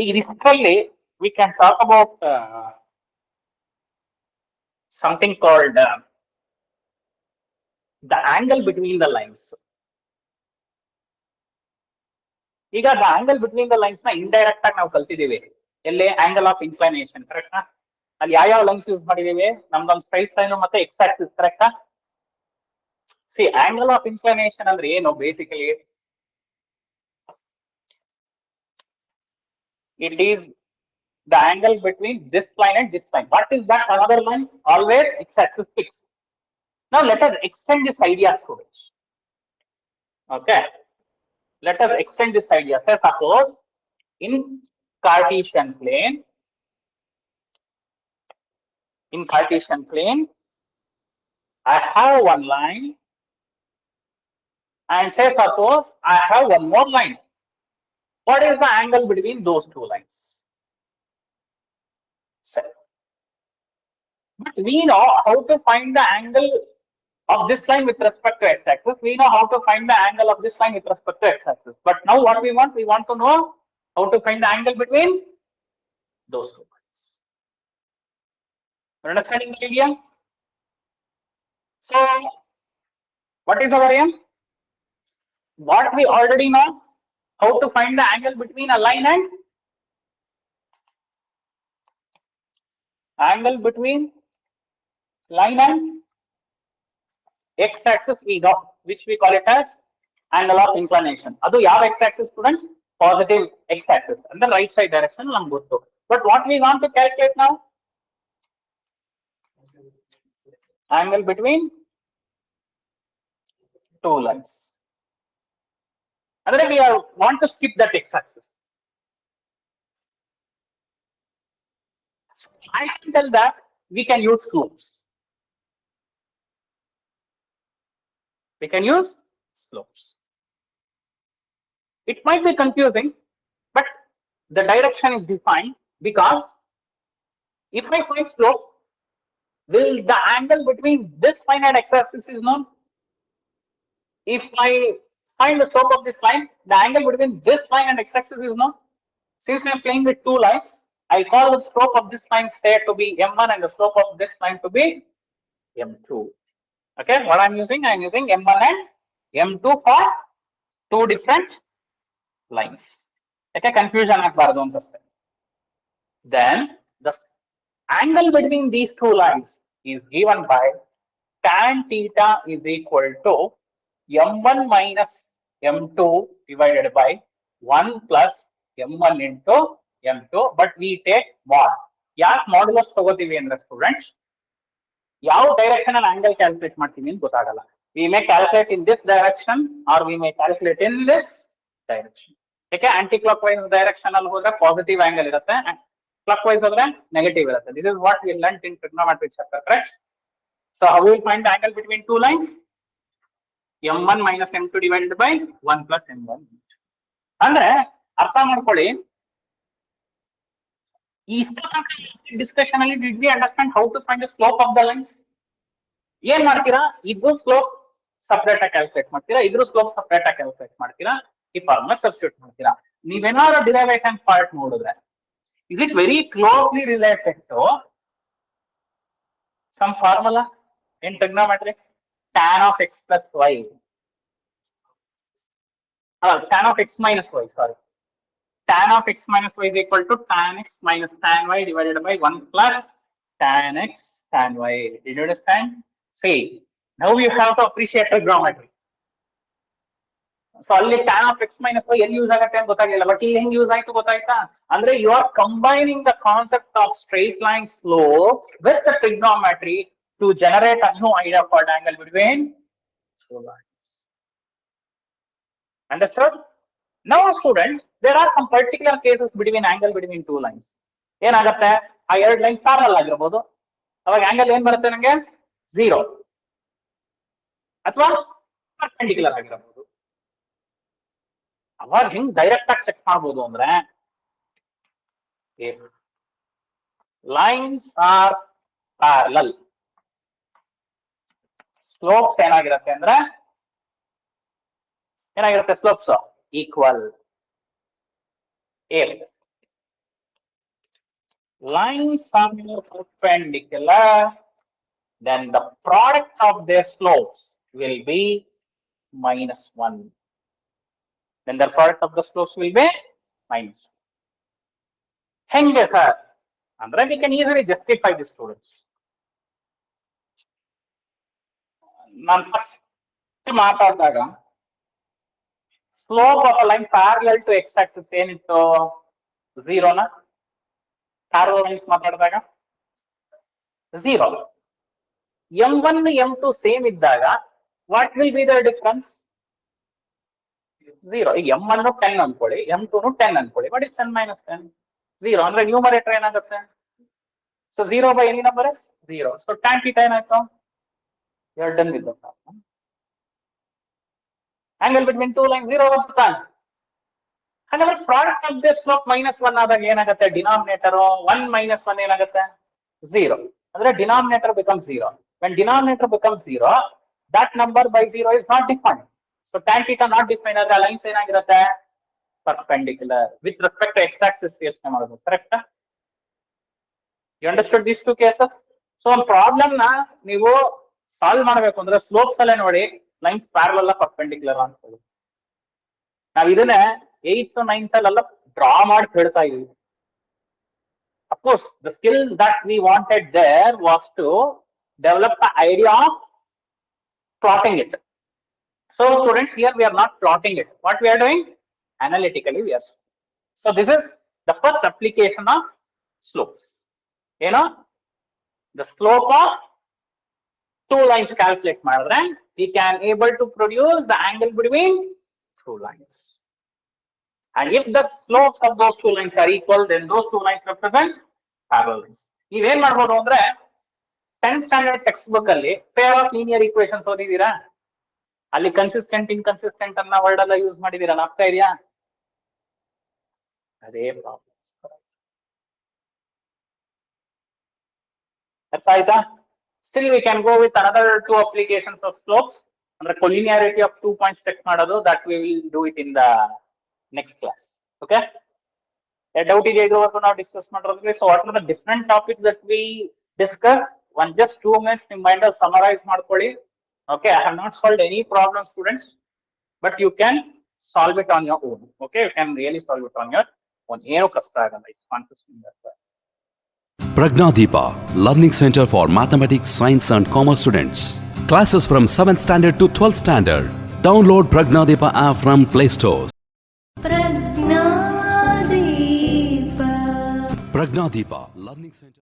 ಈಗ ಇಷ್ಟರಲ್ಲಿ we can talk about something called the angle between the lines. ಈಗ the angle between the lines ನ ಇಂಡೈರೆಕ್ಟ್ ಆಗಿ ನಾವು ಕಲ್ತಿದೀವಿ. ಎಲ್ಲಿ? ಆಂಗಲ್ ಆಫ್ ಇನ್ಕ್ಲೈನೇಷನ್, ಕರೆಕ್ಟಾ? ಅಲ್ಲಿ ಯಾವ ಲೈನ್ಸ್ ಯೂಸ್ ಮಾಡಿದೀವಿ? ನಮ್ದೊಂದು ಸ್ಟ್ರೈಟ್ ಲೈನ್ ಮತ್ತೆ ಎಕ್ಸ್ ಆಕ್ಸಿಸ್, ಕರೆಕ್ಟಾ? ಸಿ, ಆಂಗಲ್ ಆಫ್ ಇನ್ಕ್ಲೈನೇಷನ್ ಅಂದ್ರೆ ಏನು? Basically it is the angle between this line and this line. What is that another line? Always x-axis fixed. Now let us extend this idea, students. Okay, let us extend this idea. Say suppose in Cartesian plane, I have one line, and say suppose I have one more line. What is the angle between those 2 lines? Say. But we know how to find the angle of this line with respect to x-axis. We know how to find the angle of this line with respect to x-axis. But now what we want to know how to find the angle between those 2 lines. Understanding the idea? So what is our aim? What we already know, how to find the angle between a line and x-axis we know, which we call it as angle of inclination. Adu yav x-axis students? Positive x-axis and the right side direction namge gottu. But what we want to calculate now? Angle between 2 lines. And then we want to skip that x-axis. I can tell that we can use slopes. It might be confusing, but the direction is defined because if I find slope, will the angle between this line and x-axis is known. If I find the slope of this line, the angle between this line and x-axis is known. Since I am playing with 2 lines, I call the slope of this line say to be m1 and the slope of this line to be m2. Okay, what I'm using m1 and m2 for 2 different lines. Okay, confusion agbaradu anta. Then the angle between these 2 lines is given by tan theta is equal to m1 minus m2 divided by 1 plus m1 into m2, but we take mod. ಯಾಕೆ modulus ತಗೋತೀವಿ ಅಂದ್ರೆ students ಯಾವ direction ಅಲ್ಲಿ angle calculate ಮಾಡ್ತೀವಿ ಅಂತ ಗೊತ್ತಾಗಲ್ಲ. We may calculate in this direction or we may calculate in this direction. ಯಾಕೆ anticlockwise direction ಅಲ್ಲಿ ಹೋದ್ರೆ ಪಾಸಿಟಿವ್ ಆಂಗಲ್ ಇರುತ್ತೆ, ಕ್ಲಾಕ್ ವೈಸ್ ಹೋದ್ರೆ ನೆಗೆಟಿವ್ ಇರುತ್ತೆ. This is what we learned in trigonometry chapter, correct? So how will we find the angle between two lines? m1 minus m2 divided by 1 plus m1. ಅಂದ್ರೆ ಅರ್ಥ ಮಾಡ್ಕೊಳ್ಳಿ, ಈ discussion ಅಲ್ಲಿ did we understand how to find the slope of the lines? ಏನ್ ಮಾಡ್ತೀರಾ, ಇದ್ರ slope separate ಆಗಿ calculate ಮಾಡ್ತೀರಾ, ಇದ್ರ ಸ್ಲೋಪ್ ಸಪರೇಟ್ ಆಗಿ ಕ್ಯಾಲ್ಕುಲೇಟ್ ಮಾಡ್ತೀರಾ, ಈ ಫಾರ್ಮುಲಾ ಸಬ್ಸ್ಟಿಟ್ಯೂಟ್ ಮಾಡ್ತೀರಾ. ನೀವೇನಾದ್ರೂ ಡಿರೈವೇಷನ್ ಪಾರ್ಟ್ ನೋಡಿದ್ರೆ is it very closely related to some formula in trigonometry? Tan of x plus y, tan of x minus y, sorry, tan of x minus y is equal to tan x minus tan y divided by 1 plus tan x tan y. Did you understand? See, now you have to appreciate trigonometry. So ಅಲ್ಲಿ tan of x minus y ಎಲ್ಲಿ use ಆಗುತ್ತೆ ಅಂತ ಗೊತ್ತಾಗಿಲ್ಲ, but ಇಲ್ಲಿ ಹೆಂಗ್ use ಆಯ್ತು ಗೊತ್ತಾಯ್ತಾ? ಅಂದ್ರೆ you are combining the concept of straight line slope with the trigonometry to generate a new idea for the angle between two lines. Understood? Now students, there are some particular cases between angle between two lines. ಏನಾಗುತ್ತೆ, ಆ ಎರಡು line parallel ಆಗಿರಬಹುದು, ಅವಾಗ angle ಏನ್ ಬರುತ್ತೆ ನಂಗೆ 0 ಅಥವಾ perpendicular ಆಗಿರಬಹುದು. ಅವಾಗ ಹಿಂಗ್ ಡೈರೆಕ್ಟ್ ಆಗಿ ಚೆಕ್ ಮಾಡಬಹುದು ಅಂದ್ರೆ ಲೈನ್ಸ್ ಆರ್ ಪ್ಯಾರಲಲ್, ಸ್ಲೋಪ್ಸ್ ಏನಾಗಿರುತ್ತೆ ಅಂದ್ರೆ ಏನಾಗಿರುತ್ತೆ, slopes equal. Lines are perpendicular, then the product of their slopes will be -1. Then the product of the slopes will be -1. ಹೆಂಗೆ ಸರ್ ಅಂದ್ರೆ we can easily justify this, students. ನಾನು first ಮಾತಾಡಿದಾಗ slope of a line parallel to x axis ಏನಿತ್ತು, 0ನ. Parallel lines ಮಾತಾಡಿದಾಗ 0. m1 m2 same ಇದ್ದಾಗ what will be the difference? 0. ಈಗ m1 10 ಅನ್ಕೊಳ್ಳಿ, m2 10 ಅನ್ಕೊಳ್ಳಿ, ವಾಟ್ ಇಸ್ 10 minus 10? 0. ಅಂದ್ರೆ ನ್ಯೂಮರೇಟರ್ ಏನಾಗುತ್ತೆ? So 0 by any number is 0. So tan theta ಏನಾಯ್ತು? You are done with the problem. Angle between two lines 0 ಬರುತ್ತಾ? ಹಾಗಾದ್ರೆ product of the slope -1 ಆದಾಗ ಏನಾಗುತ್ತೆ, ಡಿನಾಮಿನೇಟರ್ 1 minus 1 ಏನಾಗುತ್ತೆ? 0. ಅಂದ್ರೆ denominator becomes 0. When denominator becomes 0, that number by 0 is not defined. So tan theta not defined ಆದ್ರೆ lines ಏನಾಗಿರುತ್ತೆ, perpendicular with respect to x axis ಯೋಚನೆ ಮಾಡೋದು, ಕರೆಕ್ಟಾ? You understood these two cases? So ಒಂದು problem ನ ನೀವು ಸಾಲ್ವ್ ಮಾಡಬೇಕು ಅಂದ್ರೆ ಸ್ಲೋಪ್ಸ್ ಅಲ್ಲೇ ನೋಡಿ ಲೈನ್ಸ್ ಪ್ಯಾರಲಲ್ ಪರ್ಪೆಂಡಿಕ್ಯುಲರ್ ಅಂತ ಹೇಳಿ. ನಾವ್ ಇದನ್ನೇ 8th 9th ಅಲ್ಲೆಲ್ಲ ಡ್ರಾ ಮಾಡಿ ಹೇಳ್ತಾ ಇದೀವಿ. Of course the skill that we wanted there was to develop the idea of plotting it. So students, here we are not plotting it. What we are doing? Analytically we are. So this is the first application of slopes. You know, the slope of two lines calculate ಮಾಡಿದ್ರೆ we can able to produce the angle between two lines. And if the slopes of those two lines are equal, then those two lines represents parallel lines. ನೀವೇನ್ ಮಾಡ್ಬೋದು ಅಂದ್ರೆ 10th standard text book ಅಲ್ಲಿ pair of linear equations ಓದಿದೀರಾ? ಅಲ್ಲಿ consistent inconsistent ಅನ್ನ word ಎಲ್ಲ use ಮಾಡಿದೀರಾ, ಆಗ್ತಾ ಇದೆಯಾ? ಅದೇ ಪ್ರಾಬ್ಲಮ್. ಅರ್ಥ ಆಯ್ತಾ? Still we can go with another two applications of slopes. Under collinearity of 2 points check ಮಾಡೋದು, that we will do it in the next class. Okay? A doubt ಇದೆ ಇದುವರೆಗೂ ನಾವು discuss ಮಾಡಿರೋದ್ರಲ್ಲಿ. So what are the different topics that we discussed? One just 2 minutes ನಿಮ್ಮ mind ಅಲ್ಲಿ summarise ಮಾಡ್ಕೊಳ್ಳಿ. Okay, I have not solved any problem, students, but you can solve it on your own. Okay, you can really solve it on your own. ಏನು ಕಷ್ಟ ಆಗಲ್ಲ, it's consistent. Pragnadeepa, Learning Center for Mathematics, Science and Commerce students. Classes from 7th standard to 12th standard. Download Pragnadeepa app from Play Store. Pragnadeepa. Pragnadipa Learning Center.